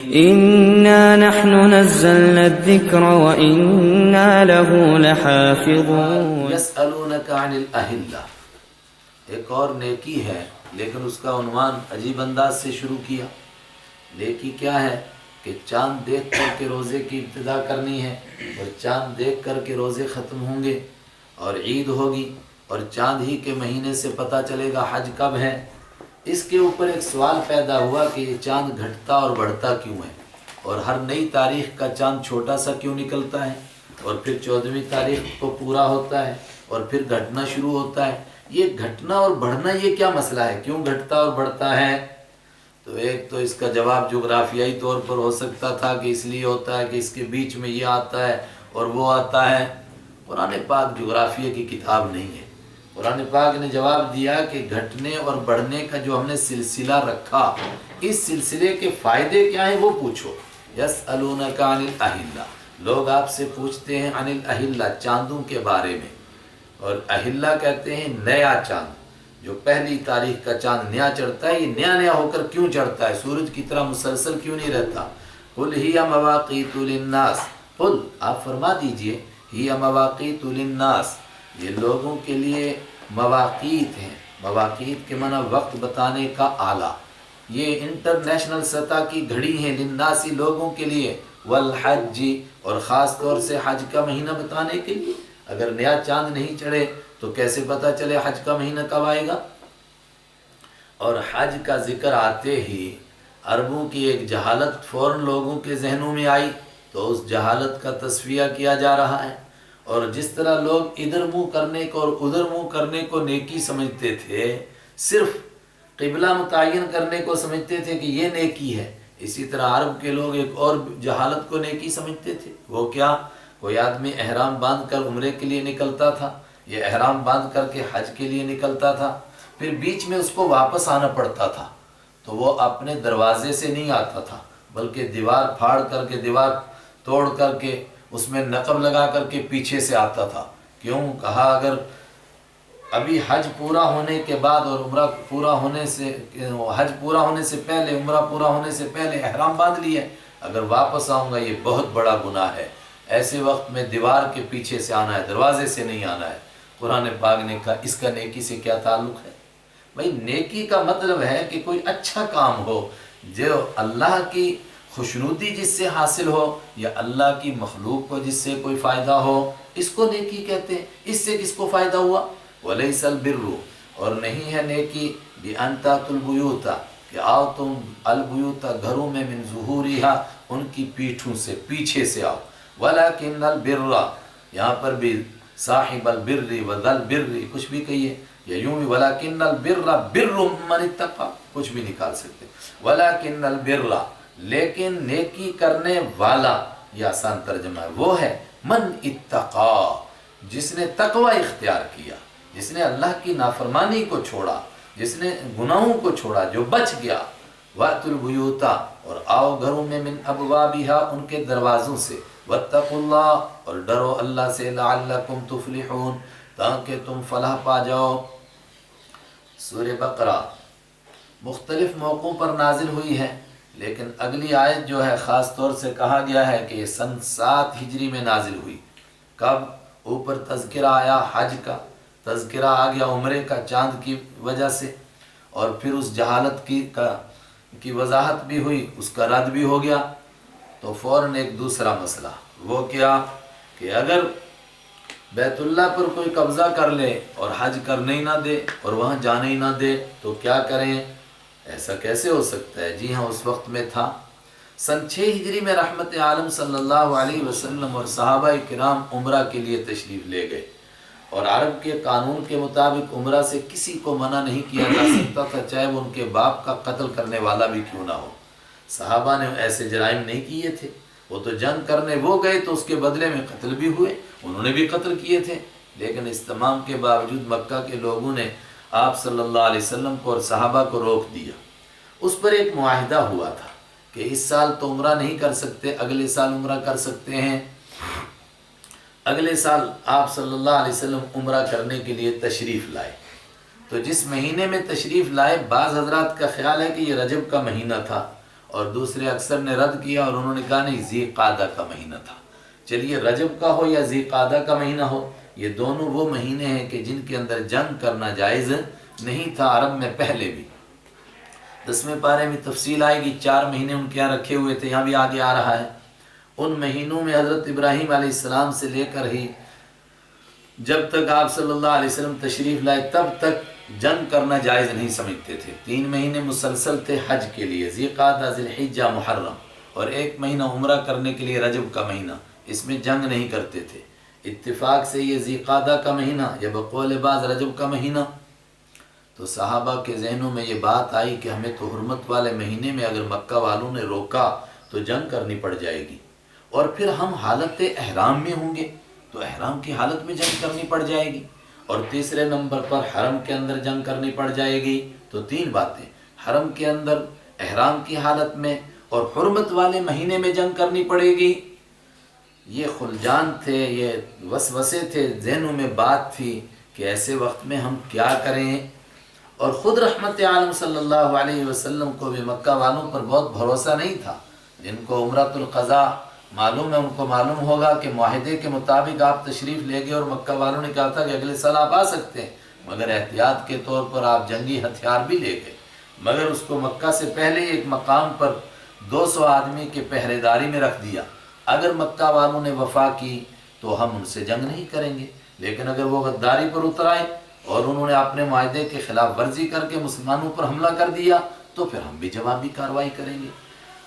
إنا نحن نزلنا الذكر وإنا له لحافظون. يسألونك عن الأهلة، ایک اور نیکی ہے لیکن اس کا عنوان عجیب انداز سے شروع کیا. نیکی کیا ہے کہ چاند دیکھ کر کے روزے کی ابتدا کرنی ہے، اور چاند دیکھ کر کے روزے ختم ہوں گے، اور عید ہوگی، اور چاند ہی کے مہینے سے پتہ چلے گا حج کب ہے. اس کے اوپر ایک سوال پیدا ہوا کہ یہ چاند گھٹتا اور بڑھتا کیوں ہے، اور ہر نئی تاریخ کا چاند چھوٹا سا کیوں نکلتا ہے، اور پھر 14ویں تاریخ کو پورا ہوتا ہے اور پھر گھٹنا شروع ہوتا ہے. یہ گھٹنا اور بڑھنا یہ کیا مسئلہ ہے، کیوں گھٹتا اور بڑھتا ہے؟ تو ایک تو اس کا جواب جغرافیائی طور پر ہو سکتا تھا کہ اس لیے ہوتا ہے کہ اس کے بیچ میں یہ آتا ہے اور وہ آتا ہے. قرآن پاک جغرافیہ کی کتاب نہیں ہے. قرآن پاک نے جواب دیا کہ گھٹنے اور بڑھنے کا جو ہم نے سلسلہ رکھا، اس سلسلے کے فائدے کیا ہیں وہ پوچھو. یسألونک عن الأہلہ، لوگ آپ سے پوچھتے ہیں عن الأہلہ، چاندوں کے بارے میں. اور اہلہ کہتے ہیں نیا چاند، جو پہلی تاریخ کا چاند نیا چڑھتا ہے. یہ نیا نیا ہو کر کیوں چڑھتا ہے، سورج کی طرح مسلسل کیوں نہیں رہتا؟ قل ہی مواقیت للناس، قل آپ فرما دیجئے، ہی مواقیت للناس، یہ لوگوں کے لیے مواقیت ہیں. مواقیت کے معنی وقت بتانے کا آلہ. یہ انٹرنیشنل سطح کی گھڑی ہیں، للناسی لوگوں کے لیے، والحج اور خاص طور سے حج کا مہینہ بتانے کے لیے. اگر نیا چاند نہیں چڑھے تو کیسے پتہ چلے حج کا مہینہ کب آئے گا؟ اور حج کا ذکر آتے ہی عربوں کی ایک جہالت فوراً لوگوں کے ذہنوں میں آئی، تو اس جہالت کا تصفیہ کیا جا رہا ہے. اور جس طرح لوگ ادھر منہ کرنے کو اور ادھر منہ کرنے کو نیکی سمجھتے تھے، صرف قبلہ متعین کرنے کو سمجھتے تھے کہ یہ نیکی ہے، اسی طرح عرب کے لوگ ایک اور جہالت کو نیکی سمجھتے تھے. وہ کیا؟ کوئی آدمی احرام باندھ کر عمرے کے لیے نکلتا تھا، یہ احرام باندھ کر کے حج کے لیے نکلتا تھا، پھر بیچ میں اس کو واپس آنا پڑتا تھا، تو وہ اپنے دروازے سے نہیں آتا تھا بلکہ دیوار پھاڑ کر کے، دیوار توڑ کر کے اس میں نقب لگا کر کے پیچھے سے آتا تھا. کیوں؟ کہا اگر ابھی حج پورا ہونے کے بعد اور عمرہ پورا ہونے سے، حج پورا ہونے سے پہلے، عمرہ پورا ہونے سے پہلے احرام باندھ لیا، اگر واپس آؤں گا یہ بہت بڑا گناہ ہے. ایسے وقت میں دیوار کے پیچھے سے آنا ہے، دروازے سے نہیں آنا ہے. قرآن پاک نے کہا اس کا نیکی سے کیا تعلق ہے؟ بھائی نیکی کا مطلب ہے کہ کوئی اچھا کام ہو جو اللہ کی خوشنودی جس سے حاصل ہو، یا اللہ کی مخلوق کو جس سے کوئی فائدہ ہو، اس کو نیکی کہتے ہیں. اس سے کس کو فائدہ ہوا؟ وَلَيْسَ الْبِرُّ، اور نہیں ہے نیکی بِأَن تَأْتُوا الْبُيُوتَ، کہ آؤ تم البیوت گھروں میں، من ظہورها ان کی پیٹھوں سے، پیچھے سے آؤ. وَلَكِنَّ الْبِرَّ، یہاں پر بھی صاحب البر وذل البر کچھ بھی کہیے، یا یوں بھی وَلَكِنَّ الْبِرَّ بِرُّ مَنِ اتَّقَى، کچھ بھی نکال سکتے. وَلَكِنَّ الْبِرَّ، لیکن نیکی کرنے والا، یہ آسان ترجمہ ہے، وہ ہے من اتقا، جس نے تقوی اختیار کیا، جس نے اللہ کی نافرمانی کو چھوڑا، جس نے گناہوں کو چھوڑا، جو بچ گیا. وَأْتُوا الْبُيُوتَ، اور آؤ گھروں میں، من ابوابها ان کے دروازوں سے. وَاتَّقُوا اللَّهَ، اور ڈرو اللہ سے. لَعَلَّكُمْ تُفْلِحُونَ، تاکہ تم فلاح پا جاؤ. سورہ بقرہ مختلف موقعوں پر نازل ہوئی ہے، لیکن اگلی آیت جو ہے خاص طور سے کہا گیا ہے کہ یہ سن 7 ہجری میں نازل ہوئی. کب؟ اوپر تذکرہ آیا حج کا، تذکرہ آ گیا عمرے کا چاند کی وجہ سے، اور پھر اس جہالت کی وضاحت بھی ہوئی، اس کا رد بھی ہو گیا. تو فوراً ایک دوسرا مسئلہ، وہ کیا کہ اگر بیت اللہ پر کوئی قبضہ کر لے اور حج کرنے ہی نہ دے اور وہاں جانے ہی نہ دے تو کیا کریں؟ ایسا کیسے ہو سکتا ہے؟ جی ہاں، اس وقت میں تھا. سن 6 ہجری میں رحمت عالم صلی اللہ علیہ وسلم اور صحابہ کرام عمرہ کے لیے تشریف لے گئے، اور عرب کے قانون کے مطابق عمرہ سے کسی کو منع نہیں کیا جا سکتا تھا، چاہے وہ ان کے باپ کا قتل کرنے والا بھی کیوں نہ ہو. صحابہ نے ایسے جرائم نہیں کیے تھے، وہ تو جنگ کرنے وہ گئے تو اس کے بدلے میں قتل بھی ہوئے، انہوں نے بھی قتل کیے تھے. لیکن اس تمام کے باوجود مکہ کے لوگوں نے آپ صلی اللہ علیہ وسلم کو اور صحابہ کو روک دیا. اس پر ایک معاہدہ ہوا تھا کہ اس سال تو عمرہ نہیں کر سکتے، اگلے سال عمرہ کر سکتے ہیں. اگلے سال آپ صلی اللہ علیہ وسلم عمرہ کرنے کے لیے تشریف لائے. تو جس مہینے میں تشریف لائے، بعض حضرات کا خیال ہے کہ یہ رجب کا مہینہ تھا، اور دوسرے اکثر نے رد کیا اور انہوں نے کہا نہیں ذی قعدہ کا مہینہ تھا۔ چلیے رجب کا ہو یا ذی قعدہ کا مہینہ ہو، یہ دونوں وہ مہینے ہیں کہ جن کے اندر جنگ کرنا جائز نہیں تھا عرب میں پہلے بھی۔ 10ویں پارے میں تفصیل آئے گی، 4 مہینے ان کے یہاں رکھے ہوئے تھے، یہاں بھی آگے آ رہا ہے۔ ان مہینوں میں حضرت ابراہیم علیہ السلام سے لے کر ہی جب تک آپ صلی اللہ علیہ وسلم تشریف لائے تب تک جنگ کرنا جائز نہیں سمجھتے تھے۔ 3 مہینے مسلسل تھے حج کے لیے، ذی قعدہ، ذی الحجہ، محرم، اور 1 مہینہ عمرہ کرنے کے لیے رجب کا مہینہ، اس میں جنگ نہیں کرتے تھے۔ اتفاق سے یہ ذی قعدہ کا مہینہ یا بقول بعض رجب کا مہینہ، تو صحابہ کے ذہنوں میں یہ بات آئی کہ ہمیں تو حرمت والے مہینے میں اگر مکہ والوں نے روکا تو جنگ کرنی پڑ جائے گی، اور پھر ہم حالت احرام میں ہوں گے تو احرام کی حالت میں جنگ کرنی پڑ جائے گی، اور تیسرے نمبر پر حرم کے اندر جنگ کرنی پڑ جائے گی۔ تو 3 باتیں، حرم کے اندر احرام کی حالت میں اور حرمت والے مہینے میں جنگ کرنی پڑے گی۔ یہ خلجان تھے، یہ وسوسے تھے، ذہنوں میں بات تھی کہ ایسے وقت میں ہم کیا کریں۔ اور خود رحمت عالم صلی اللہ علیہ وسلم کو بھی مکہ والوں پر بہت بھروسہ نہیں تھا۔ جن کو عمرۃ القضاء معلوم ہے ان کو معلوم ہوگا کہ معاہدے کے مطابق آپ تشریف لے گئے اور مکہ والوں نے کہا تھا کہ اگلے سال آپ آ سکتے ہیں، مگر احتیاط کے طور پر آپ جنگی ہتھیار بھی لے گئے، مگر اس کو مکہ سے پہلے ایک مقام پر 200 آدمی کے پہرے داری میں رکھ دیا۔ اگر مکہ والوں نے وفا کی تو ہم ان سے جنگ نہیں کریں گے، لیکن اگر وہ غداری پر اتر آئے اور انہوں نے اپنے معاہدے کے خلاف ورزی کر کے مسلمانوں پر حملہ کر دیا تو پھر ہم بھی جوابی کارروائی کریں گے۔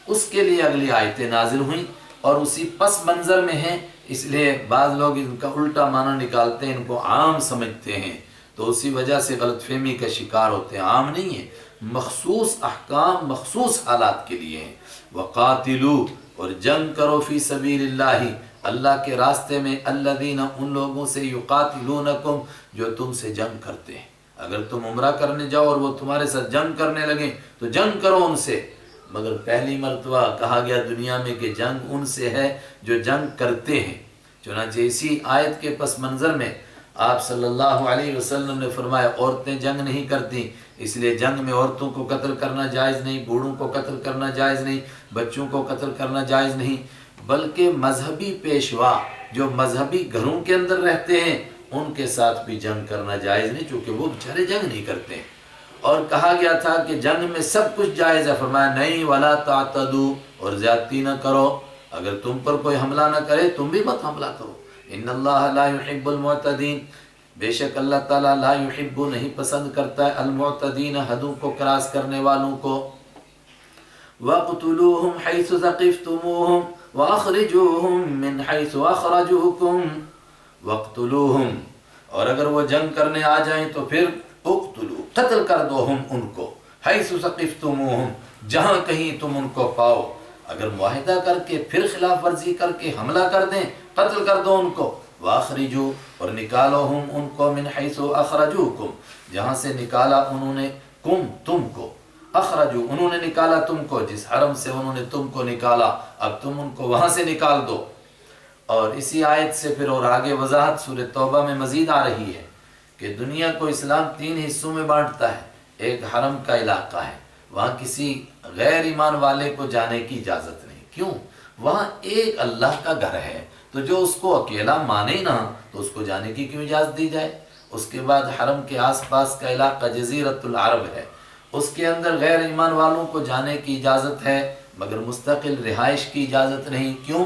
اس کے لیے اگلی آیتیں نازل ہوئیں اور اسی پس منظر میں ہیں، اس لیے بعض لوگ ان کا الٹا معنی نکالتے ہیں، ان کو عام سمجھتے ہیں، تو اسی وجہ سے غلط فہمی کا شکار ہوتے ہیں۔ عام نہیں ہے، مخصوص احکام مخصوص حالات کے لیے ہیں۔ وَقَاتِلُوا، اور جنگ کرو فی سبیل اللہ، اللہ کے راستے میں، الذین، ان لوگوں سے، یقاتلونکم، جو تم سے جنگ کرتے ہیں۔ اگر تم عمرہ کرنے جاؤ اور وہ تمہارے ساتھ جنگ کرنے لگیں تو جنگ کرو ان سے، مگر پہلی مرتبہ کہا گیا دنیا میں کہ جنگ ان سے ہے جو جنگ کرتے ہیں۔ چنانچہ اسی آیت کے پس منظر میں آپ صلی اللہ علیہ وسلم نے فرمایا عورتیں جنگ نہیں کرتی، اس لیے جنگ میں عورتوں کو قتل کرنا جائز نہیں، بوڑھوں کو قتل کرنا جائز نہیں، بچوں کو قتل کرنا جائز نہیں، بلکہ مذہبی پیشوا جو مذہبی گھروں کے اندر رہتے ہیں ان کے ساتھ بھی جنگ کرنا جائز نہیں، چونکہ وہ بیچارے جنگ نہیں کرتے۔ اور کہا گیا تھا کہ جنگ میں سب کچھ جائز ہے، فرمایا نہیں ولا تعتدوا، اور زیادتی نہ کرو، اگر تم پر کوئی حملہ نہ کرے تم بھی مت حملہ کرو۔ ان اللہ لا يحب المعتدین، بے شک اللہ تعالیٰ لا يحب، نہیں پسند کرتا ہے، المعتدین، حدوں کو کراس کرنے والوں کو۔ وَاقْتُلُوهُمْ حَيْثُ ثَقِفْتُمُوهُمْ وَأَخْرِجُوهُمْ مِنْ حَيْثُ أَخْرَجُوكُمْ، وَاقْتُلُوهُمْ، اور اگر وہ جنگ کرنے آ جائیں تو پھر اقتلوا، قتل کر دو، ہم ان کو، حَيْثُ ثَقِفْتُمُوهُمْ، جہاں کہیں تم ان کو پاؤ، اگر معاہدہ کر کے پھر خلاف ورزی کر کے حملہ کر دیں قتل کر دو ان کو۔ وَأَخْرِجُوا، اور نکالو ہم ان کو، مِنْ حَيْثُ أَخْرَجُوكُمْ، جہاں سے نکالا انہوں نے، کم، تم کو، اخرجو، انہوں نے نکالا تم کو، جس حرم سے انہوں نے تم کو نکالا اب تم ان کو وہاں سے نکال دو۔ اور اسی آیت سے پھر اور آگے وضاحت سورہ توبہ میں مزید آ رہی ہے کہ دنیا کو اسلام 3 حصوں میں بانٹتا ہے۔ ایک حرم کا علاقہ ہے، وہاں کسی غیر ایمان والے کو جانے کی اجازت نہیں، کیوں؟ وہاں ایک اللہ کا گھر ہے، تو جو اس کو اکیلا مانے نہ تو اس کو جانے کی کیوں اجازت دی جائے۔ اس کے بعد حرم کے آس پاس کا علاقہ جزیرۃ العرب ہے، اس کے اندر غیر ایمان والوں کو جانے کی اجازت ہے مگر مستقل رہائش کی اجازت نہیں، کیوں؟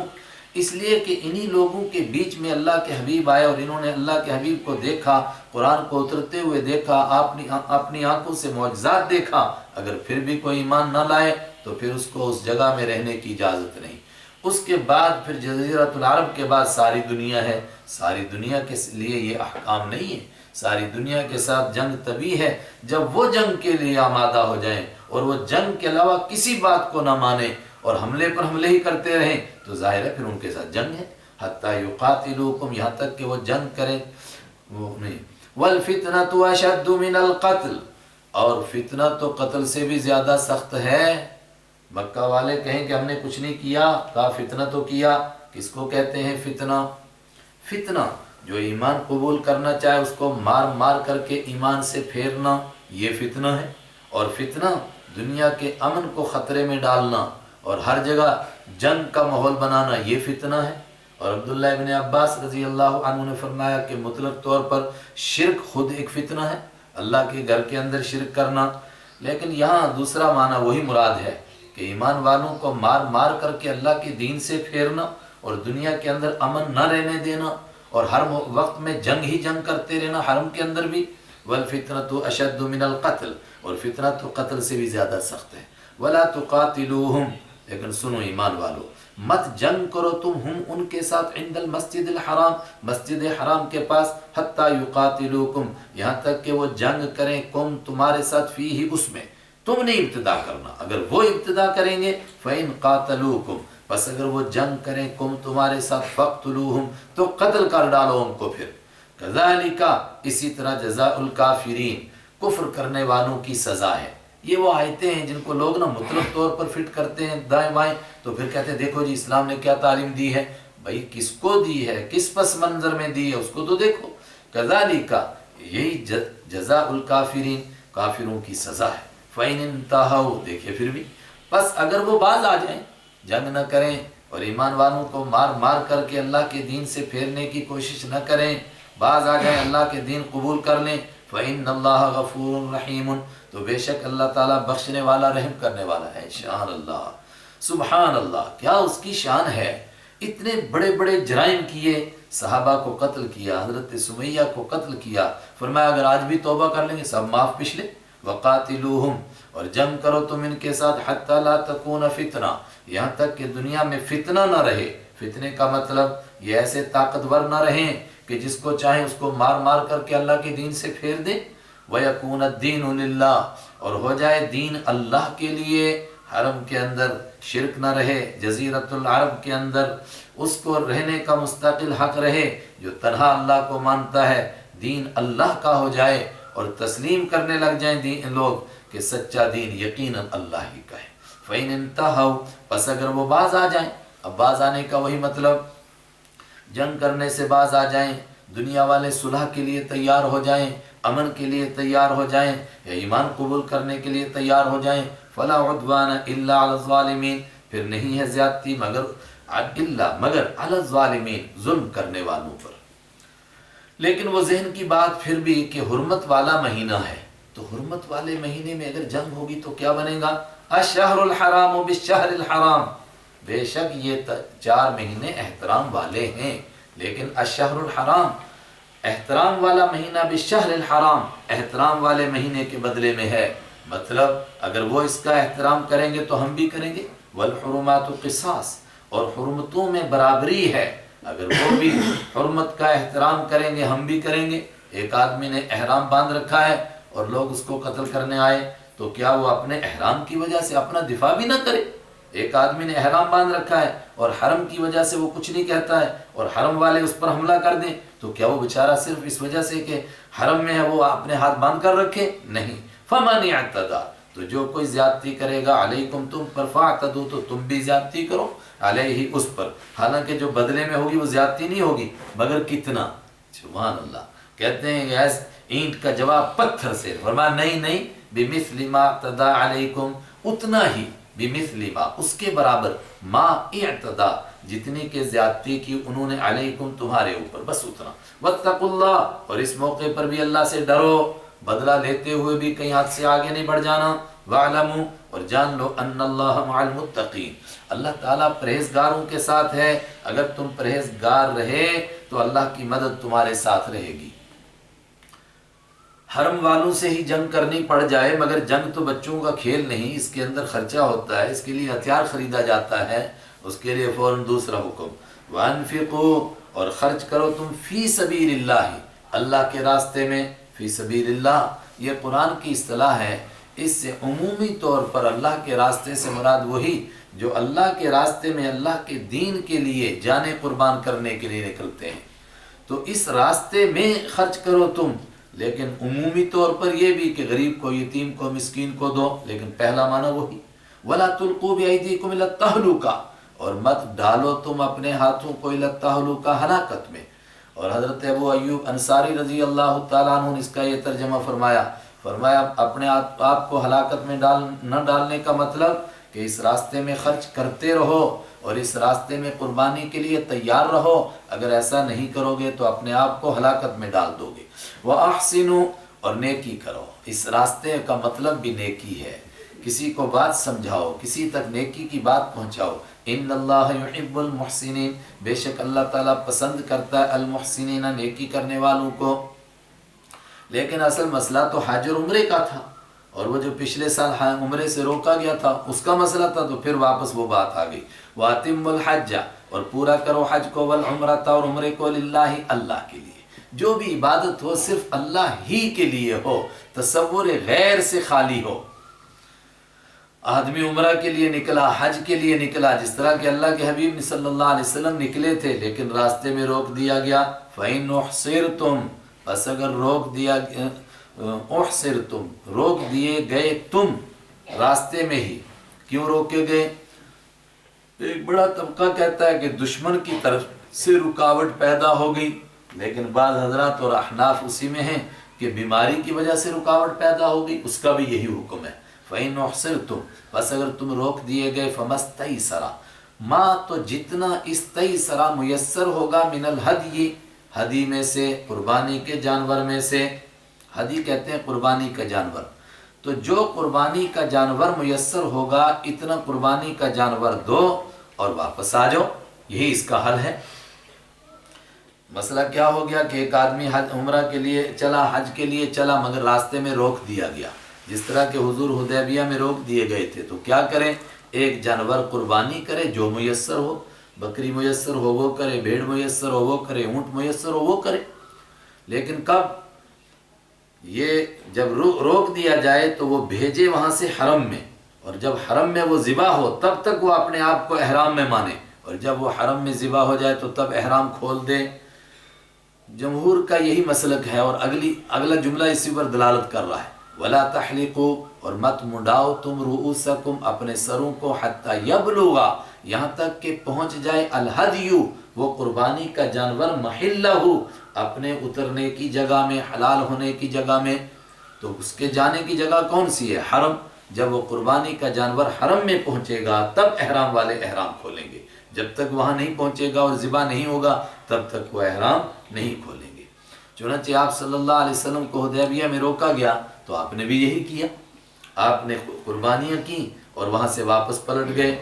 اس لیے کہ انہی لوگوں کے بیچ میں اللہ کے حبیب آئے اور انہوں نے اللہ کے حبیب کو دیکھا، قرآن کو اترتے ہوئے دیکھا، اپنی آنکھوں سے معجزات دیکھا، اگر پھر بھی کوئی ایمان نہ لائے تو پھر اس کو اس جگہ میں رہنے کی اجازت نہیں۔ اس کے بعد پھر جزیرۃ العرب کے بعد ساری دنیا ہے، ساری دنیا کے لیے یہ احکام نہیں ہے۔ ساری دنیا کے ساتھ جنگ تبھی ہے جب وہ جنگ کے لیے آمادہ ہو جائیں اور وہ جنگ کے علاوہ کسی بات کو نہ مانیں اور حملے پر حملے ہی کرتے رہیں تو ظاہر ہے پھر ان کے ساتھ جنگ ہے، حتیٰ یقاتلوکم، یہاں تک کہ وہ جنگ کریں۔ والفتنة اشد من القتل، اور فتنہ تو قتل سے بھی زیادہ سخت ہے۔ مکہ والے کہیں کہ ہم نے کچھ نہیں کیا، کہا فتنہ تو کیا۔ کس کو کہتے ہیں فتنہ؟ فتنہ جو ایمان قبول کرنا چاہے اس کو مار مار کر کے ایمان سے پھیرنا، یہ فتنہ ہے۔ اور فتنہ دنیا کے امن کو خطرے میں ڈالنا اور ہر جگہ جنگ کا ماحول بنانا یہ فتنہ ہے۔ اور عبداللہ ابن عباس رضی اللہ عنہ نے فرمایا کہ مطلق طور پر شرک خود ایک فتنہ ہے، اللہ کے گھر کے اندر شرک کرنا۔ لیکن یہاں دوسرا معنی وہی مراد ہے کہ ایمان والوں کو مار مار کر کے اللہ کے دین سے پھیرنا اور دنیا کے اندر امن نہ رہنے دینا اور ہر وقت میں جنگ ہی جنگ کرتے رہنا حرم کے اندر بھی۔ والفتنة اشد من القتل، اور فتنہ تو قتل سے بھی زیادہ سخت ہے۔ ولا تقاتلوہم، لیکن سنو ایمان والو، مت جنگ کرو تم ہم ان کے ساتھ عند المسجد الحرام، مسجد حرام کے پاس، حتی یقاتلوکم، یہاں تک کہ وہ جنگ کریں کم تمہارے ساتھ فیہ، اس میں تم نے ابتدا کرنا، اگر وہ ابتدا کریں گے فَإِن قَاتَلُوكُمْ، بس اگر وہ جنگ کریں کم تمہارے ساتھ فَقْتُلُوهُمْ، تو قتل کر ڈالو ان کو۔ پھر كَذَلِكَ، اسی طرح جزاء الکافرین، کفر کرنے والوں کی سزا ہے۔ یہ وہ آیتیں ہیں جن کو لوگ نا مطلق طور پر فٹ کرتے ہیں دائیں بائیں، تو پھر کہتے ہیں دیکھو جی اسلام نے کیا تعلیم دی ہے۔ بھائی کس کو دی ہے، کس پس منظر میں دی ہے، اس کو تو دیکھو۔ كَذَلِكَ، یہی جزاء الکافرین، کافروں کی سزا ہے۔ فَإِنِ انْتَهَوْا، دیکھیں پھر بھی، بس اگر وہ باز آ جائیں، جنگ نہ کریں اور ایمان والوں کو مار مار کر کے اللہ کے دین سے پھیرنے کی کوشش نہ کریں، باز آ جائیں، اللہ کے دین قبول کر لیں، فَإِنَّ اللَّهَ غَفُورٌ رَحِيمٌ، تو بے شک اللہ تعالیٰ بخشنے والا رحم کرنے والا ہے۔ شان اللہ، سبحان اللہ، کیا اس کی شان ہے۔ اتنے بڑے بڑے جرائم کیے، صحابہ کو قتل کیا، حضرت سمیہ کو قتل کیا، فرمایا اگر آج بھی توبہ کر لیں گے سب معاف پچھلے۔ وقاتلوہم، اور جنگ کرو تم ان کے ساتھ، حتی لا تکون فتنہ، یہاں تک کہ دنیا میں فتنہ نہ رہے۔ فتنے کا مطلب یہ ایسے طاقتور نہ رہیں کہ جس کو چاہیں اس کو مار مار کر کے اللہ کے دین سے پھیر دیں۔ وَيَكُونَ الدِّينُ لِلَّهِ، اور ہو جائے دین اللہ کے لیے، حرم کے اندر شرک نہ رہے، جزیرۃ العرب کے اندر اس کو رہنے کا مستقل حق رہے، جو تنہا اللہ کو مانتا ہے، دین اللہ کا ہو جائے اور تسلیم کرنے لگ جائیں دین لوگ کہ سچا دین یقیناً اللہ ہی کا ہے۔ فَإِنِ انْتَهَوْا، پس اگر وہ باز آ جائیں، اب باز آنے کا وہی مطلب جنگ کرنے سے باز آ جائیں، دنیا والے صلح کے لیے تیار ہو جائیں، امن کے لیے تیار ہو جائیں، یا ایمان قبول کرنے کے لیے تیار ہو جائیں، فَلَا عُدْوَانَ إِلَّا عَلَى الظَّالِمِينَ، پھر نہیں ہے زیادتی مگر علی الظالمین، ظلم کرنے والوں پر۔ لیکن وہ ذہن کی بات پھر بھی کہ حرمت والا مہینہ ہے، تو حرمت والے مہینے میں اگر جنگ ہوگی تو کیا بنے گا؟ الشہر الحرام بالشہر الحرام، بے شک یہ 4 مہینے احترام والے ہیں، لیکن الشہر الحرام، احترام والا مہینہ بالشہر الحرام، احترام والے مہینے کے بدلے میں ہے۔ مطلب اگر وہ اس کا احترام کریں گے تو ہم بھی کریں گے۔ والحرمات قصاص، اور حرمتوں میں برابری ہے، اگر وہ بھی حرمت کا احترام کریں گے ہم بھی کریں گے۔ ایک آدمی نے احرام باندھ رکھا ہے اور لوگ اس کو قتل کرنے آئے تو کیا وہ اپنے احرام کی وجہ سے اپنا دفاع بھی نہ کرے؟ ایک آدمی نے احرام باندھ رکھا ہے اور حرم کی وجہ سے وہ کچھ نہیں کہتا ہے اور حرم والے اس پر حملہ کر دیں تو کیا وہ بیچارہ صرف اس وجہ سے کہ حرم میں ہے وہ اپنے ہاتھ باندھ کر رکھے؟ نہیں۔ فَمَنِ اعْتَدَىٰ، تو جو کوئی زیادتی کرے گا علیکم تم پر، فَاعْتَدُوا، تو تم بھی زیادتی کرو علیہ اس پر، حالانکہ جو بدلے میں ہوگی وہ زیادتی نہیں ہوگی مگر کتنا۔ سبحان اللہ، کہتے ہیں ایس اینٹ کا جواب پتھر سے، فرمایا نہیں بِمِثْلِ مَا اعْتَدَىٰ عَلَيْكُمْ، اتنا ہی، بِمِثْلِ مَا، اس کے برابر، ما اعتدا، جتنی کہ زیادتی کی انہوں نے علیکم تمہارے اوپر، بس اتنا۔ وَاتَّقُوا اللَّهَ، اور اس موقع پر بھی اللہ سے ڈرو، بدلہ لیتے ہوئے بھی کہیں ہاتھ سے آگے نہیں بڑھ جانا۔ وَاعْلَمُوا، اور جان لو، أَنَّ اللَّهَ مَعَ الْمُتَّقِينَ، اللہ تعالیٰ پرہیزگاروں کے ساتھ ہے، اگر تم پرہیزگار رہے تو اللہ کی مدد تمہارے ساتھ رہے گی۔ حرم والوں سے ہی جنگ کرنی پڑ جائے، مگر جنگ تو بچوں کا کھیل نہیں، اس کے اندر خرچہ ہوتا ہے، اس کے لیے ہتھیار خریدا جاتا ہے، اس کے لیے فوراً دوسرا حکم، وَأَنفِقُوا، اور خرچ کرو تم، فی سبیل اللہ، اللہ کے راستے میں، فی سبیل اللہ، یہ قرآن کی اصطلاح ہے، اس سے عمومی طور پر اللہ کے راستے سے مراد وہی جو اللہ کے راستے میں اللہ کے دین کے لیے جانیں قربان کرنے کے لیے نکلتے ہیں، تو اس راستے میں خرچ کرو تم، لیکن عمومی طور پر یہ بھی کہ غریب کو، یتیم کو، مسکین کو دو، لیکن پہلا معنی وہی، وَلَا تُلْقُوا بِأَيْدِيكُمْ إِلَى التَّهْلُكَةِ، اور مت ڈالو تم اپنے ہاتھوں کو إِلَى التَّهْلُكَةِ، ہلاکت میں۔ اور حضرت ابو ایوب انصاری رضی اللہ تعالیٰ عنہ نے اس کا یہ ترجمہ فرمایا، فرمایا اپنے آپ کو ہلاکت میں نہ ڈالنے کا مطلب کہ اس راستے میں خرچ کرتے رہو اور اس راستے میں قربانی کے لیے تیار رہو. اگر ایسا نہیں کرو گے تو اپنے آپ کو ہلاکت میں ڈال دو گے. وَأَحْسِنُوا اور نیکی کرو. اس راستے کا مطلب بھی نیکی ہے. کسی کو بات سمجھاؤ، کسی تک نیکی کی بات پہنچاؤ. ان اللہ یحب المحسنین، بے شک اللہ تعالیٰ پسند کرتا ہے المحسنین، نیکی کرنے والوں کو. لیکن اصل مسئلہ تو حج اور عمرے کا تھا، اور وہ جو پچھلے سال عمرے سے روکا گیا تھا اس کا مسئلہ تھا، تو پھر واپس وہ بات آ گئی. وَأَتِمُّ الْحَجَّ اور پورا کرو حج کو، وَالْعُمْرَةَ اور عمرے کو، للہ اللہ کے لیے. جو بھی عبادت ہو صرف اللہ ہی کے لیے ہو، تصور غیر سے خالی ہو. آدمی عمرہ کے لیے نکلا، حج کے لیے نکلا، جس طرح کہ اللہ کے حبیب صلی اللہ علیہ وسلم نکلے تھے، لیکن راستے میں روک دیا گیا. فَإِنْ أُحْصِرْتُمْ بس اگر روک دیا، احصرتم روک دیے گئے تم راستے میں ہی. کیوں روکے گئے؟ ایک بڑا طبقہ کہتا ہے کہ دشمن کی طرف سے رکاوٹ پیدا ہو گئی، لیکن بعض حضرات اور احناف اسی میں ہیں کہ بیماری کی وجہ سے رکاوٹ پیدا ہو گئی، اس کا بھی یہی حکم ہے. فَإِنْ أُحْصِرْتُمْ بس اگر تم روک دیے گئے، فَمَسْتَيْسَرَ ما تو جتنا استیسرا میسر ہوگا، من الہدی ہدی میں سے، قربانی کے جانور میں سے. ہدی کہتے ہیں قربانی کا جانور. تو جو قربانی کا جانور میسر ہوگا اتنا قربانی کا جانور دو اور واپس آ جاؤ. یہی اس کا حل ہے. مسئلہ کیا ہو گیا کہ ایک آدمی حج عمرہ کے لیے چلا، حج کے لیے چلا، مگر راستے میں روک دیا گیا، جس طرح کہ حضور حدیبیہ میں روک دیے گئے تھے. تو کیا کریں؟ ایک جانور قربانی کرے جو میسر ہو، بکری میسر ہو وہ کرے، بھیڑ میسر ہو وہ کرے، اونٹ میسر ہو وہ کرے. لیکن کب؟ یہ جب روک دیا جائے تو وہ بھیجے وہاں سے حرم میں، اور جب حرم میں وہ ذبح ہو تب تک وہ اپنے آپ کو احرام میں مانے، اور جب وہ حرم میں ذبح ہو جائے تو تب احرام کھول دے. جمہور کا یہی مسلک ہے، اور اگلا جملہ اسی پر دلالت کر رہا ہے. وَلَا تَحْلِقُوا اور مت مڈاؤ تم رؤوسکم اپنے سروں کو، حتی یبلغا یہاں تک کہ پہنچ جائے، الہدی وہ قربانی کا جانور، محلہ اپنے اترنے کی جگہ میں، حلال ہونے کی جگہ میں. تو اس کے جانے کی جگہ کون سی ہے؟ حرم. جب وہ قربانی کا جانور حرم میں پہنچے گا تب احرام والے احرام کھولیں گے. جب تک وہاں نہیں پہنچے گا اور ذبح نہیں ہوگا تب تک وہ احرام نہیں کھولیں گے. چنانچہ آپ صلی اللہ علیہ وسلم کو حدیبیہ میں روکا گیا تو آپ نے بھی یہی کیا. آپ نے قربانیاں کی اور وہاں سے واپس پلٹ گئے.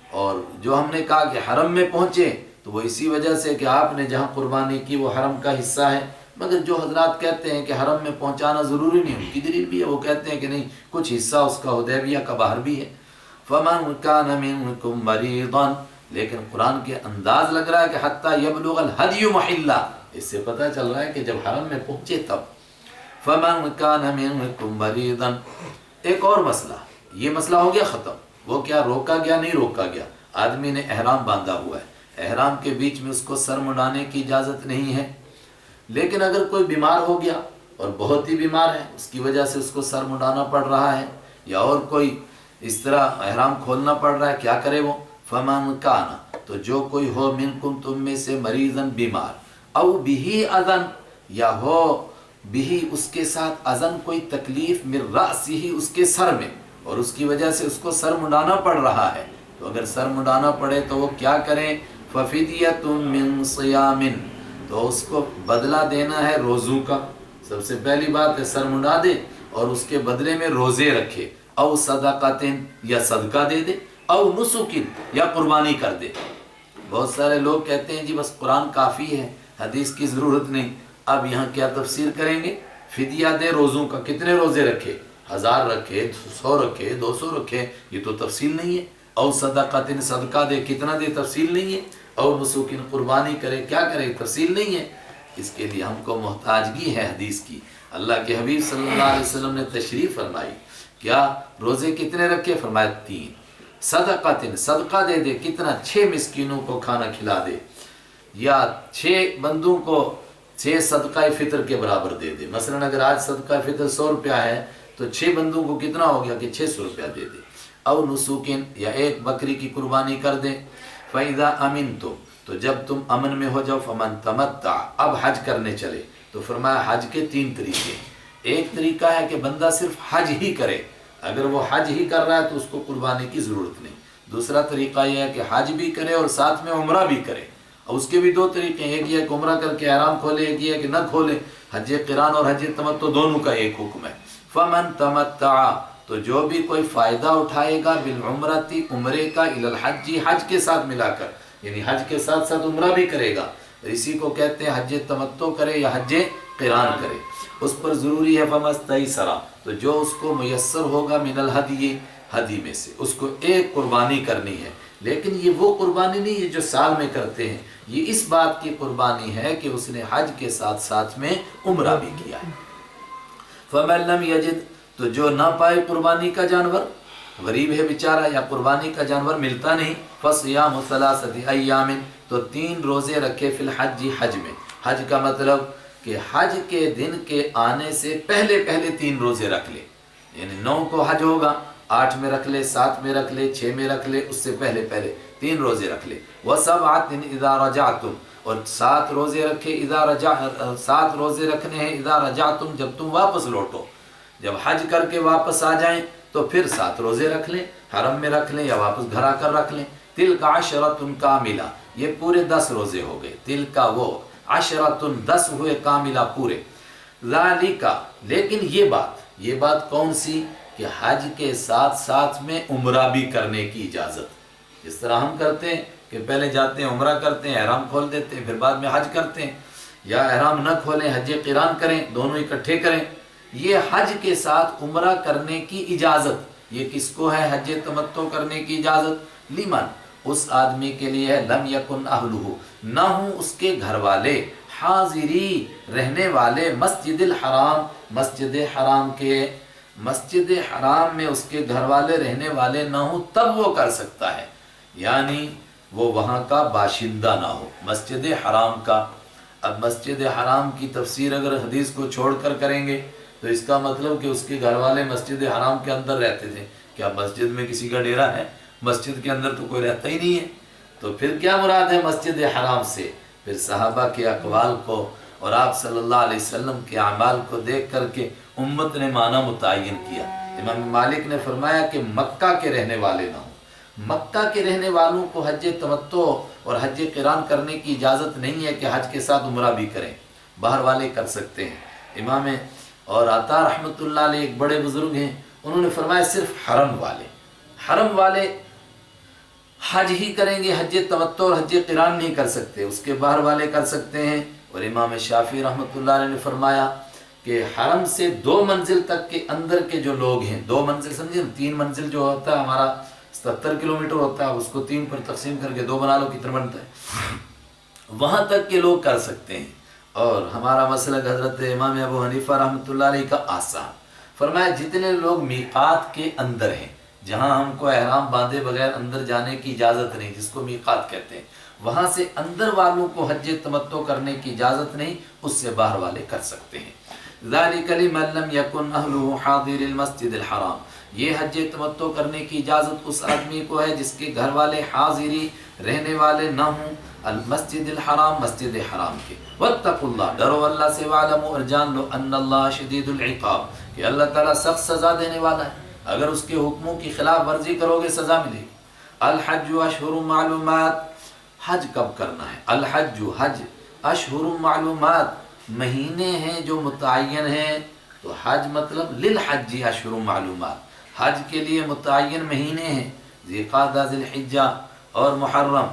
اور جو ہم نے کہا کہ حرم میں پہنچے تو وہ اسی وجہ سے کہ آپ نے جہاں قربانی کی وہ حرم کا حصہ ہے. مگر جو حضرات کہتے ہیں کہ حرم میں پہنچانا ضروری نہیں، ان کی دلیل بھی ہے. وہ کہتے ہیں کہ نہیں، کچھ حصہ اس کا حدیبیہ کا باہر بھی ہے. فَمَنْ كَانَ مِنْكُمْ مَرِيضًا لیکن قرآن کے انداز لگ رہا ہے کہ حتیٰ یبلغ الہدی محلہ، اس سے پتہ چل رہا ہے کہ جب حرم میں پہنچے تب. فَمَنْ كَانَ مِنْكُمْ مَرِيضًا ایک اور مسئلہ، یہ مسئلہ ہو گیا ختم. وہ کیا روکا گیا؟ نہیں روکا گیا. آدمی نے احرام باندھا ہوا ہے، احرام کے بیچ میں اس کو سر مڈانے کی اجازت نہیں ہے. لیکن اگر کوئی بیمار ہو گیا اور بہت ہی بیمار ہے، اس کی وجہ سے اس کو سر مڈانا پڑ رہا ہے، یا اور کوئی اس طرح احرام کھولنا پڑ رہا ہے، کیا کرے وہ؟ فَمَنْ كَانَ تو جو کوئی ہو، منکم تم میں سے، مریضاً بیمار، او بِهِ اذن یا ہو بھی اس کے ساتھ اذن کوئی تکلیف، من رأسہ اس کے سر میں، اور اس کی وجہ سے اس کو سر مڈانا پڑ رہا ہے. تو اگر سر مڈانا پڑے تو وہ کیا کریں؟ فَفِدْيَةٌ مِّن صِيَامٍ تو اس کو بدلہ دینا ہے روزوں کا. سب سے پہلی بات ہے سر مڈا دے اور اس کے بدلے میں روزے رکھے، او صدقاتٍ یا صدقہ دے دے، او نسکٍ یا قربانی کر دے. بہت سارے لوگ کہتے ہیں جی بس قرآن کافی ہے، حدیث کی ضرورت نہیں. اب یہاں کیا تفسیر کریں گے؟ فدیہ دے روزوں کا. کتنے روزے رکھے؟ 1000 رکھے، 100 رکھے، 200 رکھے، یہ تو تفصیل نہیں ہے. او صدقاتٍ صدقہ دے، کتنا دے؟ تفصیل نہیں ہے. او نسکٍ قربانی کرے، کیا کرے؟ تفصیل نہیں ہے. اس کے لیے ہم کو محتاجگی ہے حدیث کی. اللہ کے حبیب صلی اللہ علیہ وسلم نے تشریف فرمائی. کیا روزے کتنے رکھے؟ فرمایا 3. صدقاتٍ صدقہ دے دے، کتنا؟ 6 مسکینوں کو کھانا کھلا دے، یا 6 بندوں کو 6 صدقہ فطر کے برابر دے دے. مثلا اگر آج صدقہ فطر 100 روپیہ ہے تو 6 بندوں کو کتنا ہو گیا کہ 600 روپیہ دے دے. او نسکٍ یا 1 بکری کی قربانی کر دے. فَإِذَا أَمِنْتُمْ تو جب تم امن میں ہو جاؤ، فَمَنْ تَمَتَّعَ اب حج کرنے چلے. تو فرمایا حج کے 3 طریقے. ایک طریقہ ہے کہ بندہ صرف حج ہی کرے، اگر وہ حج ہی کر رہا ہے تو اس کو قربانی کی ضرورت نہیں۔ دوسرا طریقہ یہ ہے کہ حج بھی کرے اور ساتھ میں عمرہ بھی کرے، اور اس کے بھی دو طریقے ہیں، ایک یہ ہے کہ عمرہ کر کے احرام کھولے، ایک یہ ہے کہ نہ کھولے۔ حج قران اور حج تمتع دونوں کا ایک حکم ہے۔ فمن تمتع، تو جو بھی کوئی فائدہ اٹھائے گا بالعمرتی، عمرے کا، الی الحج، حج کے ساتھ ملا کر، یعنی حج کے ساتھ ساتھ عمرہ بھی کرے گا، اسی کو کہتے ہیں حج تمتع کرے یا حج قران کرے، اس پر ضروری ہے فمستیسر، تو جو اس کو میسر ہوگا من الہدی، ہدی میں سے اس کو ایک قربانی کرنی ہے، لیکن یہ وہ قربانی نہیں ہے جو سال میں کرتے ہیں، یہ اس بات کی قربانی ہے کہ اس نے حج کے ساتھ ساتھ میں عمرہ بھی کیا ہے۔ فمن لم یجد، تو جو نہ پائے قربانی کا جانور، غریب ہے بیچارہ یا قربانی کا جانور ملتا نہیں، فصیام ثلاثۃ ایام، تو 3 روزے رکھے فی الحج، حج میں۔ حج کا مطلب کہ حج کے دن کے آنے سے پہلے 3 روزے رکھ لے، یعنی 9 کو حج ہوگا، 8 میں رکھ لے، 7 میں رکھ لے، 6 میں رکھ لے، اس سے پہلے 3 روزے رکھ لے۔ وَسَبْعَةٍ إِذَا رَجَعْتُمْ، اور 7 روزے رکھے، 7 روزے رکھنے ہیں اذا رجعتم، جب تم واپس لوٹو، جب حج کر کے واپس آ جائیں تو پھر 7 روزے رکھ لیں، حرم میں رکھ لیں یا واپس گھر آ کر رکھ لیں۔ تِلْكَ عَشْرَةٌ كَامِلَةٌ، یہ پورے 10 روزے ہو گئے، تل کا وہ، عشرۃ 10 ہوئے، کاملہ پورے۔ ذالک، لیکن یہ بات کون سی، کہ حج کے ساتھ ساتھ میں عمرہ بھی کرنے کی اجازت، جس طرح ہم کرتے ہیں کہ پہلے جاتے ہیں عمرہ کرتے ہیں، احرام کھول دیتے ہیں، پھر بعد میں حج کرتے ہیں، یا احرام نہ کھولیں حج قران کریں، دونوں اکٹھے کریں۔ یہ حج کے ساتھ عمرہ کرنے کی اجازت، یہ کس کو ہے حج تمتع کرنے کی اجازت؟ لیمن، اس آدمی کے لیے ہے، لم یکن اہلہ، نہ ہوں اس کے گھر والے، حاضری، رہنے والے، مسجد الحرام، مسجد حرام کے، مسجد حرام میں اس کے گھر والے رہنے والے نہ ہوں، تب وہ کر سکتا ہے، یعنی وہ وہاں کا باشندہ نہ ہو، مسجد حرام کا۔ اب مسجد حرام کی تفسیر اگر حدیث کو چھوڑ کر کریں گے تو اس کا مطلب کہ اس کے گھر والے مسجد حرام کے اندر رہتے تھے، کیا مسجد میں کسی کا ڈیرا ہے؟ مسجد کے اندر تو کوئی رہتا ہی نہیں ہے، تو پھر کیا مراد ہے مسجد حرام سے؟ پھر صحابہ کے اقوال کو اور آپ صلی اللہ علیہ وسلم کے اعمال کو دیکھ کر کے امت نے معنی متعین کیا۔ امام مالک نے فرمایا کہ مکہ کے رہنے والے نہ ہوں، مکہ کے رہنے والوں کو حج تمتع اور حج قران کرنے کی اجازت نہیں ہے کہ حج کے ساتھ عمرہ بھی کریں، باہر والے کر سکتے ہیں۔ امام اور عطا رحمۃ اللہ علیہ ایک بڑے بزرگ ہیں، انہوں نے فرمایا صرف حرم والے حج ہی کریں گے، حج تمتع اور حج قران نہیں کر سکتے، اس کے باہر والے کر سکتے ہیں۔ اور امام شافعی رحمۃ اللہ علیہ نے فرمایا کہ حرم سے 2 منزل تک کے اندر کے جو لوگ ہیں، 2 منزل سمجھے، 3 منزل جو ہوتا ہے ہمارا 70 کلومیٹر ہوتا ہے، اس کو 3 پر تقسیم کر کے 2 بنا لو، کتنا بنتا ہے، وہاں تک کے لوگ کر سکتے ہیں۔ اور ہمارا مسلک حضرت امام ابو حنیفہ رحمۃ اللہ علیہ کا آسان، فرمایا جتنے لوگ میقات کے اندر ہیں، جہاں ہم کو احرام باندھے بغیر اندر جانے کی اجازت نہیں، جس کو میقات کہتے ہیں، وہاں سے اندر والوں کو حج تمتع کرنے کی اجازت نہیں، اس سے باہر والے کر سکتے ہیں۔ ذالک لمن لم یکن اہلہ حاضر المسجد الحرام، یہ حج تمتع کرنے کی اجازت اس آدمی کو ہے جس کے گھر والے حاضری، رہنے والے نہ ہوں، المسجد الحرام، مسجد حرام کے۔ واتقوا اللہ، ڈرو اللہ سے، وعلموا، اور جان لو، ان اللہ شدید العقاب، کہ اللہ تعالیٰ سخت سزا دینے والا ہے، اگر اس کے حکموں کی خلاف ورزی کرو گے سزا ملے گی۔ الحج اشہر معلومات، حج کب کرنا ہے؟ الحج، حج، اشہر معلومات، مہینے ہیں جو متعین ہیں، تو حج مطلب للحج اشہر معلومات، حج کے لیے متعین مہینے ہیں، ذی قعدہ، ذی الحجہ اور محرم۔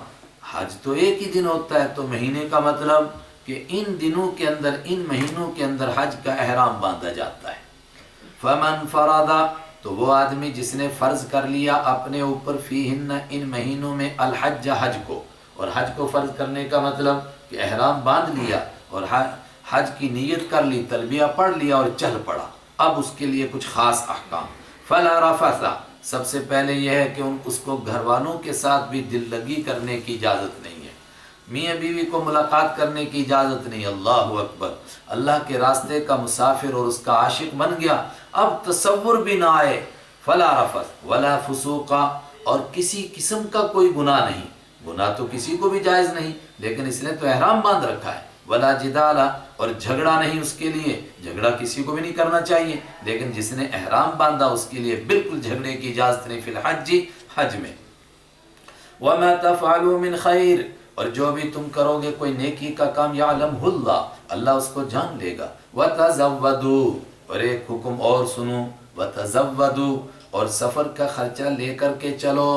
حج تو ایک ہی دن ہوتا ہے، تو مہینے کا مطلب کہ ان دنوں کے اندر، ان مہینوں کے اندر حج کا احرام باندھا جاتا ہے۔ فمن فرض، تو وہ آدمی جس نے فرض کر لیا اپنے اوپر، فیہن، ان مہینوں میں، الحج، حج کو، اور حج کو فرض کرنے کا مطلب کہ احرام باندھ لیا اور حج کی نیت کر لی، تلبیہ پڑھ لیا اور چل پڑا، اب اس کے لیے کچھ خاص احکام۔ فلا رفث، سب سے پہلے یہ ہے کہ اس کو گھر والوں کے ساتھ بھی دل لگی کرنے کی اجازت نہیں ہے، میاں بیوی کو ملاقات کرنے کی اجازت نہیں۔ اللہ اکبر، اللہ کے راستے کا مسافر اور اس کا عاشق بن گیا، اب تصور بھی نہ آئے۔ فلا رفث ولا فسوق، اور کسی قسم کا کوئی گناہ نہیں، گناہ تو کسی کو بھی جائز نہیں، لیکن اس نے تو احرام باندھ رکھا ہے، ولا جدال، اور جھگڑا نہیں اس کے لیے، جھگڑا کسی کو بھی نہیں کرنا چاہیے، لیکن جس نے احرام باندھا اس کے لیے بالکل جھگڑے کی اجازت نہیں فی الحج، حج میں۔ وما تفعلوا من خیر، اور جو بھی تم کرو گے کوئی نیکی کا کام، یعلمہ اللہ، اللہ اس کو جان لے گا۔ وتزودوا، اور ایک حکم اور سنو، وتزودوا، اور سفر کا خرچہ لے کر کے چلو،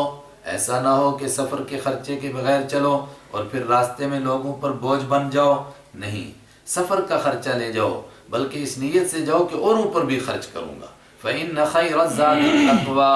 ایسا نہ ہو کہ سفر کے خرچے کے بغیر چلو اور پھر راستے میں لوگوں پر بوجھ بن جاؤ، نہیں، سفر کا خرچہ لے جاؤ، بلکہ اس نیت سے جاؤ کہ اوروں پر بھی خرچ کروں گا۔ فإن خیر الزاد التقوی،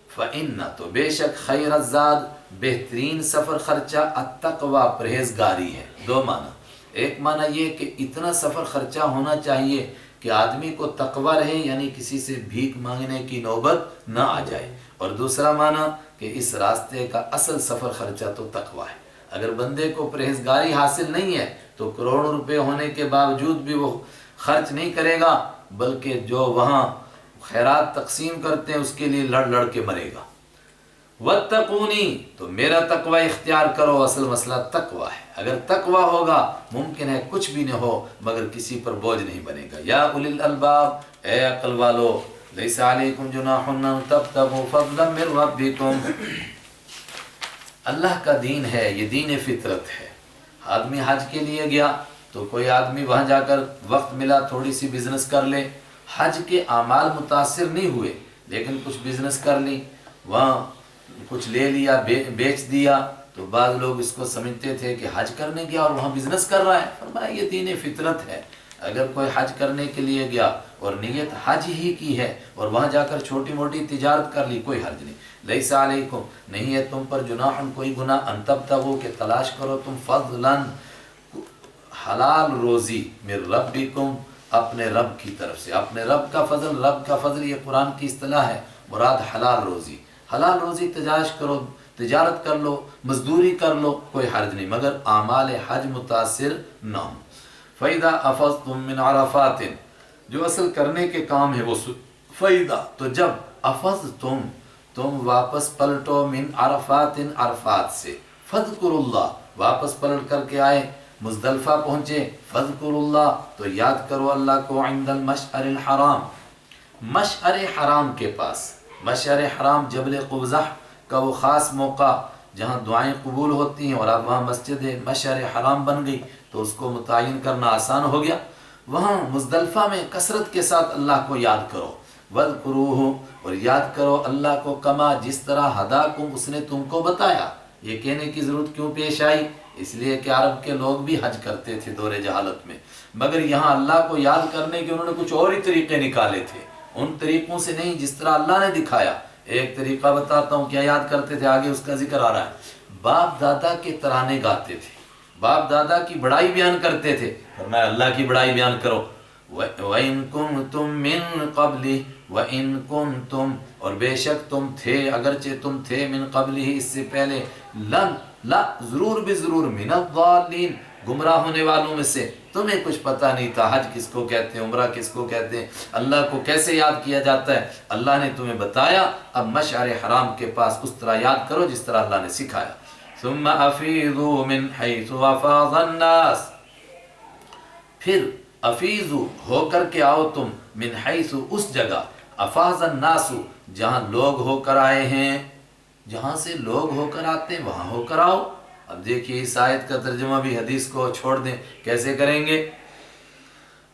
فإن، تو بے شک، خیر الزاد، بہترین سفر خرچہ، التقوی، پرہیزگاری ہے۔ دو معنی، ایک معنی یہ کہ اتنا سفر خرچہ ہونا چاہیے کہ آدمی کو تقوی رہے، یعنی کسی سے بھیک مانگنے کی نوبت نہ آ جائے، اور دوسرا معنی کہ اس راستے کا اصل سفر خرچہ تو تقوی ہے۔ اگر بندے کو پرہیزگاری حاصل نہیں ہے تو کروڑوں روپے ہونے کے باوجود بھی وہ خرچ نہیں کرے گا، بلکہ جو وہاں خیرات تقسیم کرتے ہیں اس کے لیے لڑ لڑ کے مرے گا۔ واتقونی، تو میرا تقوی اختیار کرو، اصل مسئلہ تقوی ہے۔ اگر تقوی ہوگا ممکن ہے کچھ بھی نہ ہو مگر کسی پر بوجھ نہیں بنے گا۔ یا اولی الالباب، اے عقل والو، لیس علیکم جناح ان تبتغوا فضلا من ربکم، اللہ کا دین ہے، یہ دین فطرت ہے۔ آدمی حج کے لیے گیا تو کوئی آدمی وہاں جا کر وقت ملا تھوڑی سی بزنس کر لے، حج کے اعمال متاثر نہیں ہوئے لیکن کچھ بزنس کر لی، وہاں کچھ لے لیا، بیچ دیا، تو بعض لوگ اس کو سمجھتے تھے کہ حج کرنے گیا اور وہاں بزنس کر رہا ہے۔ فرمایا یہ دین فطرت ہے، اگر کوئی حج کرنے کے لیے گیا اور نیت حج ہی کی ہے اور وہاں جا کر چھوٹی موٹی تجارت کر لی، کوئی حرج نہیں۔ لیس علیکم، نہیں ہے تم پر، جناح، کوئی گناہ، ان تبتغوا، کہ تلاش کرو تم، فضلا، حلال روزی، من ربکم، اپنے رب کی طرف سے، اپنے رب کا فضل، رب کا فضل یہ قرآن کی اصطلاح ہے، مراد حلال روزی، حلال روزی تلاش کرو، تجارت کر لو، مزدوری کر لو، کوئی حرج نہیں، مگر اعمال حج متاثر نہ ہوں۔ فَإِذَا أَفَضْتُم مِّنْ عَرَفَاتٍ، جو اصل کرنے کے کام ہے وہ فَإِذَا، تو جب، أَفَضْتُم، تم واپس پلٹو، من عرفات، عرفات سے، فَاذْكُرُوا اللَّهَ، واپس پلٹ کر کے آئے، مزدلفہ پہنچے، فَاذْكُرُوا اللَّهَ، تو یاد کرو اللہ کو، عند المشعر الحرام، مشعر حرام کے پاس۔ مشعر حرام جبل قبضہ کا وہ خاص موقع جہاں دعائیں قبول ہوتی ہیں، اور اب وہاں مسجد مشعر حرام بن گئی تو اس کو متعین کرنا آسان ہو گیا۔ وہاں مزدلفہ میں کثرت کے ساتھ اللہ کو یاد کرو، وَاذْكُرُوهُ، اور یاد کرو اللہ کو، کما، جس طرح، ہداکم، اس نے تم کو بتایا۔ یہ کہنے کی ضرورت کیوں پیش آئی؟ اس لیے کہ عرب کے لوگ بھی حج کرتے تھے دور جہالت میں، مگر یہاں اللہ کو یاد کرنے کے انہوں نے کچھ اور ہی طریقے نکالے تھے، ان طریقوں سے نہیں جس طرح اللہ نے دکھایا۔ ایک طریقہ بتاتا ہوں کیا یاد کرتے تھے، آگے اس کا ذکر آ رہا ہے۔ باپ دادا کے ترانے گاتے تھے، باپ دادا کی بڑائی بیان کرتے تھے، فرمایا اللہ کی بڑائی بیان کرو۔ وَإِن كُنتُم مِّن قَبْلِ، وَإِن كُنتُم، اور بے شک تم تھے، اگرچہ تم تھے، من قبلہ، اس سے پہلے، لا، ضرور بھی ضرور، من الضالین، گمراہ ہونے والوں میں سے، تمہیں کچھ پتہ نہیں تھا حج کس کو کہتے ہیں، عمرہ کس کو کہتے ہیں، اللہ کو کیسے یاد کیا جاتا ہے، اللہ نے تمہیں بتایا، اب مشعر حرام کے پاس اس طرح یاد کرو جس طرح اللہ نے سکھایا۔ ثم افیضوا من حیث افاض الناس، پھر افیضوا، ہو کر کے آؤ تم، من حیث، اس جگہ، افاض الناس، جہاں لوگ ہو کر آئے ہیں، جہاں سے لوگ ہو کر آتے ہیں وہاں ہو کر آؤ۔ اب دیکھیے اس آیت کا ترجمہ بھی حدیث کو چھوڑ دیں، کیسے کریں گے؟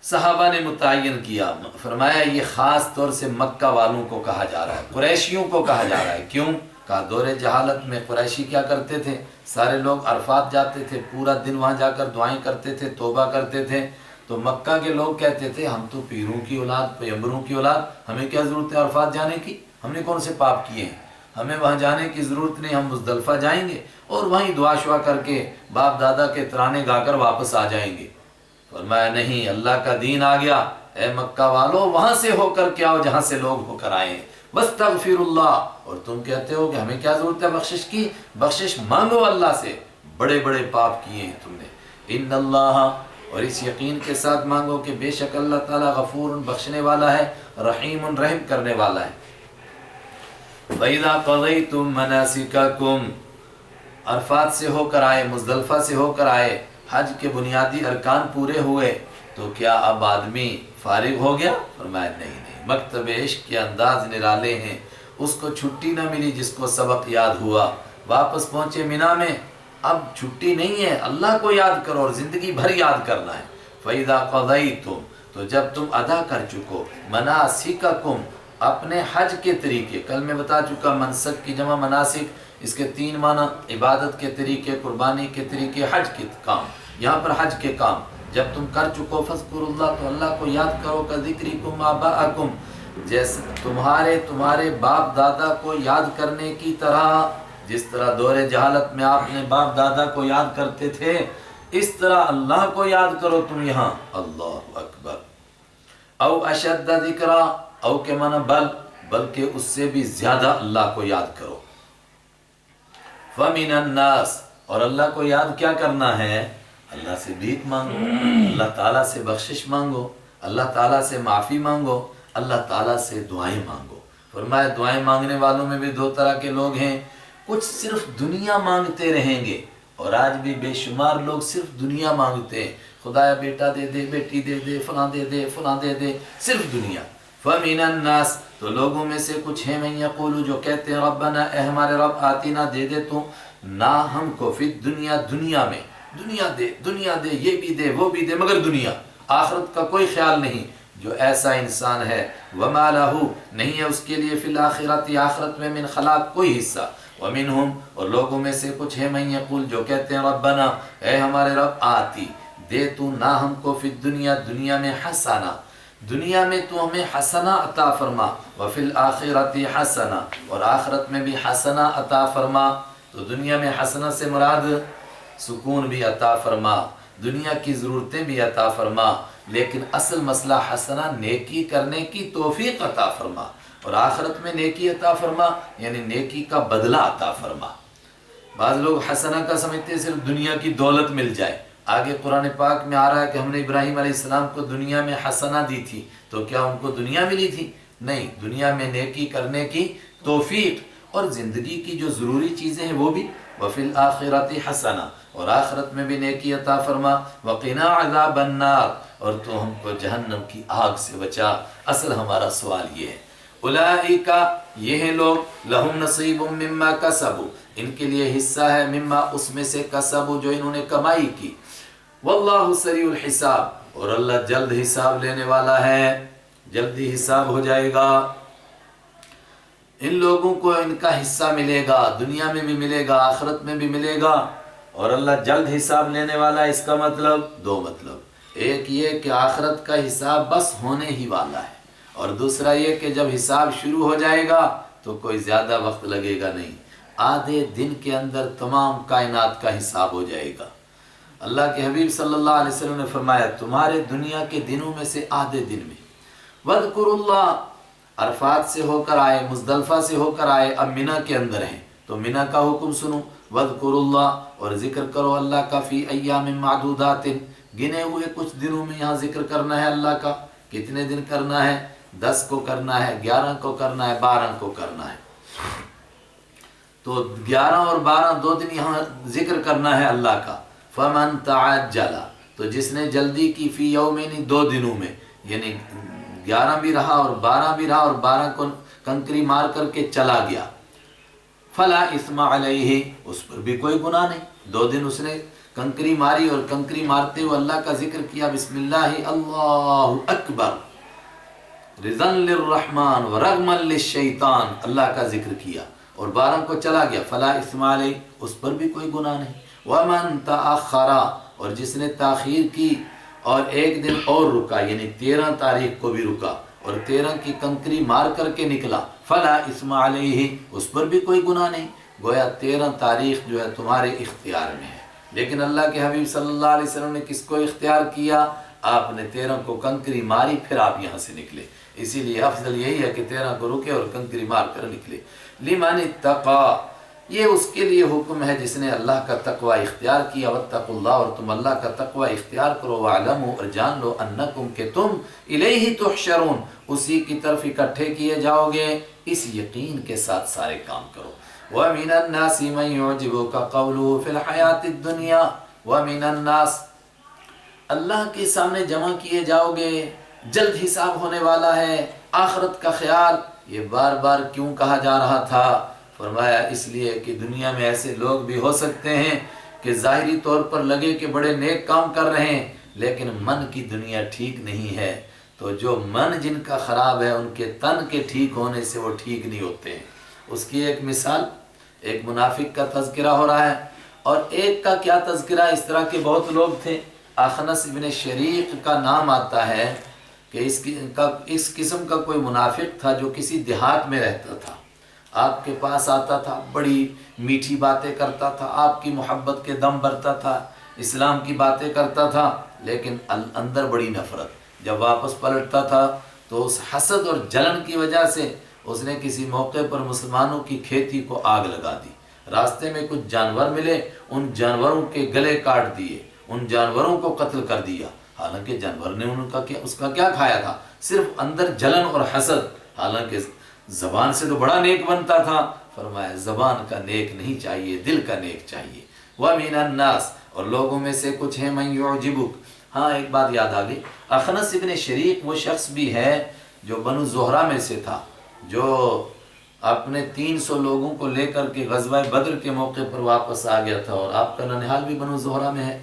صحابہ نے متعین کیا، فرمایا یہ خاص طور سے مکہ والوں کو کہا جا رہا ہے، قریشیوں کو کہا جا رہا ہے۔ کیوں؟ کہا دور جہالت میں قریشی کیا کرتے تھے، سارے لوگ عرفات جاتے تھے، پورا دن وہاں جا کر دعائیں کرتے تھے، توبہ کرتے تھے، تو مکہ کے لوگ کہتے تھے ہم تو پیروں کی اولاد، پیغمبروں کی اولاد، ہمیں کیا ضرورت ہے عرفات جانے کی، ہم نے کون سے پاپ کیے ہیں، ہمیں وہاں جانے کی ضرورت نہیں، ہم مزدلفہ جائیں گے اور وہیں دعا شعا کر کے باپ دادا کے ترانے گا کر واپس آ جائیں گے۔ فرمایا نہیں، اللہ کا دین آ گیا، اے مکہ والو وہاں سے ہو کر کے آؤ جہاں سے لوگ ہو کر آئے ہیں، واستغفر اللہ، اور تم کہتے ہو کہ ہمیں کیا ضرورت ہے بخشش کی، بخشش مانگو اللہ سے، بڑے بڑے پاپ کیے ہیں تم نے، ان اللہ، اور اس یقین کے ساتھ مانگو کہ بے شک اللہ تعالیٰ غفور، بخشنے والا ہے، رحیم، رحم کرنے والا ہے۔ وَإِذَا قَضَيْتُم مَنَاسِكَكُمْ، عرفات سے ہو کر آئے، مزدلفہ سے ہو کر آئے، حج کے بنیادی ارکان پورے ہوئے تو کیا اب آدمی فارغ ہو گیا؟ فرمایا نہیں، مکتب عشق کے انداز نرالے ہیں، اس کو چھٹی نہ ملی جس کو سبق یاد ہوا، واپس پہنچے مینا میں، اب چھٹی نہیں ہے، اللہ کو یاد کرو اور زندگی بھر یاد کرنا ہے۔ فَإِذَا قَضَيْتُمْ، تو جب تم ادا کر چکو، مناسککم، اپنے حج کے طریقے، کل میں بتا چکا منسک کی جمع مناسک، اس کے 3 معنی، عبادت کے طریقے، قربانی کے طریقے، حج کے کام، یہاں پر حج کے کام جب تم کر چکو، فذکروا اللہ، تو اللہ کو یاد کرو، کذکرکم آباءکم، جیسے تمہارے باپ دادا کو یاد کرنے کی طرح، جس طرح دور جہالت میں آپ نے باپ دادا کو یاد کرتے تھے، اس طرح اللہ کو یاد کرو تم یہاں، اللہ اکبر۔ او اشد ذکرا، او کے معنی بلکہ اس سے بھی زیادہ اللہ کو یاد کرو۔ فَمِنَ النَّاسِ، اور اللہ کو یاد کیا کرنا ہے؟ اللہ سے بھیک مانگو، اللہ تعالیٰ سے بخشش مانگو، اللہ تعالیٰ سے معافی مانگو، اللہ تعالیٰ سے دعائیں مانگو۔ فرمایا دعائیں مانگنے والوں میں بھی 2 طرح کے لوگ ہیں، کچھ صرف دنیا مانگتے رہیں گے، اور آج بھی بے شمار لوگ صرف دنیا مانگتے ہیں، خدایا بیٹا دے دے، بیٹی دے دے، فلاں دے دے، فلاں دے دے، صرف دنیا۔ فَمِنَ النَّاسِ، تو لوگوں میں سے کچھ ہیں، مَن یقول، جو کہتے ہیں ربنا، اے ہمارے رب، آتینا، دے دے تو نہ ہم کو فی الدنیا، دنیا میں، دنیا دے، دنیا دے، یہ بھی دے، وہ بھی دے، مگر دنیا، آخرت کا کوئی خیال نہیں۔ جو ایسا انسان ہے، وَمَا لَهُ، نہیں ہے اس کے لیے، فی الآخرۃ، آخرت میں، من خلاق، کوئی حصہ۔ وَمِنْهُمْ، اور لوگوں میں سے کچھ ہے، مَن یقول، جو کہتے ہیں ربنا، اے ہمارے رب، آتی، دے تو نہ ہم کو فی الدنیا، دنیا میں، حسنہ، دنیا میں تو ہمیں حسنہ عطا فرما، وفی الآخرۃ حسنہ، اور آخرت میں بھی حسنہ عطا فرما۔ تو دنیا میں حسنہ سے مراد سکون بھی عطا فرما، دنیا کی ضرورتیں بھی عطا فرما، لیکن اصل مسئلہ حسنہ، نیکی کرنے کی توفیق عطا فرما، اور آخرت میں نیکی عطا فرما یعنی نیکی کا بدلہ عطا فرما۔ بعض لوگ حسنہ کا سمجھتے ہیں صرف دنیا کی دولت مل جائے۔ آگے قرآن پاک میں آ رہا ہے کہ ہم نے ابراہیم علیہ السلام کو دنیا میں حسنہ دی تھی، تو کیا ان کو دنیا ملی تھی؟ نہیں، دنیا میں نیکی کرنے کی توفیق اور زندگی کی جو ضروری چیزیں ہیں وہ بھی، وفی الآخرۃ حسنہ، اور آخرت میں بھی نیکی عطا فرما، وقنا عذاب النار، اور تو ہم کو جہنم کی آگ سے بچا۔ اصل ہمارا سوال یہ ہے، اولئک، یہ ہیں لوگ، لہم نصیب مما کسبوا، ان کے لیے حصہ ہے، مما، اس میں سے، کسبوا، جو انہوں نے کمائی کی، واللہ سریع الحساب، اور اللہ جلد حساب لینے والا ہے، جلدی حساب ہو جائے گا۔ ان لوگوں کو ان کا حصہ ملے گا، دنیا میں بھی ملے گا، آخرت میں بھی ملے گا، اور اللہ جلد حساب لینے والا ہے۔ اس کا مطلب 2 مطلب، ایک یہ کہ آخرت کا حساب بس ہونے ہی والا ہے، اور دوسرا یہ کہ جب حساب شروع ہو جائے گا تو کوئی زیادہ وقت لگے گا نہیں، آدھے دن کے اندر تمام کائنات کا حساب ہو جائے گا۔ اللہ کے حبیب صلی اللہ علیہ وسلم نے فرمایا تمہارے دنیا کے دنوں میں سے آدھے دن میں، وَاذْكُرُوا اللَّهَ، عرفات سے ہو کر آئے، مزدلفہ سے ہو کر آئے، اب مینا کے اندر ہیں تو مینا کا حکم سنو، وَاذْكُرُوا اللَّهَ، اور ذکر کرو اللہ کا، فی ایام معدودات، گنے ہوئے کچھ دنوں میں یہاں ذکر کرنا ہے اللہ کا۔ کتنے دن کرنا ہے؟ 10 کو کرنا ہے، 11 کو کرنا ہے، 12 کو کرنا ہے۔ تو 11 اور 12 2 دن یہاں ذکر کرنا ہے اللہ کا۔ فَمَن تَعَجَّلَ، تو جس نے جلدی کی، فی یومین، 2 دنوں میں، یعنی 11 بھی رہا اور 12 بھی رہا، اور 12 کو کنکری مار کر کے چلا گیا، فلا اثم علیہ، اس پر بھی کوئی گناہ نہیں۔ 2 دن اس نے کنکری ماری اور کنکری مارتے ہوئے اللہ کا ذکر کیا، بسم اللہ، اللہ اکبر، رضا للرحمن ورغما للشیطان، اللہ کا ذکر کیا، اور 12 کو چلا گیا، فلا اثم علیہ، اس پر بھی کوئی گناہ نہیں۔ ومن تأخر، اور جس نے تاخیر کی اور 1 دن اور رکا، یعنی 13 تاریخ کو بھی رکا اور 13 کی کنکری مار کر کے نکلا، فلا اثم علیہ، اس پر بھی کوئی گناہ نہیں۔ گویا 13 تاریخ جو ہے تمہارے اختیار میں ہے، لیکن اللہ کے حبیب صلی اللہ علیہ وسلم نے کس کو اختیار کیا؟ آپ نے 13 کو کنکری ماری، پھر آپ یہاں سے نکلے، اسی لیے افضل یہی ہے کہ 13 کو رکے اور کنکری مار کر نکلے۔ لمن اتقى، یہ اس کے لیے حکم ہے جس نے اللہ کا تقوی اختیار کیا، واتقوا اللہ، اور تم اللہ کا تقوی اختیار کرو، واعلموا، اور جان لو، انکم، کہ تم، الیہ تحشرون، اسی کی طرف اکٹھے کیے جاؤ گے، اس یقین کے ساتھ سارے کام کرو۔ وَمِنَ النَّاسِ مَن يُعْجِبُكَ قَوْلُهُ فِي الْحَيَاةِ الدُّنْيَا، وَمِنَ النَّاسِ اللہ کے سامنے جمع کیے جاؤ گے، جلد حساب ہونے والا ہے، آخرت کا خیال۔ یہ بار بار کیوں کہا جا رہا تھا؟ فرمایا اس لیے کہ دنیا میں ایسے لوگ بھی ہو سکتے ہیں کہ ظاہری طور پر لگے کہ بڑے نیک کام کر رہے ہیں، لیکن من کی دنیا ٹھیک نہیں ہے۔ تو جو من جن کا خراب ہے، ان کے تن کے ٹھیک ہونے سے وہ ٹھیک نہیں ہوتے ہیں۔ اس کی ایک مثال، ایک منافق کا تذکرہ ہو رہا ہے، اور ایک کا کیا تذکرہ، اس طرح کے بہت لوگ تھے۔ اخنس ابن شریق کا نام آتا ہے کہ اس قسم کا کوئی منافق تھا جو کسی دیہات میں رہتا تھا، آپ کے پاس آتا تھا، بڑی میٹھی باتیں کرتا تھا، آپ کی محبت کے دم بھرتا تھا، اسلام کی باتیں کرتا تھا، لیکن اندر بڑی نفرت۔ جب واپس پلٹتا تھا تو اس حسد اور جلن کی وجہ سے اس نے کسی موقع پر مسلمانوں کی کھیتی کو آگ لگا دی۔ راستے میں کچھ جانور ملے، ان جانوروں کے گلے کاٹ دیے، ان جانوروں کو قتل کر دیا۔ حالانکہ جانور نے اس کا کیا کھایا تھا؟ صرف اندر جلن اور حسد، حالانکہ زبان سے تو بڑا نیک بنتا تھا۔ فرمایا زبان کا نیک نہیں چاہیے، دل کا نیک چاہیے۔ وَمِنَ النَّاسِ اور لوگوں میں سے کچھ ہیں مَن يُعْجِبُكَ۔ ہاں ایک بات یاد آ گئی، اخنس ابن شریق وہ شخص بھی ہے جو بنو زہرہ میں سے تھا، جو اپنے 300 لوگوں کو لے کر کے غزوہ بدر کے موقع پر واپس آ گیا تھا، اور آپ کا ننہال بھی بنو زہرہ میں ہے۔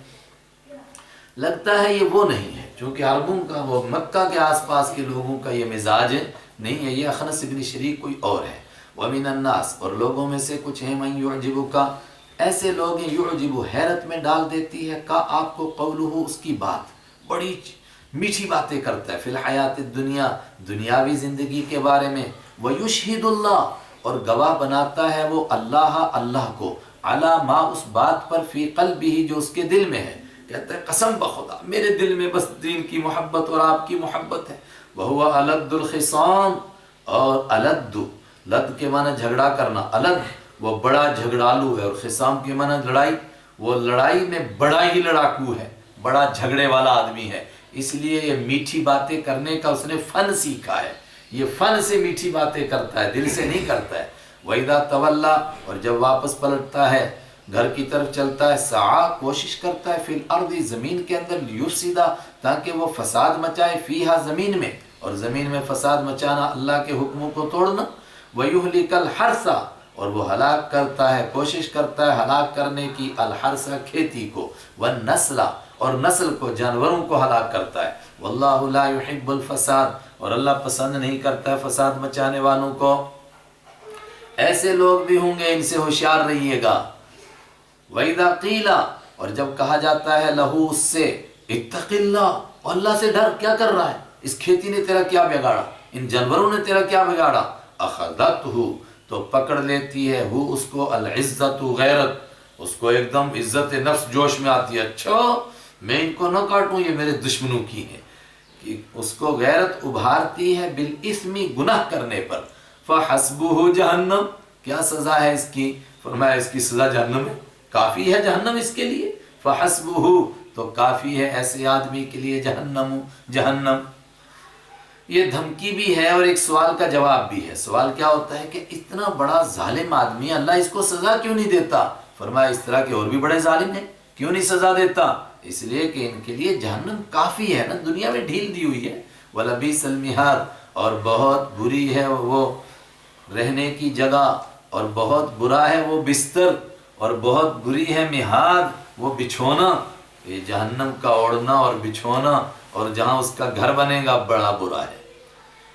لگتا ہے یہ وہ نہیں ہے، چونکہ عربوں کا، وہ مکہ کے آس پاس کے لوگوں کا یہ مزاج نہیں ہے، یہ اخنس ابن شریق کوئی اور ہے۔ وَمِنَ النَّاسِ اور لوگوں میں سے کچھ ہیں مَن يُعْجِبُكَ، ایسے لوگ ہیں يُعْجِبُ حیرت میں ڈال دیتی ہے کا آپ کو قولہ اس کی بات، بڑی میٹھی باتیں کرتا ہے، فی الحیات الدنیا دنیاوی زندگی کے بارے میں، وَيُشْهِدُ اللَّهُ اور گواہ بناتا ہے وہ اللہ کو، علی ما اس بات پر، فی قلبہ جو اس کے دل میں ہے، کہتا ہے قسم بخدا میرے دل میں بس دین کی محبت اور آپ کی محبت ہے۔ وَهُوَ أَلَدُّ الْخِصَامِ اور الد، لد کے معنی جھگڑا کرنا، الد وہ بڑا جھگڑالو ہے، اور خصام کے معنی لڑائی، وہ لڑائی میں بڑا ہی لڑاکو ہے، بڑا جھگڑے والا آدمی ہے، اس لیے یہ میٹھی باتیں کرنے کا اس نے فن سیکھا ہے، یہ فن سے میٹھی باتیں کرتا ہے، دل سے نہیں کرتا ہے۔ وَإِذَا تَوَلَّى اور جب واپس پلٹتا ہے، گھر کی طرف چلتا ہے، سعی کوشش کرتا ہے، فی الارض زمین کے اندر، لیفسد تاکہ وہ فساد مچائے، فیہا زمین میں، اور زمین میں فساد مچانا اللہ کے حکموں کو توڑنا، وَيُهْلِكَ الْحَرْثَ اور وہ ہلاک کرتا ہے، کوشش کرتا ہے ہلاک کرنے کی، الحرث کھیتی کو، والنسل اور نسل کو، جانوروں کو ہلاک کرتا ہے، واللہ لا يحب الفساد اور اللہ پسند نہیں کرتا ہے فساد مچانے والوں کو۔ ایسے لوگ بھی ہوں گے، ان سے ہوشیار رہیے گا۔ وَإِذَا قِيلَ اور جب کہا جاتا ہے لہو اس سے، اتق اللہ اور اللہ سے ڈر، کیا کر رہا ہے، اس کھیتی نے تیرا کیا بگاڑا، ان جانوروں نے تیرا کیا بگاڑا، اخذتہ تو پکڑ لیتی ہے وہ اس کو، العزت غیرت، اس کو ایک دم عزت نفس جوش میں آتی ہے، اچھا میں ان کو نہ کاٹوں، یہ میرے دشمنوں کی ہیں، کہ اس کو غیرت ابھارتی ہے بالاسم گناہ کرنے پر۔ فحسبہ جہنم کیا سزا ہے اس کی؟ فرمایا اس کی سزا جہنم ہے، کافی ہے جہنم اس کے لیے، فحسبہ تو کافی ہے ایسے آدمی کے لیے جہنم۔ یہ دھمکی بھی ہے اور ایک سوال کا جواب بھی ہے۔ سوال کیا ہوتا ہے کہ اتنا بڑا ظالم آدمی، اللہ اس کو سزا کیوں نہیں دیتا؟ فرمایا اس طرح کے اور بھی بڑے ظالم ہیں، کیوں نہیں سزا دیتا؟ اس لیے کہ ان کے لیے جہنم کافی ہے نا، دنیا میں ڈھیل دی ہوئی ہے۔ وَلَبِئْسَ الْمِہَادُ اور بہت بری ہے وہ رہنے کی جگہ، اور بہت برا ہے وہ بستر، اور بہت بری ہے مہاد وہ بچھونا، یہ جہنم کا اوڑھنا اور بچھونا، اور جہاں اس کا گھر بنے گا بڑا برا ہے۔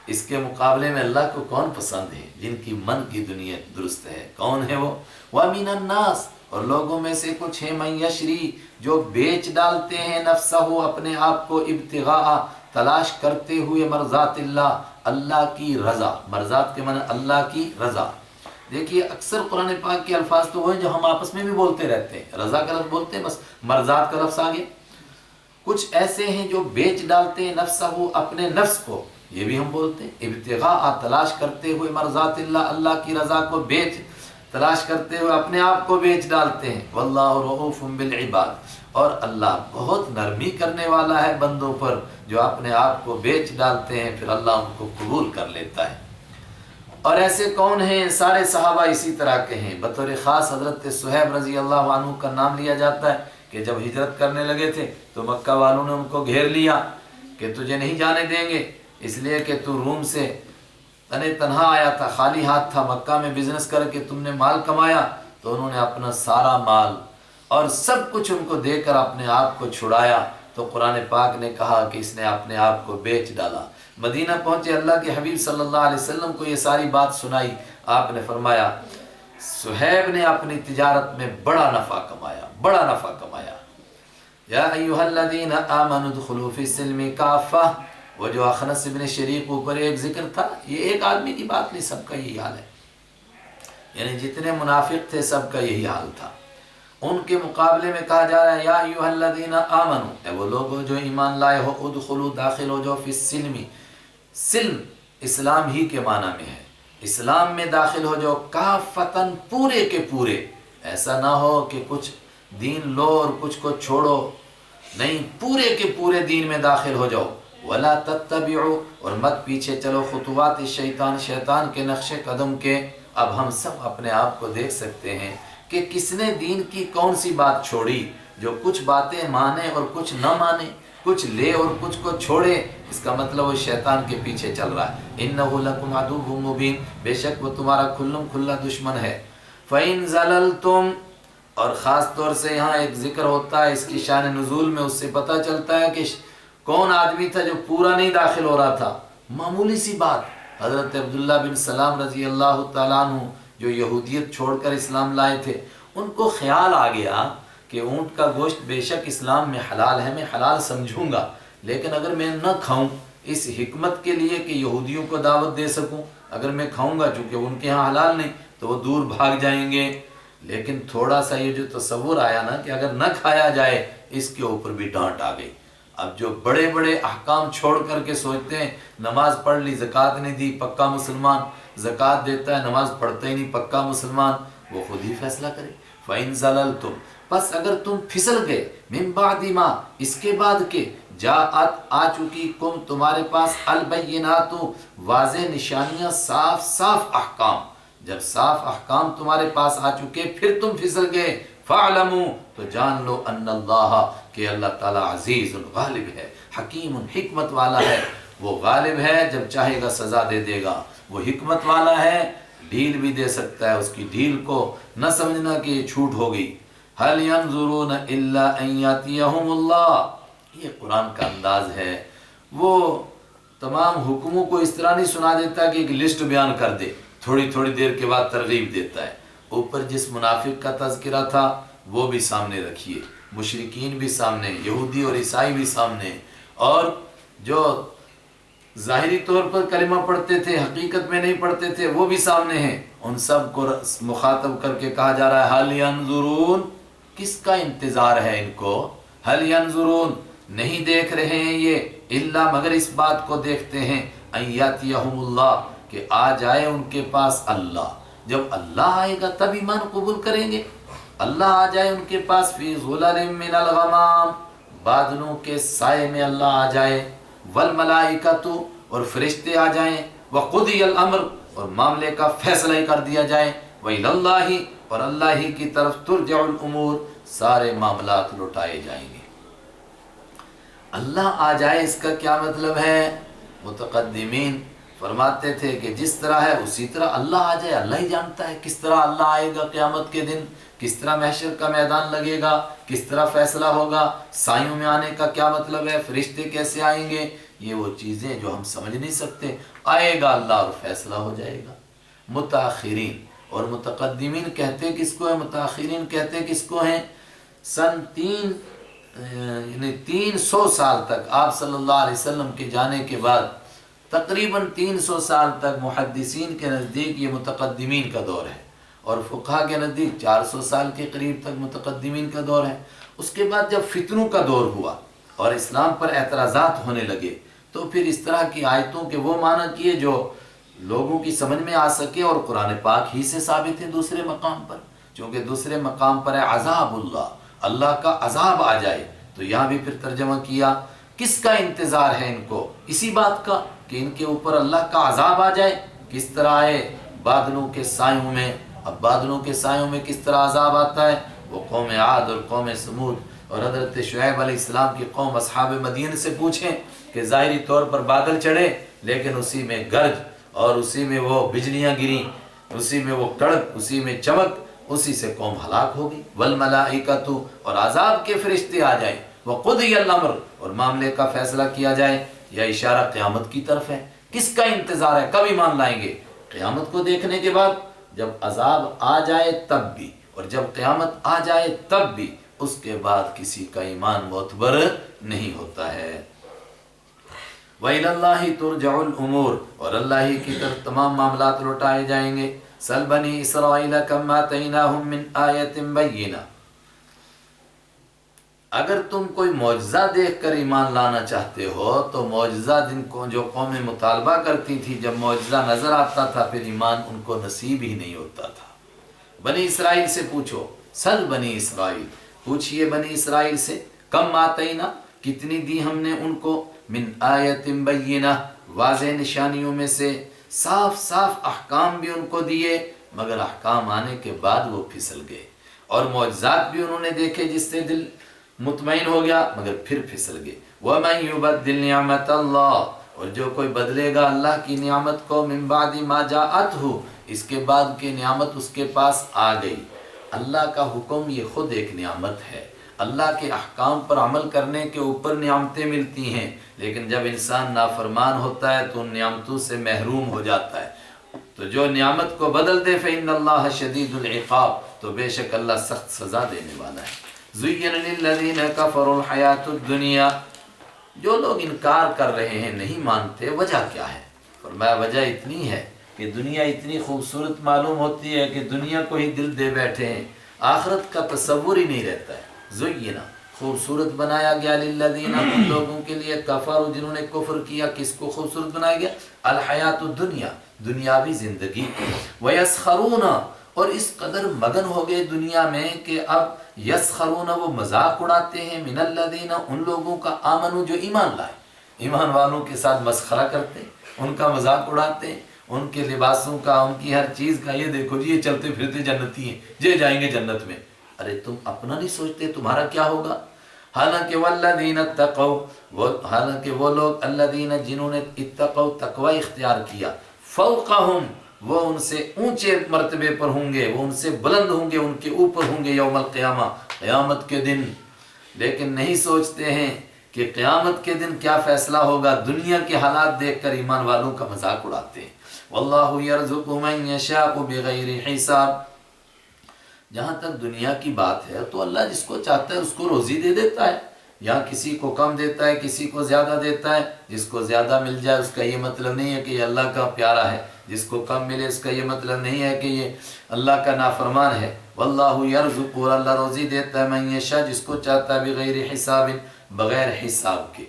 اس کے مقابلے میں اللہ کو کون پسند ہے؟ جن کی من کی دنیا درست ہے۔ کون ہے وہ؟ وَمِنَ النَّاسِ اور لوگوں میں سے کچھ ہیں مَن یشری جو بیچ ڈالتے ہیں، نفسہ اپنے آپ کو، ابتغاء تلاش کرتے ہوئے، مرضات اللہ اللہ کی رضا، مرضات کے معنی اللہ کی رضا۔ دیکھیے اکثر قرآن پاک کے الفاظ تو وہ ہیں جو ہم آپس میں بھی بولتے رہتے ہیں، رضا کا لفظ بولتے ہیں بس، مرضات کا لفظ آگے۔ کچھ ایسے ہیں جو بیچ ڈالتے ہیں نفسہ اپنے نفس کو، یہ بھی ہم بولتے ہیں، ابتغاء تلاش کرتے ہوئے، مرضات اللہ اللہ کی رضا کو بیچ تلاش کرتے ہوئے اپنے آپ کو بیچ ڈالتے ہیں۔ واللہ رؤوف بالعباد اور اللہ بہت نرمی کرنے والا ہے بندوں پر، جو اپنے آپ کو بیچ ڈالتے ہیں پھر اللہ ان کو قبول کر لیتا ہے۔ اور ایسے کون ہیں؟ سارے صحابہ اسی طرح کے ہیں۔ بطور خاص حضرت صہیب رضی اللہ عنہ کا نام لیا جاتا ہے کہ جب ہجرت کرنے لگے تھے تو مکہ والوں نے ان کو گھیر لیا کہ تجھے نہیں جانے دیں گے، اس لیے کہ تو روم سے تنہا آیا تھا، خالی ہاتھ تھا، مکہ میں بزنس کر کے تم نے مال کمایا، تو انہوں نے اپنا سارا مال اور سب کچھ ان کو دے کر اپنے آپ کو چھڑایا۔ تو قرآن پاک نے کہا کہ اس نے اپنے آپ کو بیچ ڈالا۔ مدینہ پہنچے، اللہ کے حبیب صلی اللہ علیہ وسلم کو یہ ساری بات سنائی، آپ نے فرمایا صہیب نے اپنی تجارت میں بڑا نفع کمایا، بڑا نفع کمایا۔ یا ایھا الذین آمنوا ادخلوا فی السلم کافہ، وہ جو اخنس ابن شریق اوپر ایک ذکر تھا، یہ ایک آدمی کی بات نہیں، سب کا یہی حال ہے، یعنی جتنے منافق تھے سب کا یہی حال تھا۔ ان کے مقابلے میں کہا جا رہا ہے یا ایھا الذین آمنوا، اے وہ لوگ جو ایمان لائے ہو، ادخلوا داخل ہو جو فی السلم، سلم اسلام ہی کے معنی میں ہے، اسلام میں داخل ہو جو کافتن، پورے کے پورے، ایسا نہ ہو کہ کچھ دین لو اور کچھ کو چھوڑو، نہیں، پورے کے پورے دین میں داخل ہو جاؤ۔ ولا تتبعوا، اور مت پیچھے چلو، خطوات شیطان، شیطان کے نقش قدم کے۔ اب ہم سب اپنے آپ کو دیکھ سکتے ہیں کہ کس نے دین کی کون سی بات چھوڑی، جو کچھ باتیں مانے اور کچھ نہ مانے، کچھ لے اور کچھ کو چھوڑے، اس کا مطلب وہ شیطان کے پیچھے چل رہا ہے۔ اِنَّهُ لَكُمْ عَدُوٌّ مُّبِينٌ، بے شک وہ تمہارا کھلم کھلا دشمن ہے۔ فَإِن زَلَلْتُمْ، اور خاص طور سے یہاں ایک ذکر ہوتا ہے اس کی شان نزول میں، اس سے پتہ چلتا ہے کہ کون آدمی تھا جو پورا نہیں داخل ہو رہا تھا۔ معمولی سی بات، حضرت عبداللہ بن سلام رضی اللہ تعالیٰ عنہ جو یہودیت چھوڑ کر اسلام لائے تھے، ان کو خیال آ گیا کہ اونٹ کا گوشت بے شک اسلام میں حلال ہے، میں حلال سمجھوں گا، لیکن اگر میں نہ کھاؤں، اس حکمت کے لیے کہ یہودیوں کو دعوت دے سکوں، اگر میں کھاؤں گا چونکہ ان کے ہاں حلال نہیں تو وہ دور بھاگ جائیں گے۔ لیکن تھوڑا سا یہ جو تصور آیا نا کہ اگر نہ کھایا جائے، اس کے اوپر بھی ڈانٹ آ گئی۔ اب جو بڑے بڑے احکام چھوڑ کر کے سوچتے ہیں نماز پڑھ لی، زکوٰۃ نہیں دی، پکا مسلمان، زکوٰۃ دیتا ہے نماز پڑھتا ہی نہیں، پکا مسلمان، وہ خود ہی فیصلہ کرے۔ فَإِن زَلَلْتُمْ، پس اگر تم پھسل گئے، مِن بَعْدِ مَا، اس کے بعد کہ جاءت، آ چکی، کم تمہارے پاس، البینات، واضح نشانیاں، صاف صاف احکام، جب صاف احکام تمہارے پاس آ چکے پھر تم پھسل گئے، فَاعْلَمُوا، تو جان لو، ان اللہ، کہ اللہ تعالیٰ عزیز غالب ہے، حکیم حکمت والا ہے، وہ غالب ہے، جب چاہے گا سزا دے دے گا، وہ حکمت والا ہے، ڈھیل بھی دے سکتا ہے، اس کی ڈھیل کو نہ سمجھنا کہ یہ چھوٹ ہو گئی۔ هَلْ يَنظُرُونَ إِلَّا أَن يَأْتِيَهُمُ اللَّهُ، یہ قرآن کا انداز ہے، وہ تمام حکموں کو اس طرح نہیں سنا دیتا کہ ایک لسٹ بیان کر دے، تھوڑی تھوڑی دیر کے بعد ترغیب دیتا ہے۔ اوپر جس منافق کا تذکرہ تھا وہ بھی سامنے رکھیے، مشرکین بھی سامنے، یہودی اور عیسائی بھی سامنے، اور جو ظاہری طور پر کلمہ پڑھتے تھے حقیقت میں نہیں پڑھتے تھے وہ بھی سامنے ہیں۔ ان سب کو مخاطب کر کے کہا جا رہا ہے هَلْ يَنظُرُونَ، کس کا انتظار ہے ان کو؟ هَلْ يَنظُرُونَ، نہیں دیکھ رہے ہیں یہ، الا مگر اس بات کو دیکھتے ہیں، أَن يَأْتِيَهُمُ اللَّهُ، کہ آ جائے ان کے پاس اللہ۔ جب اللہ آئے گا تب ایمان قبول کریں گے۔ اللہ آ جائے ان کے پاس، فی ظلل من الغمام، بادلوں کے سائے میں اللہ آ جائے، والملائکۃ، اور فرشتے آ جائیں، وقضی الامر، اور معاملے کا فیصلہ ہی کر دیا جائے، وإلی اللہ، اور اللہ ہی کی طرف ترجع الامور، سارے معاملات لوٹائے جائیں گے۔ اللہ آ جائے اس کا کیا مطلب ہے؟ متقدمین فرماتے تھے کہ جس طرح ہے اسی طرح اللہ آ جائے، اللہ ہی جانتا ہے کس طرح اللہ آئے گا قیامت کے دن، کس طرح محشر کا میدان لگے گا، کس طرح فیصلہ ہوگا، سایوں میں آنے کا کیا مطلب ہے، فرشتے کیسے آئیں گے، یہ وہ چیزیں جو ہم سمجھ نہیں سکتے، آئے گا اللہ اور فیصلہ ہو جائے گا۔ متاخرین اور متقدمین کہتے کس کو ہیں؟ متاخرین کہتے کس کو ہیں؟ سن 300 سال تک آپ صلی اللہ علیہ وسلم کے جانے کے بعد تقریباً 300 سال تک محدثین کے نزدیک یہ متقدمین کا دور ہے، اور فقہا کے نزدیک 400 سال کے قریب تک متقدمین کا دور ہے۔ اس کے بعد جب فتنوں کا دور ہوا اور اسلام پر اعتراضات ہونے لگے تو پھر اس طرح کی آیتوں کے وہ معنی کیے جو لوگوں کی سمجھ میں آ سکے، اور قرآن پاک ہی سے ثابت ہے دوسرے مقام پر، چونکہ دوسرے مقام پر ہے عذاب اللہ، اللہ کا عذاب آ جائے، تو یہاں بھی پھر ترجمہ کیا کس کا انتظار ہے ان کو؟ اسی بات کا کہ ان کے اوپر اللہ کا عذاب آ جائے، کس طرح آئے بادلوں کے سایوں میں. اب بادلوں کے سایوں میں کس طرح عذاب آتا ہے؟ وہ قوم عاد اور قوم سمود اور حضرت شعیب علیہ السلام کی قوم اصحاب مدین سے پوچھیں کہ ظاہری طور پر بادل چڑھے لیکن اسی میں گرج اور اسی میں وہ بجلیاں گریں، اسی میں وہ کڑک، اسی میں چمک، اسی سے قوم ہلاک ہوگی. والملائکۃ اور عذاب کے فرشتے آ جائیں، وقضی الامر اور معاملے کا فیصلہ کیا جائے. یہ اشارہ قیامت کی طرف ہے. کس کا انتظار ہے؟ کب ایمان لائیں گے؟ قیامت کو دیکھنے کے بعد. جب عذاب آ جائے تب بھی اور جب قیامت آ جائے تب بھی. اس کے بعد کسی کا ایمان معتبر نہیں ہوتا ہے. وَإِلَى اللَّهِ تُرْجَعُ الْأُمُورِ اور اللہ ہی کی طرف تمام معاملات لوٹائے جائیں گے. سَلْ بَنِي إِسْرَائِيلَ كَمْ آتَيْنَاهُمْ مِنْ آيَةٍ بَيِّنَةٍ. اگر تم کوئی معجزہ دیکھ کر ایمان لانا چاہتے ہو تو معجزہ جن کو جو قومیں مطالبہ کرتی تھی، جب معجزہ نظر آتا تھا پھر ایمان ان کو نصیب ہی نہیں ہوتا تھا. بنی اسرائیل سے پوچھو. سل بنی اسرائیل، پوچھئے بنی اسرائیل سے. کم آتینا، کتنی دی ہم نے ان کو. من آیت بینہ، واضح نشانیوں میں سے. صاف صاف احکام بھی ان کو دیے مگر احکام آنے کے بعد وہ پھسل گئے. اور معجزات بھی انہوں نے دیکھے جس سے دل مطمئن ہو گیا مگر پھر پھسل گئے. وَمَن يُبَدِّلْ نِعْمَةَ اللَّهِ اور جو کوئی بدلے گا اللہ کی نعمت کو. من بعد ما جاءتہ، اس کے بعد کہ نعمت اس کے پاس آ گئی. اللہ کا حکم یہ خود ایک نعمت ہے. اللہ کے احکام پر عمل کرنے کے اوپر نعمتیں ملتی ہیں، لیکن جب انسان نافرمان ہوتا ہے تو ان نعمتوں سے محروم ہو جاتا ہے. تو جو نعمت کو بدل دے فإن اللہ شدید العقاب، تو بے شک اللہ سخت سزا دینے والا ہے. زُيِّنَ لِلَّذِينَ كَفَرُوا الْحَيَاةُ الدُّنْيَا، جو لوگ انکار کر رہے ہیں نہیں مانتے، وجہ کیا ہے؟ فرمایا وجہ اتنی ہے کہ دنیا اتنی خوبصورت معلوم ہوتی ہے کہ دنیا کو ہی دل دے بیٹھے ہیں، آخرت کا تصور ہی نہیں رہتا ہے. زُيِّنَ خوبصورت بنایا گیا للذین ان لوگوں کے لیے کفروا جنہوں نے کفر کیا. کس کو خوبصورت بنایا گیا؟ الحیات الدنیا، دنیاوی زندگی. ویسخرون اور اس قدر مگن ہو گئے دنیا میں کہ اب یسخرون وہ مذاق اڑاتے ہیں من الذین ان لوگوں کا آمنوا جو ایمان لائے. ایمان والوں کے ساتھ مسخرہ کرتے ہیں، ان کا مذاق اڑاتے ہیں، ان کے لباسوں کا، ان کی ہر چیز کا. یہ دیکھو جی یہ چلتے پھرتے جنتی ہیں، یہ جائیں گے جنت میں. ارے تم اپنا نہیں سوچتے تمہارا کیا ہوگا؟ حالانکہ والذین اتقوا، حالانکہ وہ لوگ الذین جنہوں نے اتقوا تقوی اختیار کیا، فوقہم وہ ان سے اونچے مرتبے پر ہوں گے، وہ ان سے بلند ہوں گے، ان کے اوپر ہوں گے یوم القیامہ، قیامت کے دن. لیکن نہیں سوچتے ہیں کہ قیامت کے دن کیا فیصلہ ہوگا. دنیا کے حالات دیکھ کر ایمان والوں کا مذاق اڑاتے ہیں. واللہ یرزق من یشاء بغیر حساب. جہاں تک دنیا کی بات ہے تو اللہ جس کو چاہتا ہے اس کو روزی دے دیتا ہے. یہاں کسی کو کم دیتا ہے، کسی کو زیادہ دیتا ہے. جس کو زیادہ مل جائے اس کا یہ مطلب نہیں ہے کہ یہ اللہ کا پیارا ہے، جس کو کم ملے اس کا یہ مطلب نہیں ہے کہ یہ اللہ کا نافرمان ہے. واللہ یرزق اور اللہ روزی دیتا ہے من یشاء جس کو چاہتا ہے بغیر حساب بغیر حساب کے.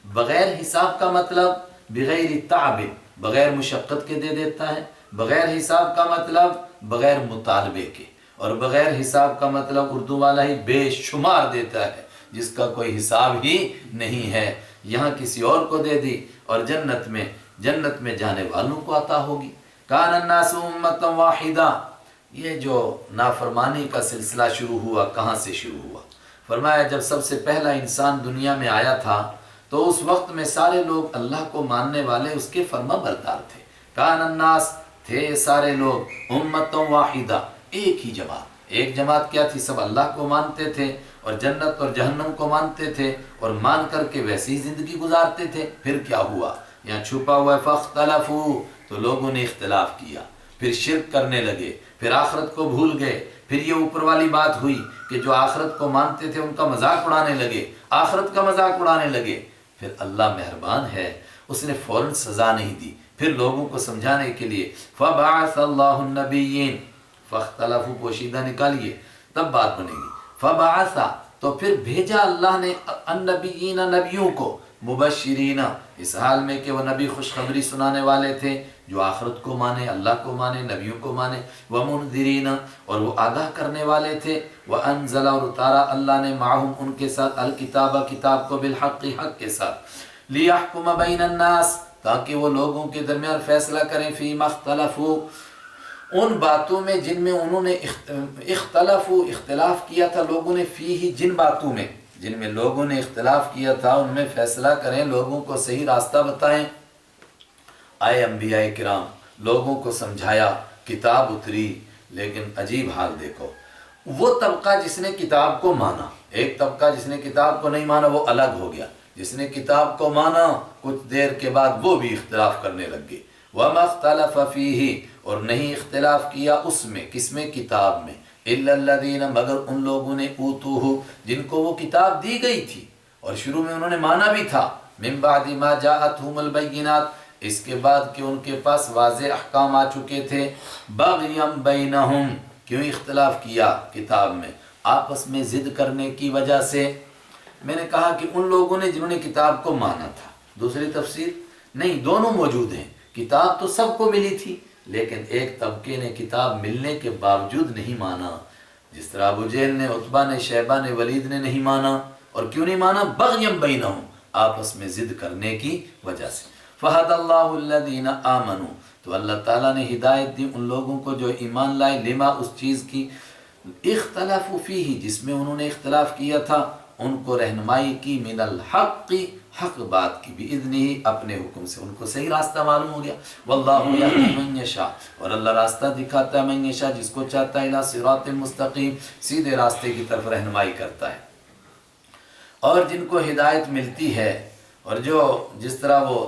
بغیر حساب کا مطلب بغیر تعب بغیر مشقت کے دے دیتا ہے. بغیر حساب کا مطلب بغیر مطالبے کے، اور بغیر حساب کا مطلب اردو والا ہی بے شمار دیتا ہے جس کا کوئی حساب ہی نہیں ہے. یہاں کسی اور کو دے دی اور جنت میں جانے والوں کو عطا ہوگی. کان الناس امۃ واحدہ. یہ جو نافرمانی کا سلسلہ شروع ہوا کہاں سے شروع ہوا؟ فرمایا جب سب سے پہلا انسان دنیا میں آیا تھا تو اس وقت میں سارے لوگ اللہ کو ماننے والے اس کے فرما بردار تھے. کان الناس تھے سارے لوگ امۃ واحدہ ایک ہی جماعت. ایک جماعت کیا تھی؟ سب اللہ کو مانتے تھے اور جنت اور جہنم کو مانتے تھے اور مان کر کے ویسی زندگی گزارتے تھے. پھر کیا ہوا؟ یہاں چھپا ہوا ہے فاختلفوا، تو لوگوں نے اختلاف کیا، پھر شرک کرنے لگے، پھر آخرت کو بھول گئے. پھر یہ اوپر والی بات ہوئی کہ جو آخرت کو مانتے تھے ان کا مذاق اڑانے لگے، آخرت کا مذاق اڑانے لگے. پھر اللہ مہربان ہے، اس نے فوراً سزا نہیں دی. پھر لوگوں کو سمجھانے کے لیے فبعث اللہ النبیین، فاختلفوا پوشیدہ نکالیے تب بات بنے گی. فبعث تو پھر بھیجا اللہ نے النبیین نبیوں کو، مبشرین اس حال میں کہ وہ نبی خوشخبری سنانے والے تھے جو آخرت کو مانے، اللہ کو مانے، نبیوں کو مانے. ومنذرین اور وہ آگاہ کرنے والے تھے. وانزل اور اتارا اللہ نے معہم ان کے ساتھ الکتاب کتاب کو بالحق حق کے ساتھ. لیحکم بین الناس تاکہ وہ لوگوں کے درمیان فیصلہ کریں فیما اختلفوا، ان باتوں میں جن میں انہوں نے اختلاف کیا تھا لوگوں نے، فیہ جن باتوں میں جن میں لوگوں نے اختلاف کیا تھا ان میں فیصلہ کریں، لوگوں کو صحیح راستہ بتائیں۔ آئے انبیاء کرام، لوگوں کو سمجھایا، کتاب اتری، لیکن عجیب حال دیکھو، وہ طبقہ جس نے کتاب کو مانا، ایک طبقہ جس نے کتاب کو نہیں مانا وہ الگ ہو گیا، جس نے کتاب کو مانا کچھ دیر کے بعد وہ بھی اختلاف کرنے لگ گئے۔ وَمَا اخْتَلَفَ فِيهِ، اور نہیں اختلاف کیا اس میں، کس میں؟ کتاب میں، إِلَّا الَّذِينَ، مگر ان لوگوں نے أُوتُوهُ جن کو وہ کتاب دی گئی تھی اور شروع میں انہوں نے مانا بھی تھا، مِن بَعْدِ مَا جَاءَتْهُمُ الْبَيِّنَاتُ، اس کے بعد کہ ان کے پاس واضح احکام آ چکے تھے، بَغْيًا بَيْنَهُمْ، کیوں اختلاف کیا کتاب میں؟ آپس میں ضد کرنے کی وجہ سے۔ میں نے کہا کہ ان لوگوں نے جنہوں نے کتاب کو مانا تھا، دوسری تفسیر نہیں، دونوں موجود ہیں، کتاب تو سب کو ملی تھی لیکن ایک طبقے نے کتاب ملنے کے باوجود نہیں مانا، جس طرح ابو جہل نے، عتبہ نے، شیبہ نے، ولید نے نہیں مانا۔ اور کیوں نہیں مانا؟ بغیم بینہم، آپس میں ضد کرنے کی وجہ سے۔ فہد اللہ الذین آمنوا، تو اللہ تعالیٰ نے ہدایت دی ان لوگوں کو جو ایمان لائے، لما، اس چیز کی، اختلافوا فیہ جس میں انہوں نے اختلاف کیا تھا، ان کو رہنمائی کی، من الحق، حق بات کی، بإذنہ، اپنے حکم سے، ان کو صحیح راستہ معلوم ہو گیا۔ واللہ یہدی من یشاء، اور اللہ راستہ دکھاتا ہے، من یشاء جس کو چاہتا ہے، الی صراط مستقیم، سیدھے راستے کی طرف رہنمائی کرتا ہے۔ اور جن کو ہدایت ملتی ہے، اور جو جس طرح وہ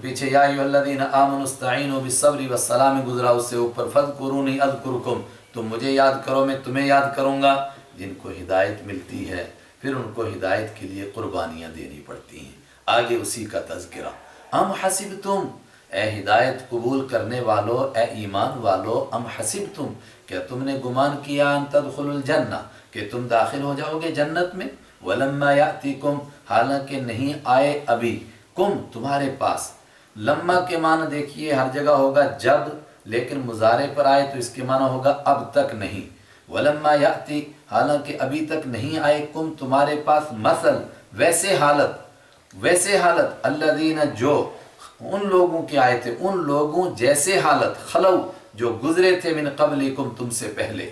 پیچھے یا ایھا الذین آمنوا استعینوا بالصبر والصلاۃ گزرا، اس سے اوپر فاذکرونی اذکرکم، تم مجھے یاد کرو میں تمہیں یاد کروں گا۔ جن کو ہدایت ملتی ہے پھر ان کو ہدایت کے لیے قربانیاں دینی پڑتی ہیں۔ آگے اسی کا تذکرہ، ام حسبتم، اے ہدایت قبول کرنے والو، اے ایمان والو، ام حسبتم، کیا تم نے گمان کیا، ان تدخلوا الجنہ، کہ تم داخل ہو جاؤ گے جنت میں، ولما یاتیکم، حالانکہ نہیں آئے ابھی، کم تمہارے پاس، لما کے معنی دیکھیے ہر جگہ ہوگا جب، لیکن مضارع پر آئے تو اس کے معنی ہوگا اب تک نہیں، ولما یاتی، حالانکہ ابھی تک نہیں آئے، کم تمہارے پاس، مثل ویسے حالت الذین جو ان لوگوں کے آئے تھے، ان لوگوں جیسے حالت، خلو جو گزرے تھے، من قبلکم تم سے پہلے،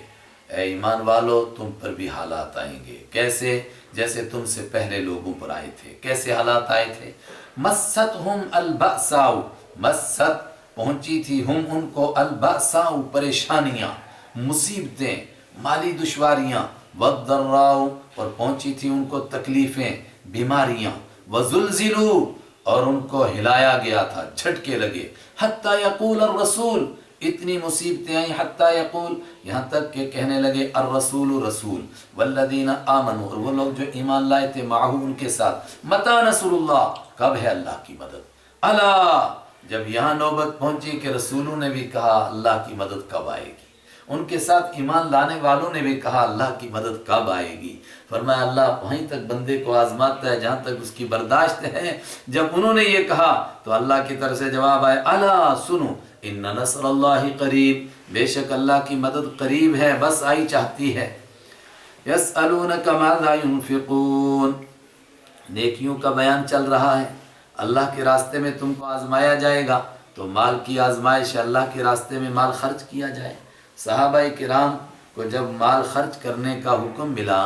اے ایمان والو تم پر بھی حالات آئیں گے، کیسے؟ جیسے تم سے پہلے لوگوں پر آئے تھے۔ کیسے حالات آئے تھے؟ مستہم البأساء، مست پہنچی تھی، ہم ان کو، البأساء پریشانیاں، مصیبتیں، مالی دشواریاں، والضراء اور پہنچی تھی ان کو تکلیفیں، بیماریاں، وزلزلوا اور ان کو ہلایا گیا تھا، جھٹکے لگے، حتی یقول الرسول، اتنی مصیبتیں آئیں، حتی یقول، یہاں تک کہ کہنے لگے، الرسول، رسول، والذین آمنوا، اور وہ لوگ جو ایمان لائے تھے، معہو ان کے ساتھ، متی نصر اللہ، کب ہے اللہ کی مدد؟ الا، جب یہاں نوبت پہنچی کہ رسولوں نے بھی کہا اللہ کی مدد کب آئے گی، ان کے ساتھ ایمان لانے والوں نے بھی کہا اللہ کی مدد کب آئے گی، فرمایا اللہ وہیں تک بندے کو آزماتا ہے جہاں تک اس کی برداشت ہے۔ جب انہوں نے یہ کہا تو اللہ کی طرف سے جواب آئے، الا سنو، ان نصر اللہ قریب، بے شک اللہ کی مدد قریب ہے، بس آئی چاہتی ہے۔ یسألونک ماذا ينفقون، نیکیوں کا بیان چل رہا ہے، اللہ کے راستے میں تم کو آزمایا جائے گا، تو مال کی آزمائش ہے، اللہ کے راستے میں مال خرچ کیا جائے۔ صحابہ کرام کو جب مال خرچ کرنے کا حکم ملا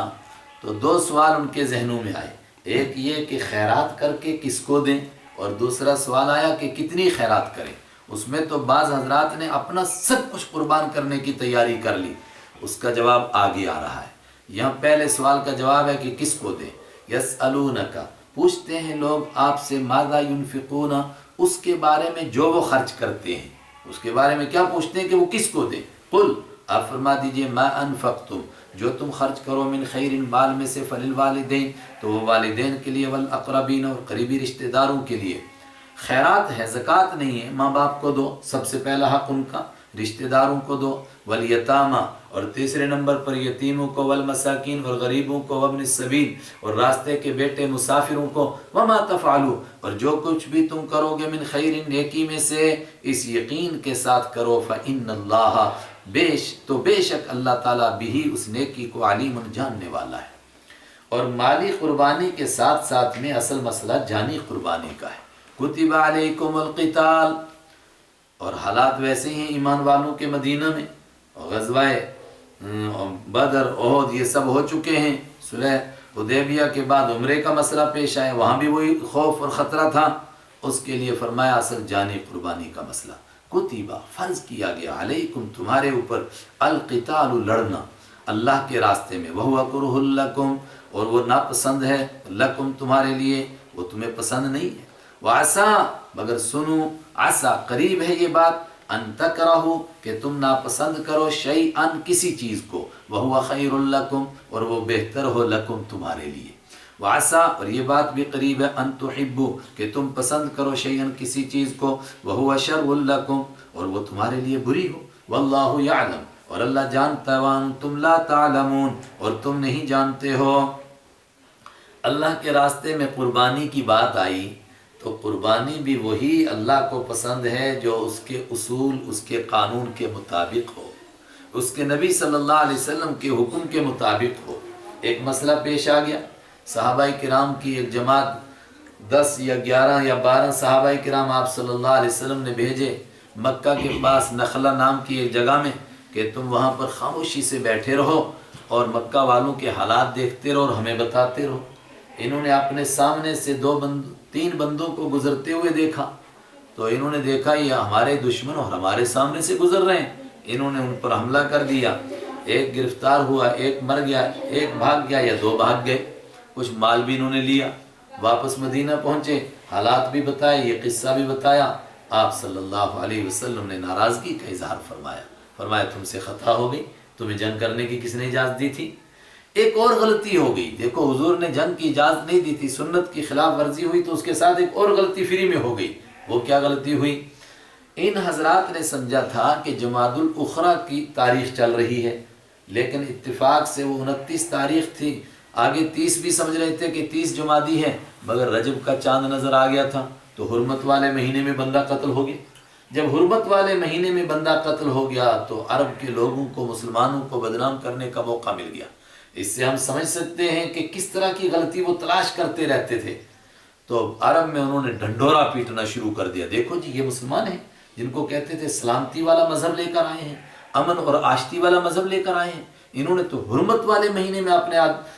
تو دو سوال ان کے ذہنوں میں آئے، ایک یہ کہ خیرات کر کے کس کو دیں، اور دوسرا سوال آیا کہ کتنی خیرات کریں۔ اس میں تو بعض حضرات نے اپنا سب کچھ قربان کرنے کی تیاری کر لی، اس کا جواب آگے آ رہا ہے۔ یہاں پہلے سوال کا جواب ہے کہ کس کو دیں، یسألونک، پوچھتے ہیں لوگ آپ سے، ماذا ينفقون، اس کے بارے میں جو وہ خرچ کرتے ہیں، اس کے بارے میں کیا پوچھتے ہیں کہ وہ کس کو دیں، قل، آپ فرما دیجئے، ما انفقتم، جو تم خرچ کرو، من خیر، مال میں سے، فللوالدین، تو وہ والدین کے لیے، والاقربین، اور قریبی رشتہ داروں کے لیے، خیرات ہے، زکوٰۃ نہیں ہے، ماں باپ کو دو، سب سے پہلا حق ان کا، رشتہ داروں کو دو، والیتامہ، اور تیسرے نمبر پر یتیموں کو، والمساکین، اور غریبوں کو، وابن السبیل، اور راستے کے بیٹے مسافروں کو، وما تفعلوا، اور جو کچھ بھی تم کرو گے، من خیر، نیکی میں سے، اس یقین کے ساتھ کرو، فإن اللہ، بے شک اللہ تعالیٰ بھی اس نیکی کو علیم، جاننے والا ہے۔ اور مالی قربانی کے ساتھ ساتھ میں اصل مسئلہ جانی قربانی کا ہے۔ کتب علیکم القتال، اور حالات ویسے ہی ہیں ایمان والوں کے مدینہ میں، اور غزوہ بدر احد یہ سب ہو چکے ہیں، صلح حدیبیہ کے بعد عمرے کا مسئلہ پیش آیا، وہاں بھی وہی خوف اور خطرہ تھا، اس کے لیے فرمایا اصل جانی قربانی کا مسئلہ، کتبہ فرض کیا گیا، علیکم تمہارے اوپر، القتال لڑنا اللہ کے راستے میں، وہو کرہ لکم اور وہ ناپسند ہے، لکم تمہارے لیے، وہ تمہیں پسند نہیں ہے، وعسیٰ مگر سنو، عسیٰ قریب ہے یہ بات، ان تکرہو کہ تم ناپسند کرو، شیئن کسی چیز کو، وہو خیر لکم اور وہ بہتر ہو، لکم تمہارے لیے، وعسیٰ اور یہ بات بھی قریب ہے، ان تحبو کہ تم پسند کرو، شیئن کسی چیز کو، وہو شر لکم اور وہ تمہارے لیے بری ہو، واللہ یعلم اور اللہ جانتا ہے، وانتم لا تعلمون اور تم نہیں جانتے ہو۔ اللہ کے راستے میں قربانی کی بات آئی تو قربانی بھی وہی اللہ کو پسند ہے جو اس کے اصول، اس کے قانون کے مطابق ہو، اس کے نبی صلی اللہ علیہ وسلم کے حکم کے مطابق ہو۔ ایک مسئلہ پیش آ گیا، صحابہ کرام کی ایک جماعت 10 یا 11 یا 12 صحابہ کرام آپ صلی اللہ علیہ وسلم نے بھیجے مکہ کے پاس نخلہ نام کی ایک جگہ میں کہ تم وہاں پر خاموشی سے بیٹھے رہو اور مکہ والوں کے حالات دیکھتے رہو اور ہمیں بتاتے رہو۔ انہوں نے اپنے سامنے سے 3 بندوں کو گزرتے ہوئے دیکھا تو انہوں نے دیکھا یہ ہمارے دشمن اور ہمارے سامنے سے گزر رہے ہیں، انہوں نے ان پر حملہ کر دیا، ایک گرفتار ہوا، ایک مر گیا، ایک بھاگ گیا یا 2 بھاگ گئے، کچھ مال بھی انہوں نے لیا، واپس مدینہ پہنچے، حالات بھی بتائے، یہ قصہ بھی بتایا، آپ صلی اللہ علیہ وسلم نے ناراضگی کا اظہار فرمایا تم سے خطا ہو گئی، تمہیں جنگ کرنے کی کس نے اجازت دی تھی؟ ایک اور غلطی ہو گئی، دیکھو حضور نے جنگ کی اجازت نہیں دی تھی، سنت کی خلاف ورزی ہوئی تو اس کے ساتھ ایک اور غلطی فری میں ہو گئی۔ وہ کیا غلطی ہوئی؟ ان حضرات نے سمجھا تھا کہ جمادی الاخری کی تاریخ چل رہی ہے، لیکن اتفاق سے وہ 29 تاریخ تھی، آگے 30 بھی سمجھ رہے تھے کہ 30 جمادی ہے، مگر رجب کا چاند نظر آ گیا تھا تو حرمت والے مہینے میں بندہ قتل ہو گیا۔ جب حرمت والے مہینے میں بندہ قتل ہو گیا تو عرب کے لوگوں کو، مسلمانوں کو بدنام کرنے کا موقع مل گیا۔ اس سے ہم سمجھ سکتے ہیں کہ کس طرح کی غلطی وہ تلاش کرتے رہتے تھے۔ تو عرب میں انہوں نے ڈھنڈورا پیٹنا شروع کر دیا، دیکھو جی یہ مسلمان ہیں جن کو کہتے تھے سلامتی والا مذہب لے کر آئے ہیں، امن اور آشتی والا مذہب لے کر آئے ہیں، انہوں نے تو حرمت والے مہینے میں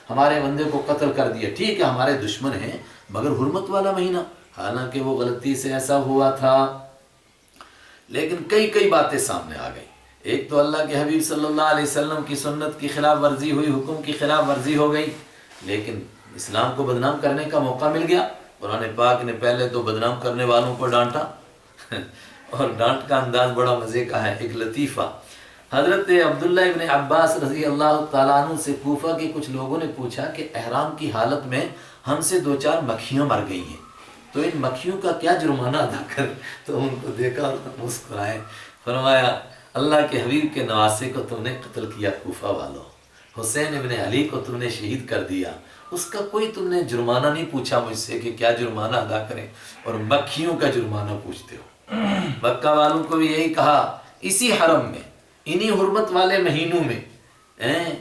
ہمارے بندے کو قتل کر دیا۔ ٹھیک ہے ہمارے دشمن ہیں مگر حرمت والا مہینہ، حالانکہ وہ غلطی سے ایسا ہوا تھا۔ لیکن کئی باتیں سامنے آ گئی۔ ایک تو اللہ کے حبیب صلی اللہ علیہ وسلم کی سنت کی خلاف ورزی ہوئی، حکم کی خلاف ورزی ہو گئی، لیکن اسلام کو بدنام کرنے کا موقع مل گیا۔ قرآن پاک نے پہلے تو بدنام کرنے والوں کو ڈانٹا اور ڈانٹ کا انداز بڑا مزے کا ہے۔ ایک لطیفہ، حضرت عبداللہ ابن عباس رضی اللہ تعالیٰ عنہ سے کوفہ کے کچھ لوگوں نے پوچھا کہ احرام کی حالت میں ہم سے 2-4 مکھیاں مر گئی ہیں تو ان مکھیوں کا کیا جرمانہ ادا کر؟ تو ان کو دیکھا اور مسکرائے، فرمایا اللہ کے حبیب کے نواسے کو تم نے قتل کیا، کوفہ والوں، حسین ابن علی کو تم نے شہید کر دیا، اس کا کوئی تم نے جرمانہ نہیں پوچھا مجھ سے کہ کیا جرمانہ ادا کریں، اور مکھیوں کا جرمانہ پوچھتے ہو۔ مکہ والوں کو بھی یہی کہا، اسی حرم میں، انہی حرمت والے مہینوں میں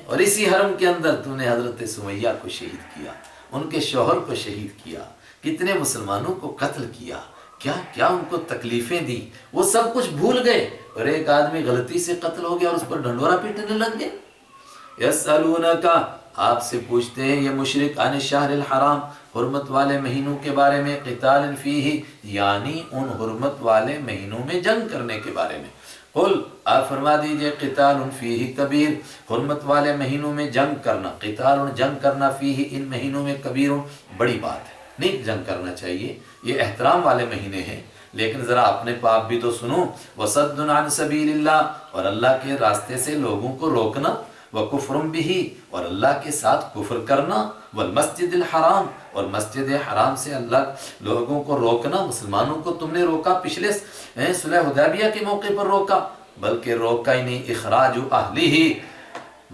اور اسی حرم کے اندر تم نے حضرت سمیہ کو شہید کیا، ان کے شوہر کو شہید کیا، کتنے مسلمانوں کو قتل کیا، کیا کیا ان کو تکلیفیں دی، وہ سب کچھ بھول گئے، اور ایک آدمی غلطی سے قتل ہو گیا اور اس پر ڈھنڈورا پیٹنے لگ گئے۔ یسألونکا آپ سے پوچھتے ہیں یہ مشرک عن الشہر الحرام، حرمت والے مہینوں کے بارے میں، قتال فیہ یعنی ان حرمت والے مہینوں میں جنگ کرنے کے بارے میں، قل آپ فرما دیجئے قتال فیہ کبیر، حرمت والے مہینوں میں جنگ کرنا، قتال جنگ کرنا فیہ ان مہینوں میں کبیر بڑی بات ہے، نہیں جنگ کرنا چاہیے، یہ احترام والے مہینے ہیں، لیکن ذرا اپنے پاپ بھی تو سنو، وصد عن سبیل اللہ اور اللہ کے راستے سے لوگوں کو روکنا، وکفر بہ اور اللہ کے ساتھ کفر کرنا، والمسجد الحرام اور مسجد حرام سے اللہ لوگوں کو روکنا، مسلمانوں کو تم نے روکا، پچھلے صلح حدیبیہ کے موقع پر روکا، بلکہ روکا ہی نہیں، اخراج اہلہ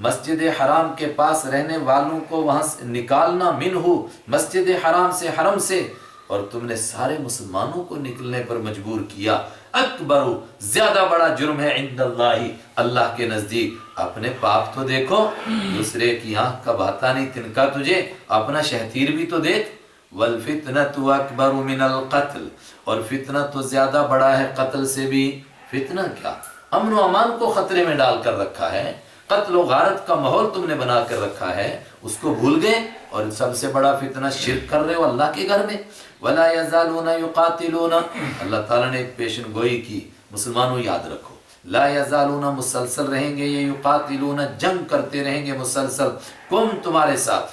مسجد حرام کے پاس رہنے والوں کو وہاں سے نکالنا، منہ مسجد حرام سے، حرم سے، اور تم نے سارے مسلمانوں کو نکلنے پر مجبور کیا، اکبر زیادہ بڑا جرم ہے عند اللہ اللہ کے نزدیک، اپنے پاپ تو دیکھو، دوسرے کی آنکھ کا بھاتا نہیں تنکا تجھے، اپنا شہتیر بھی تو دیکھ، والفتنة اکبر من القتل، اور فتنہ تو زیادہ بڑا ہے قتل سے بھی۔ فتنہ کیا؟ امن و امان کو خطرے میں ڈال کر رکھا ہے، قتل و غارت کا ماحول تم نے بنا کر رکھا ہے، اس کو بھول گئے۔ اور سب سے بڑا فتنہ شرک کر رہے ہو اللہ کے گھر میں۔ ولا یزالون یقاتلون، اللہ تعالیٰ نے ایک پیشن گوئی کی، مسلمانوں یاد رکھو، لا یزالون مسلسل رہیں گے، یہ یقاتلون جنگ کرتے رہیں گے مسلسل، کم تمہارے ساتھ۔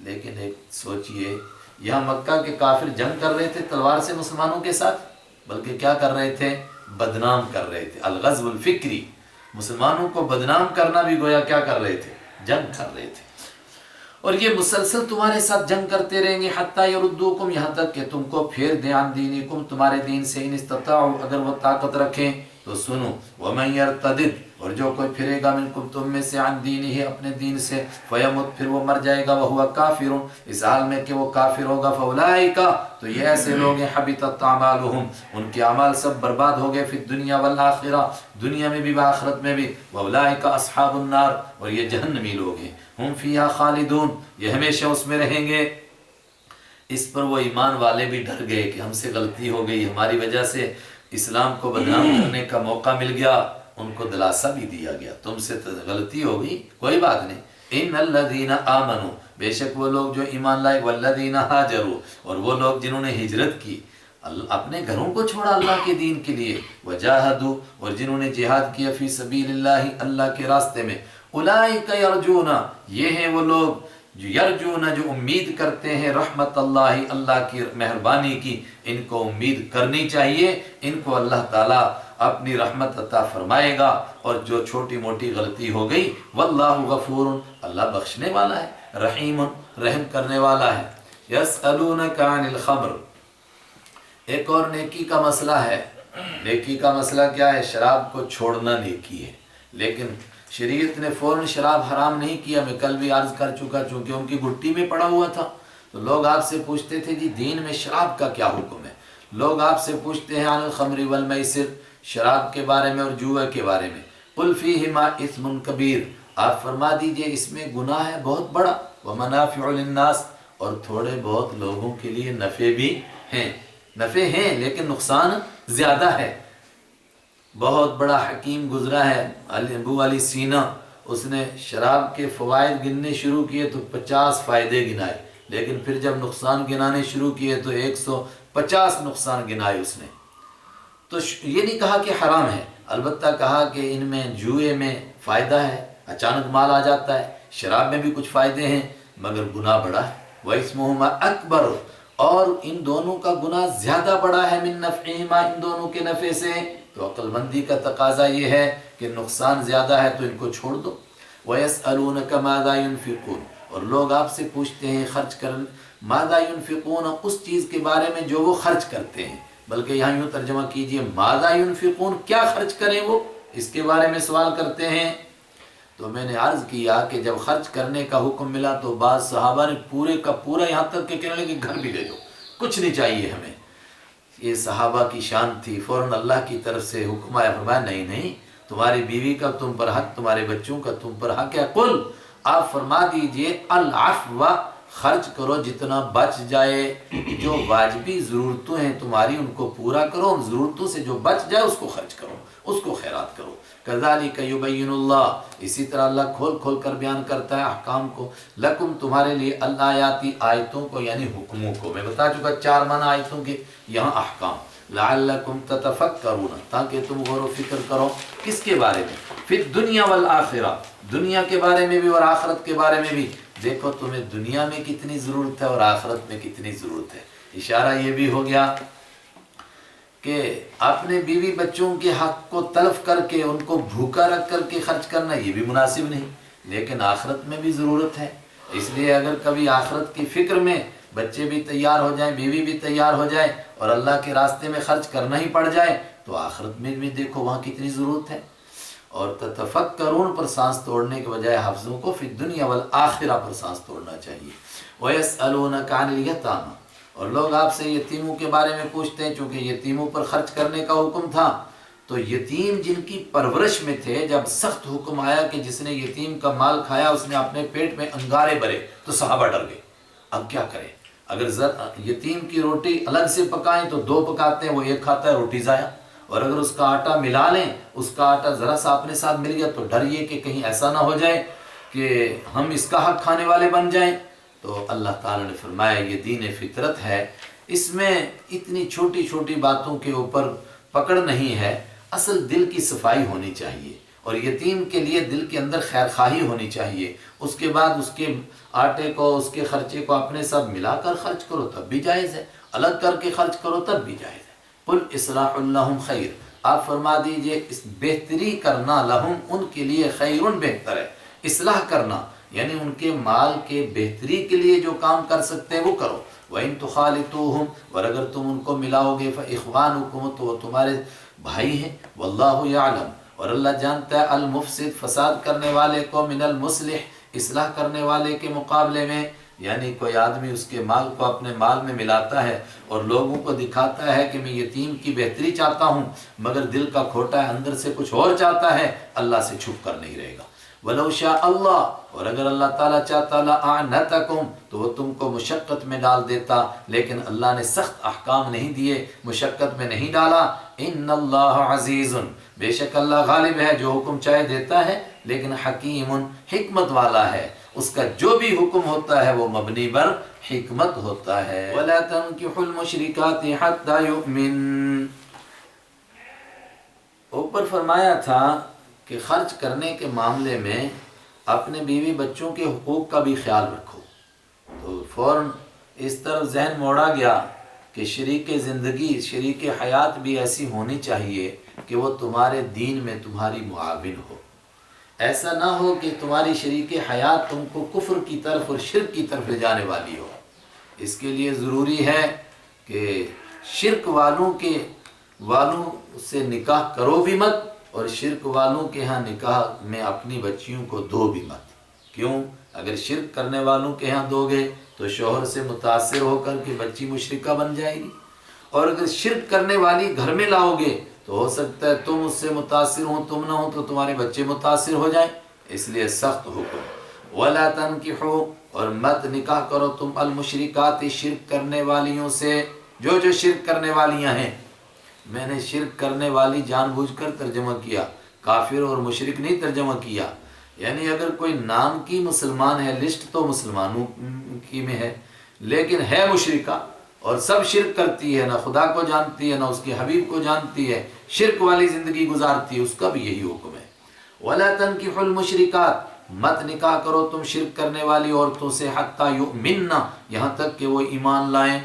لیکن ایک سوچئے، یہاں مکہ کے کافر جنگ کر رہے تھے تلوار سے مسلمانوں کے ساتھ، بلکہ کیا کر رہے تھے؟ بدنام کر رہے تھے، الغزو الفکری، مسلمانوں کو بدنام کرنا بھی گویا کیا کر رہے تھے؟ جنگ کر رہے تھے۔ اور یہ مسلسل تمہارے ساتھ جنگ کرتے رہیں گے، حتی یردوکم، یہاں تک کہ تم کو پھیر دیں، عن دینکم، تمہارے دین سے، ان استطاعوا، اگر وہ طاقت رکھیں تو سنو، ومن یرتدد، اور جو کوئی پھرے گا منکم، تم میں سے، عن دینہ، اپنے دین سے، فیمت، پھر وہ مر جائے گا، وہو کافر، اس حال میں کہ وہ کافر ہوگا، فاولئک، تو یہ ایسے لوگ ہیں، حبطت اعمالہم، ان کے اعمال سب برباد ہو گئے، فی الدنیا والآخرہ، دنیا میں بھی وآخرت میں بھی، واولئک اصحاب النار، اور یہ جہنمی لوگ ہیں، ہم فیہا خالدون، یہ ہمیشہ اس میں رہیں گے۔ اس پر وہ ایمان والے بھی ڈر گئے کہ ہم سے غلطی ہو گئی، ہماری وجہ سے اسلام کو بدنام کرنے کا موقع مل گیا، ان کو دلاسا بھی دیا گیا، تم سے تو غلطی ہو گئی، کوئی بات نہیں۔ ان الذین آمنوا، بے شک وہ لوگ جو ایمان لائے، والذین ہاجروا، اور وہ لوگ جنہوں نے ہجرت کی، اپنے گھروں کو چھوڑا اللہ کے دین کے لیے، وجاہدوا، اور جنہوں نے جہاد کیا، فی سبیل اللہ، اللہ کے راستے میں، اولئک یرجون، یہ ہیں وہ لوگ جو یرجون، جو امید کرتے ہیں، رحمت اللہ، اللہ کی مہربانی کی، ان کو امید کرنی چاہیے، ان کو اللہ تعالیٰ اپنی رحمت عطا فرمائے گا، اور جو چھوٹی موٹی غلطی ہو گئی، واللہ غفور، اللہ بخشنے والا ہے، رحیم، رحم کرنے والا ہے۔ یسألونک عن الخمر، ایک اور نیکی کا مسئلہ ہے۔ نیکی کا مسئلہ کیا ہے؟ شراب کو چھوڑنا نیکی ہے، لیکن شریعت نے فوراً شراب حرام نہیں کیا، میں کل بھی عرض کر چکا، چونکہ ان کی گھٹی میں پڑا ہوا تھا، تو لوگ آپ سے پوچھتے تھے جی دین میں شراب کا کیا حکم ہے؟ لوگ آپ سے پوچھتے ہیں عن الخمر والمیسر، شراب کے بارے میں اور جوئے کے بارے میں، قل فیہما اثم کبیر، آپ فرما دیجئے اس میں گناہ ہے بہت بڑا، ومنافع للناس، اور تھوڑے بہت لوگوں کے لیے نفع بھی ہیں، نفع ہیں لیکن نقصان زیادہ ہے۔ بہت بڑا حکیم گزرا ہے ابو علی سینا، اس نے شراب کے فوائد گننے شروع کیے تو 50 فائدے گنائے، لیکن پھر جب نقصان گنانے شروع کیے تو 150 نقصان گنائے اس نے۔ تو یہ نہیں کہا کہ حرام ہے، البتہ کہا کہ ان میں جوئے میں فائدہ ہے، اچانک مال آ جاتا ہے، شراب میں بھی کچھ فائدے ہیں مگر گناہ بڑا ہے، وَإِثْمُهُمَا أَكْبَرُ، اور ان دونوں کا گناہ زیادہ بڑا ہے، من نفعہما، ان دونوں کے نفع سے۔ تو عقل مندی کا تقاضا یہ ہے کہ نقصان زیادہ ہے تو ان کو چھوڑ دو۔ وَيَسْأَلُونَكَ مَاذَا يُنْفِقُونَ، اور لوگ آپ سے پوچھتے ہیں خرچ کرنے، ماذا ينفقون، اس چیز کے بارے میں جو وہ خرچ کرتے ہیں، بلکہ یہاں یوں ترجمہ کیجئے ماذا ينفقون، کیا خرچ کریں وہ، اس کے بارے میں سوال کرتے ہیں۔ تو میں نے عرض کیا کہ جب خرچ کرنے کا حکم ملا تو بعض صحابہ نے پورے کا پورا، یہاں تک کہ کہنے لگے گھر بھی دے دو، کچھ نہیں چاہیے ہمیں۔ یہ صحابہ کی شان تھی، فوراً اللہ کی طرف سے حکم آیا، فرمایا نہیں نہیں، تمہاری بیوی کا تم پر حق، تمہارے بچوں کا تم پر حق ہے، قل، آپ فرما دیجئے، العفو، خرچ کرو جتنا بچ جائے، جو واجبی ضرورتیں ہیں تمہاری ان کو پورا کرو، ان ضرورتوں سے جو بچ جائے اس کو خرچ کرو، اس کو خیرات کرو۔ کذالک یبین اللہ، اسی طرح اللہ کھول کھول کر بیان کرتا ہے احکام کو، لکم، تمہارے لیے، الآیاتی، آیتوں کو، یعنی حکموں کو، میں بتا چکا 4 معنی آیتوں کے، یہاں احکام، لعلکم تتفکرون، تاکہ تم غور و فکر کرو، کس کے بارے میں؟ فی الدنیا والآخرہ، دنیا کے بارے میں بھی اور آخرت کے بارے میں بھی، دیکھو تمہیں دنیا میں کتنی ضرورت ہے اور آخرت میں کتنی ضرورت ہے۔ اشارہ یہ بھی ہو گیا کہ اپنے بیوی بچوں کے حق کو تلف کر کے، ان کو بھوکا رکھ کر کے خرچ کرنا یہ بھی مناسب نہیں، لیکن آخرت میں بھی ضرورت ہے، اس لیے اگر کبھی آخرت کی فکر میں بچے بھی تیار ہو جائیں، بیوی بھی تیار ہو جائے اور اللہ کے راستے میں خرچ کرنا ہی پڑ جائے تو آخرت میں بھی دیکھو وہاں کتنی ضرورت ہے۔ اور تتفکرون پر سانس توڑنے کے بجائے حفظوں کو فی الدنیا والآخرہ پر سانس توڑنا چاہیے۔ وَيَسْأَلُونَكَ عَنِ الْيَتَامَى، اور لوگ آپ سے یتیموں کے بارے میں پوچھتے ہیں، چونکہ یتیموں پر خرچ کرنے کا حکم تھا، تو یتیم جن کی پرورش میں تھے، جب سخت حکم آیا کہ جس نے یتیم کا مال کھایا اس نے اپنے پیٹ میں انگارے بھرے، تو صحابہ ڈر گئے، اب کیا کریں؟ اگر یتیم کی روٹی الگ سے پکائیں تو 2 پکاتے ہیں، وہ 1 کھاتا ہے، روٹی ضائع۔ اور اگر اس کا آٹا ملا لیں، اس کا آٹا ذرا سا اپنے ساتھ مل گیا تو ڈر یہ کہ کہیں ایسا نہ ہو جائے کہ ہم اس کا حق کھانے والے بن جائیں۔ تو اللہ تعالیٰ نے فرمایا یہ دین فطرت ہے، اس میں اتنی چھوٹی چھوٹی باتوں کے اوپر پکڑ نہیں ہے، اصل دل کی صفائی ہونی چاہیے، اور یتیم کے لیے دل کے اندر خیر خواہی ہونی چاہیے۔ اس کے بعد اس کے آٹے کو، اس کے خرچے کو اپنے ساتھ ملا کر خرچ کرو تب بھی جائز ہے، الگ کر کے خرچ کرو تب بھی جائز ہے۔ قل اصلاح لہم خیر، آپ فرما دیجئے اس بہتری کرنا لہم ان کے لیے خیرن بہتر ہے۔ اصلاح کرنا یعنی ان کے مال کے بہتری کے لیے جو کام کر سکتے ہیں وہ کرو۔ وَإِن تُخَالِطُوهُمْ، اور اگر تم ان کو ملاؤ گے فَإِخْوَانُكُمْ، تو وہ تمہارے بھائی ہیں۔ وَاللَّهُ يَعْلَمُ، اور اللہ جانتا ہے المفسد، فساد کرنے والے کو، من المصلح، اصلاح کرنے والے کے مقابلے میں۔ یعنی کوئی آدمی اس کے مال کو اپنے مال میں ملاتا ہے اور لوگوں کو دکھاتا ہے کہ میں یتیم کی بہتری چاہتا ہوں، مگر دل کا کھوٹا ہے، اندر سے کچھ اور چاہتا ہے، اللہ سے چھپ کر نہیں رہے گا۔ وَلَوْ شَاءَ اللَّهُ، اور اگر اللہ تعالیٰ چاہتا لَأَعْنَتَكُمْ، تو وہ تم کو مشقت میں ڈال دیتا، لیکن اللہ نے سخت احکام نہیں دیے، مشقت میں نہیں ڈالا۔ إِنَّ اللَّهَ عَزِيزٌ، بے شک اللہ غالب ہے، جو حکم چاہے دیتا ہے، لیکن حکیم، حکمت والا ہے، اس کا جو بھی حکم ہوتا ہے وہ مبنی بر حکمت ہوتا ہے۔ وَلَا تَنْكِحُوا الْمُشْرِكَاتِ حَتَّى يُؤْمِنْ، اوپر فرمایا تھا کہ خرچ کرنے کے معاملے میں اپنے بیوی بچوں کے حقوق کا بھی خیال رکھو۔ تو فوراً اس طرف ذہن موڑا گیا کہ شریک زندگی، شریک حیات بھی ایسی ہونی چاہیے کہ وہ تمہارے دین میں تمہاری معاون ہو۔ ایسا نہ ہو کہ تمہاری شریک حیات تم کو کفر کی طرف اور شرک کی طرف لے جانے والی ہو۔ اس کے لیے ضروری ہے کہ شرک والوں سے نکاح کرو بھی مت، اور شرک والوں کے ہاں نکاح میں اپنی بچیوں کو دو بھی مت۔ کیوں؟ اگر شرک کرنے والوں کے ہاں دو گے تو شوہر سے متاثر ہو کر کے بچی مشرکہ بن جائے گی، اور اگر شرک کرنے والی گھر میں لاؤ گے تو ہو سکتا ہے تم اس سے متاثر ہو، تم نہ ہو تو تمہارے بچے متاثر ہو جائیں۔ اس لیے سخت حکم۔ وَلَا تَنْكِحُوا، اور مت نکاح کرو تم المشرکات، شرک کرنے والیوں سے، جو شرک کرنے والیاں ہیں۔ میں نے شرک کرنے والی جان بوجھ کر ترجمہ کیا، کافر اور مشرک نہیں ترجمہ کیا۔ یعنی اگر کوئی نام کی مسلمان ہے، لسٹ تو مسلمانوں کی میں ہے، لیکن ہے مشرکہ اور سب شرک کرتی ہے، نہ خدا کو جانتی ہے نہ اس کے حبیب کو جانتی ہے، شرک والی زندگی گزارتی ہے، اس کا بھی یہی حکم ہے۔ وَلَا تَنْكِحُوا الْمُشْرِكَاتِ، مت نکاح کرو تم شرک کرنے والی عورتوں سے، حَتَّى يُؤْمِنَّ، یہاں تک کہ وہ ایمان لائیں۔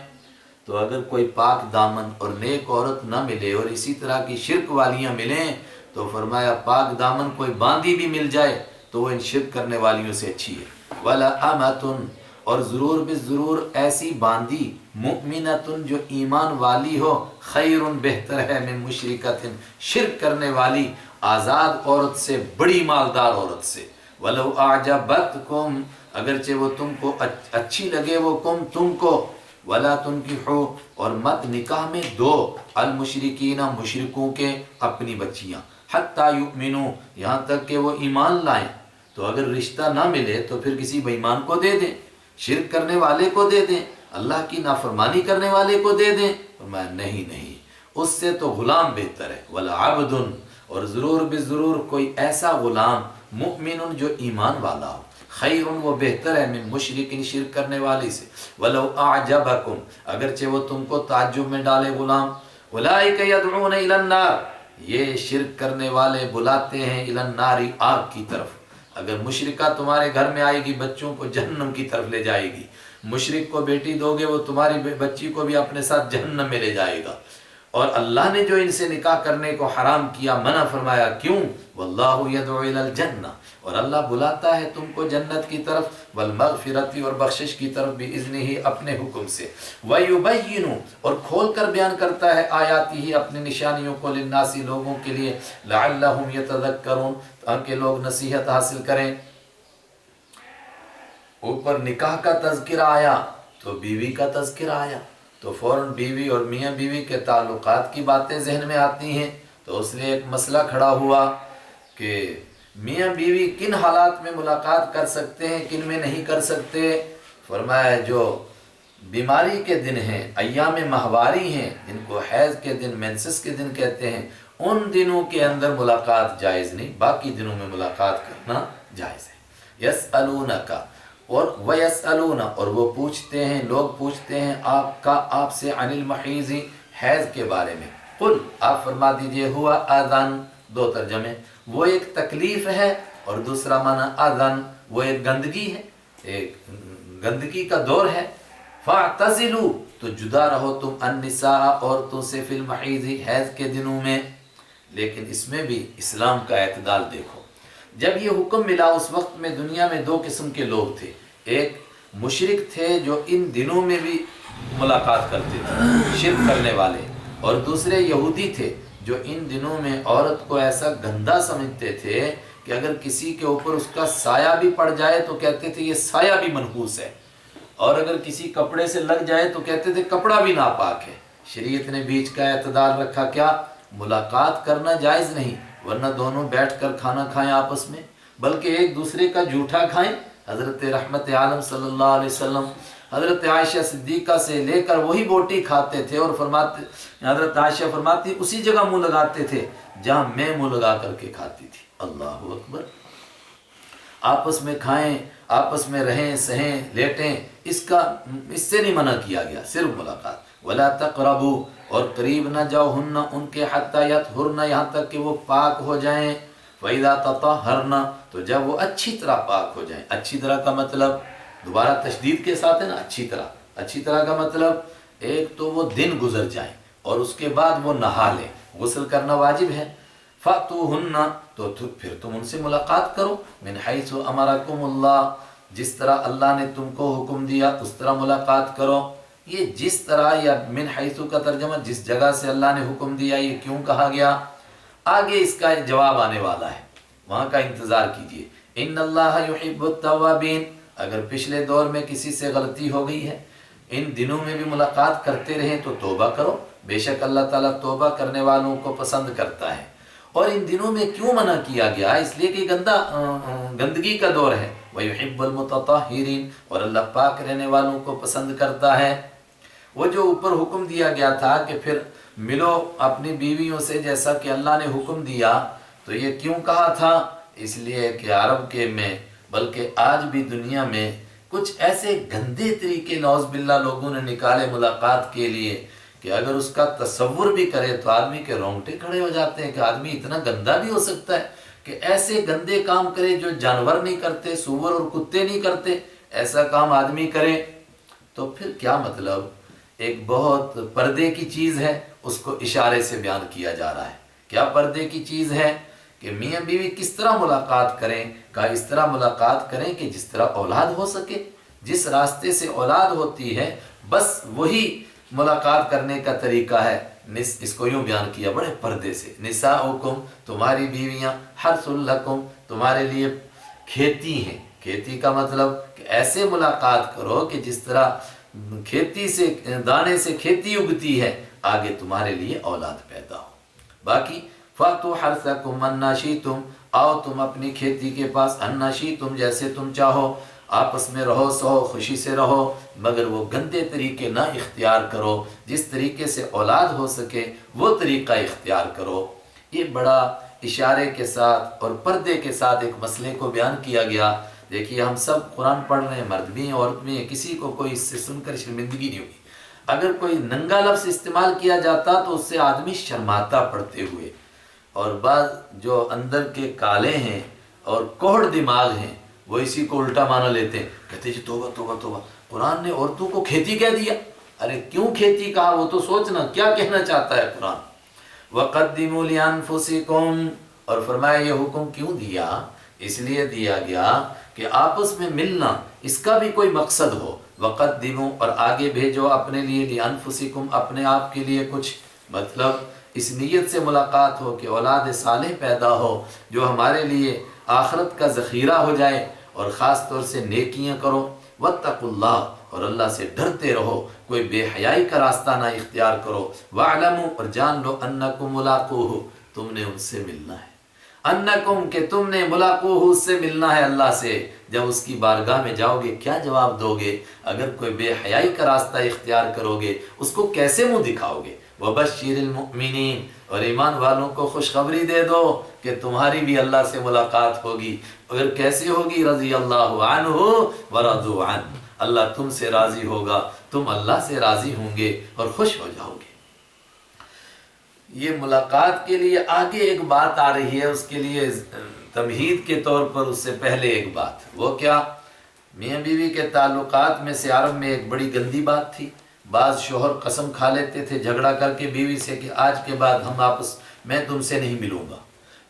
تو اگر کوئی پاک دامن اور نیک عورت نہ ملے اور اسی طرح کی شرک والیاں ملیں تو فرمایا پاک دامن کوئی باندی بھی مل جائے تو وہ ان شرک کرنے والیوں سے اچھی ہے۔ وَلَأَمَةٌ، اور ضرور بالضرور ایسی باندی، مؤمنۃ، جو ایمان والی ہو، خیرٌ، بہتر ہے، من مشرکۃ، شرک کرنے والی آزاد عورت سے، بڑی مالدار عورت سے۔ وَلَوْ أَعْجَبَتْكُمْ، اگرچہ وہ تم کو اچھی لگے وہ تم کو۔ وَلَا تُنْكِحُوا، اور مت نکاح میں دو، المشرکین، مشرکوں کے اپنی بچیاں، حتیٰ یؤمنوا، یہاں تک کہ وہ ایمان لائیں۔ تو اگر رشتہ نہ ملے تو پھر کسی بے ایمان کو دے دیں، شرک کرنے والے کو دے دیں، اللہ کی نافرمانی کرنے والے کو دے دیں۔ فرمایا نہیں، اس سے تو غلام بہتر ہے۔ وَلَعَبْدٌ، اور ضرور بالضرور کوئی ایسا غلام، مؤمن، جو ایمان والا ہو، خیرٌ، وہ بہتر ہے، من مشرک، شرک کرنے والی سے۔ وَلَوْ أَعْجَبَكُمْ، اگرچہ وہ تم کو تعجب میں ڈالے غلام۔ أُولَٰئِكَ يَدْعُونَ إِلَى النَّارِ، یہ شرک کرنے والے بلاتے ہیں إِلَى النَّارِ، آگ کی طرف۔ اگر مشرکہ تمہارے گھر میں آئے گی بچوں کو جہنم کی طرف لے جائے گی، مشرک کو بیٹی دو گے وہ تمہاری بچی کو بھی اپنے ساتھ جہنم میں لے جائے گا۔ اور اللہ نے جو ان سے نکاح کرنے کو حرام کیا، منع فرمایا، کیوں؟ واللہ یدعو الی الجنہ، اور اللہ بلاتا ہے تم کو جنت کی طرف، والمغفرۃ، اور بخشش کی طرف، باذنہ، اپنے حکم سے، ویبین، اور کھول کر بیان کرتا ہے آیاتہ، اپنی نشانیوں کو، للناس، لوگوں کے لیے، لعلہم یتذکرون، تاکہ لوگ نصیحت حاصل کریں۔ اوپر نکاح کا تذکرہ آیا تو بیوی کا تذکرہ آیا، تو فوراً بیوی اور میاں بیوی کے تعلقات کی باتیں ذہن میں آتی ہیں۔ تو اس لیے ایک مسئلہ کھڑا ہوا کہ میاں بیوی کن حالات میں ملاقات کر سکتے ہیں، کن میں نہیں کر سکتے۔ فرمایا جو بیماری کے دن ہیں، ایام ماہواری ہیں، جن کو حیض کے دن، مینسس کے دن کہتے ہیں، ان دنوں کے اندر ملاقات جائز نہیں، باقی دنوں میں ملاقات کرنا جائز ہے۔ یسألونک اور ویسألون اور وہ پوچھتے ہیں، لوگ پوچھتے ہیں آپ سے عن المحیض حیض کے بارے میں، قل آپ فرما دیجئے ہوا اذن، دو ترجمے، وہ ایک تکلیف ہے اور دوسرا معنی اذن وہ ایک گندگی ہے، ایک گندگی کا دور ہے۔ فاعتزلوا تو جدا رہو تم النساء عورتوں سے فی المحیض حیض کے دنوں میں۔ لیکن اس میں بھی اسلام کا اعتدال دیکھو، جب یہ حکم ملا اس وقت میں دنیا میں دو قسم کے لوگ تھے، ایک مشرک تھے جو ان دنوں میں بھی ملاقات کرتے تھے، شرک کرنے والے، اور دوسرے یہودی تھے جو ان دنوں میں عورت کو ایسا گندا سمجھتے تھے کہ اگر کسی کے اوپر اس کا سایہ بھی پڑ جائے تو کہتے تھے یہ سایہ بھی منحوس ہے، اور اگر کسی کپڑے سے لگ جائے تو کہتے تھے کپڑا بھی ناپاک ہے۔ شریعت نے بیچ کا اعتدال رکھا، کیا ملاقات کرنا جائز نہیں، ورنہ دونوں بیٹھ کر کھانا کھائیں آپس میں، بلکہ ایک دوسرے کا جھوٹا کھائیں۔ حضرت رحمت عالم صلی اللہ علیہ وسلم حضرت عائشہ صدیقہ سے لے کر وہی بوٹی کھاتے تھے، اور حضرت عائشہ فرماتی اسی جگہ منہ لگاتے تھے جہاں میں منہ لگا کر کے کھاتی تھی۔ اللہ اکبر۔ آپس میں کھائیں، آپس میں رہیں سہیں لیٹیں، اس سے نہیں منع کیا گیا، صرف ملاقات۔ ولا تقربوا اور قریب نہ جاؤ ہن ان کے حتی یطہرن یہاں تک کہ وہ پاک ہو جائیں۔ فَإِذَا تَطَهَّرْنَ تو جب وہ اچھی طرح پاک ہو جائیں، اچھی طرح کا مطلب دوبارہ تشدید کے ساتھ ہے نا، اچھی طرح کا مطلب ایک تو وہ دن گزر جائیں اور اس کے بعد وہ نہا لیں، غسل کرنا واجب ہے۔ فَأْتُوهُنَّ تو پھر تم ان سے ملاقات کرو، من حیث امرکم اللہ جس طرح اللہ نے تم کو حکم دیا اس طرح ملاقات کرو۔ یہ جس طرح یا من حیث کا ترجمہ جس جگہ سے اللہ نے حکم دیا، یہ کیوں کہا گیا؟ آگے اس کا جواب آنے والا ہے، وہاں کا انتظار کیجئے۔ ان اللہ یحب التوابین اگر پچھلے دور میں کسی سے غلطی ہو گئی ہے، ان دنوں میں بھی ملاقات کرتے رہیں تو توبہ کرو، بے شک اللہ تعالیٰ توبہ کرنے والوں کو پسند کرتا ہے۔ اور ان دنوں میں کیوں منع کیا گیا؟ اس لیے کہ گندگی کا دور ہے۔ وَيُحِبُّ الْمُتَطَهِّرِينَ اور اللہ پاک رہنے والوں کو پسند کرتا ہے۔ وہ جو اوپر حکم دیا گیا تھا کہ پھر ملو اپنی بیویوں سے جیسا کہ اللہ نے حکم دیا، تو یہ کیوں کہا تھا؟ اس لیے کہ عرب کے میں بلکہ آج بھی دنیا میں کچھ ایسے گندے طریقے نعوذ باللہ لوگوں نے نکالے ملاقات کے لیے کہ اگر اس کا تصور بھی کرے تو آدمی کے رونگٹے کھڑے ہو جاتے ہیں کہ آدمی اتنا گندا بھی ہو سکتا ہے کہ ایسے گندے کام کرے جو جانور نہیں کرتے، سور اور کتے نہیں کرتے، ایسا کام آدمی کرے۔ تو پھر کیا مطلب؟ ایک بہت پردے کی چیز ہے، اس کو اشارے سے بیان کیا جا رہا ہے۔ کیا پردے کی چیز ہے؟ کہ میاں بیوی کس طرح ملاقات کریں، کہا اس طرح ملاقات کریں کہ جس طرح اولاد ہو سکے، جس راستے سے اولاد ہوتی ہے بس وہی ملاقات کرنے کا طریقہ ہے۔ اس کو یوں بیان کیا بڑے پردے سے، نساؤکم تمہاری بیویاں، حرث لکم تمہارے لیے کھیتی ہیں۔ کھیتی کا مطلب کہ ایسے ملاقات کرو کہ جس طرح کھیتی سے دانے سے کھیتی اگتی ہے، آگے تمہارے لیے اولاد پیدا ہو۔ باقی فَأْتُوا حَرْثَكُمْ أَنَّا شِئْتُمْ آؤ تم اپنی کھیتی کے پاس، أَنَّا شِئْتُمْ جیسے تم چاہو، آپس میں رہو سہو خوشی سے رہو، مگر وہ گندے طریقے نہ اختیار کرو، جس طریقے سے اولاد ہو سکے وہ طریقہ اختیار کرو۔ یہ بڑا اشارے کے ساتھ اور پردے کے ساتھ ایک مسئلے کو بیان کیا گیا۔ دیکھیے ہم سب قرآن پڑھ رہے ہیں، مرد بھی ہیں عورت بھی ہیں، کسی کو کوئی اس سے سن کر شرمندگی نہیں ہوگی۔ اگر کوئی ننگا لفظ استعمال کیا جاتا تو اس سے آدمی شرماتا پڑھتے ہوئے، اور بعض جو اندر کے کالے ہیں اور کوہڑ دماغ ہیں وہ اسی کو الٹا معنی لیتے ہیں، کہتے ہیں جی توبہ توبہ توبہ، قرآن نے عورتوں کو کھیتی کہہ دیا۔ ارے کیوں کھیتی کہا؟ وہ تو سوچنا کیا کہنا چاہتا ہے قرآن۔ وَقَدِّمُوا لِأَنفُسِكُمْ اور فرمایا یہ حکم کیوں دیا؟ اس لیے دیا گیا کہ آپس میں ملنا اس کا بھی کوئی مقصد ہو۔ وَقَدِّمُوا اور آگے بھیجو اپنے لیے، لِأَنفُسِكُمْ اپنے آپ کے لیے کچھ، مطلب اس نیت سے ملاقات ہو کہ اولاد صالح پیدا ہو جو ہمارے لیے آخرت کا ذخیرہ ہو جائے، اور خاص طور سے نیکیاں کرو۔ وَاتَّقُوا اللَّهَ اور اللہ سے ڈرتے رہو، کوئی بے حیائی کا راستہ نہ اختیار کرو۔ وَاعْلَمُوا اور جان لو أَنَّكُمْ مُلَاقُوهُ تم نے ان سے ملنا ہے۔ انکم کہ تم نے ملاقوہ اس سے ملنا ہے اللہ سے، جب اس کی بارگاہ میں جاؤ گے کیا جواب دو گے؟ اگر کوئی بے حیائی کا راستہ اختیار کرو گے اس کو کیسے منہ دکھاؤ گے؟ وبشر المؤمنین، اور ایمان والوں کو خوشخبری دے دو کہ تمہاری بھی اللہ سے ملاقات ہوگی، اگر کیسے ہوگی؟ رضی اللہ عنہ ورضوا عنہ، اللہ تم سے راضی ہوگا، تم اللہ سے راضی ہوں گے اور خوش ہو جاؤ گے۔ یہ ملاقات کے لیے آگے ایک بات آ رہی ہے، اس کے لیے تمہید کے طور پر اس سے پہلے ایک بات، وہ کیا؟ میاں بیوی کے تعلقات میں سے عرب میں ایک بڑی گندی بات تھی، بعض شوہر قسم کھا لیتے تھے جھگڑا کر کے بیوی سے کہ آج کے بعد میں تم سے نہیں ملوں گا،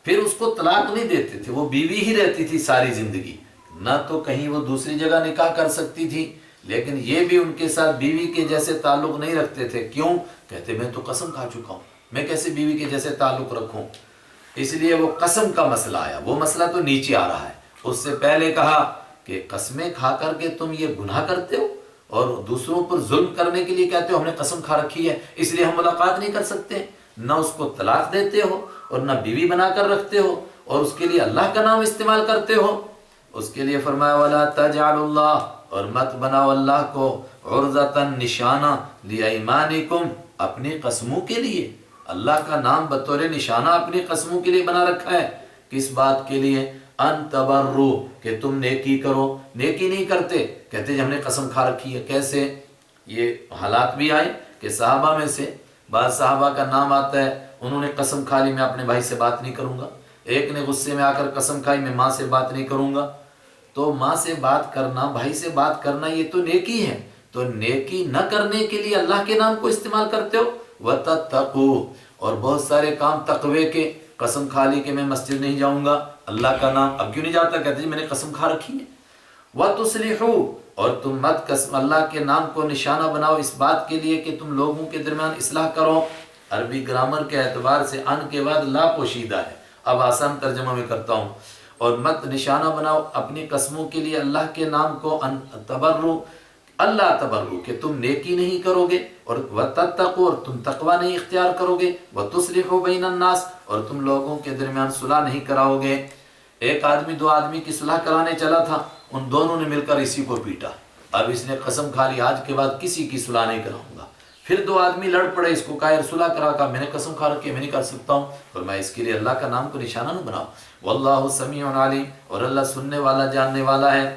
پھر اس کو طلاق نہیں دیتے تھے، وہ بیوی ہی رہتی تھی ساری زندگی، نہ تو کہیں وہ دوسری جگہ نکاح کر سکتی تھی، لیکن یہ بھی ان کے ساتھ بیوی کے جیسے تعلق نہیں رکھتے تھے۔ کیوں؟ کہتے میں تو قسم کھا چکا ہوں، میں کیسے بیوی کے جیسے تعلق رکھوں؟ اس لیے وہ قسم کا مسئلہ آیا، وہ مسئلہ تو نیچے آ رہا ہے۔ اس سے پہلے کہا کہ قسمیں کھا کر کے تم یہ گناہ کرتے ہو اور دوسروں پر ظلم کرنے کے لیے کہتے ہو ہم نے قسم کھا رکھی ہے اس لیے ہم ملاقات نہیں کر سکتے، نہ اس کو طلاق دیتے ہو اور نہ بیوی بنا کر رکھتے ہو اور اس کے لیے اللہ کا نام استعمال کرتے ہو۔ اس کے لیے فرمایا وَلَا تَجْعَلُوا اللَّهَ، اور مت بناؤ اللہ کو عُرْضَةً نشانہ لِأَيْمَانِكُمْ، اپنی قسموں کے لیے۔ اللہ کا نام بطور نشانہ اپنی قسموں کے لیے بنا رکھا ہے، کس بات کے لیے؟ ان تبرو، کہ تم نیکی کرو، نیکی نہیں کرتے، کہتے ہم نے قسم کھا رکھی ہے۔ کیسے؟ یہ حالات بھی آئے کہ صحابہ میں سے بعض صحابہ کا نام آتا ہے انہوں نے قسم کھا لی میں اپنے بھائی سے بات نہیں کروں گا، ایک نے غصے میں آ کر قسم کھائی میں ماں سے بات نہیں کروں گا۔ تو ماں سے بات کرنا، بھائی سے بات کرنا یہ تو نیکی ہے، تو نیکی نہ کرنے کے لیے اللہ کے نام کو استعمال کرتے ہو۔ وَتَتَّقُوا، اور بہت سارے کام تقوی کے، قسم کھا لی کہ میں مسجد نہیں جاؤں گا، اللہ کا نام اب کیوں نہیں جاتا؟ کہتے ہیں میں نے قسم کھا رکھی ہے۔ وَتُصْلِحُوا، اور تم مت قسم اللہ کے نام کو نشانہ بناؤ اس بات کے لیے کہ تم لوگوں کے درمیان اصلاح کرو۔ عربی گرامر کے اعتبار سے ان کے بعد لا پوشیدہ ہے، اب آسان ترجمہ میں کرتا ہوں۔ اور مت نشانہ بناؤ اپنی قسموں کے لیے اللہ کے نام کو، ان تبرو، اللہ تبرو، کہ تم نیکی نہیں کرو گے، اور وَتَتَّقُوا، اور تم تقوی نہیں اختیار کرو گے، وَتُصْلِحُوا بَيْنَ النَّاسِ، اور تم لوگوں کے درمیان صلح نہیں کراؤ گے۔ ایک آدمی دو آدمی کی صلح کرانے چلا تھا، ان دونوں نے مل کر اسی کو پیٹا، اب اس نے قسم کھا لی آج کے بعد کسی کی صلح نہیں کراؤں گا۔ پھر دو آدمی لڑ پڑے، اس کو کہا یار صلح کرا، کہا میں نے قسم کھا رکھی ہے میں نہیں کر سکتا ہوں، فرمایا اس کے لیے اللہ کا نام کو نشانہ نہ بناؤ۔ واللہ سمیع علیم، اور اللہ سننے والا جاننے والا ہے۔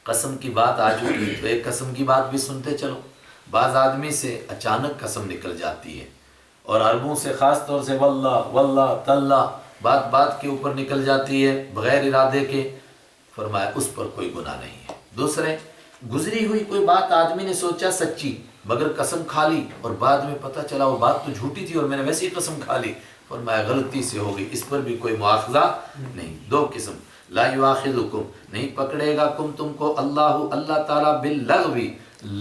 قسم کی بات آ چکی تو ایک قسم کی بات بھی سنتے چلو۔ بعض آدمی سے اچانک قسم نکل جاتی ہے، اور عربوں سے خاص طور سے واللہ واللہ تاللہ، بات بات کے اوپر نکل جاتی ہے بغیر ارادے کے، فرمایا اس پر کوئی گناہ نہیں ہے۔ دوسرے، گزری ہوئی کوئی بات آدمی نے سوچا سچی مگر قسم کھا لی اور بعد میں پتہ چلا وہ بات تو جھوٹی تھی اور میں نے ویسے ہی قسم کھا لی، فرمایا غلطی سے ہو گئی، اس پر بھی کوئی مواخذہ نہیں۔ دو قسم، لا یواخذکم، نہیں پکڑے گا تم کو اللہ تعالیٰ باللغو،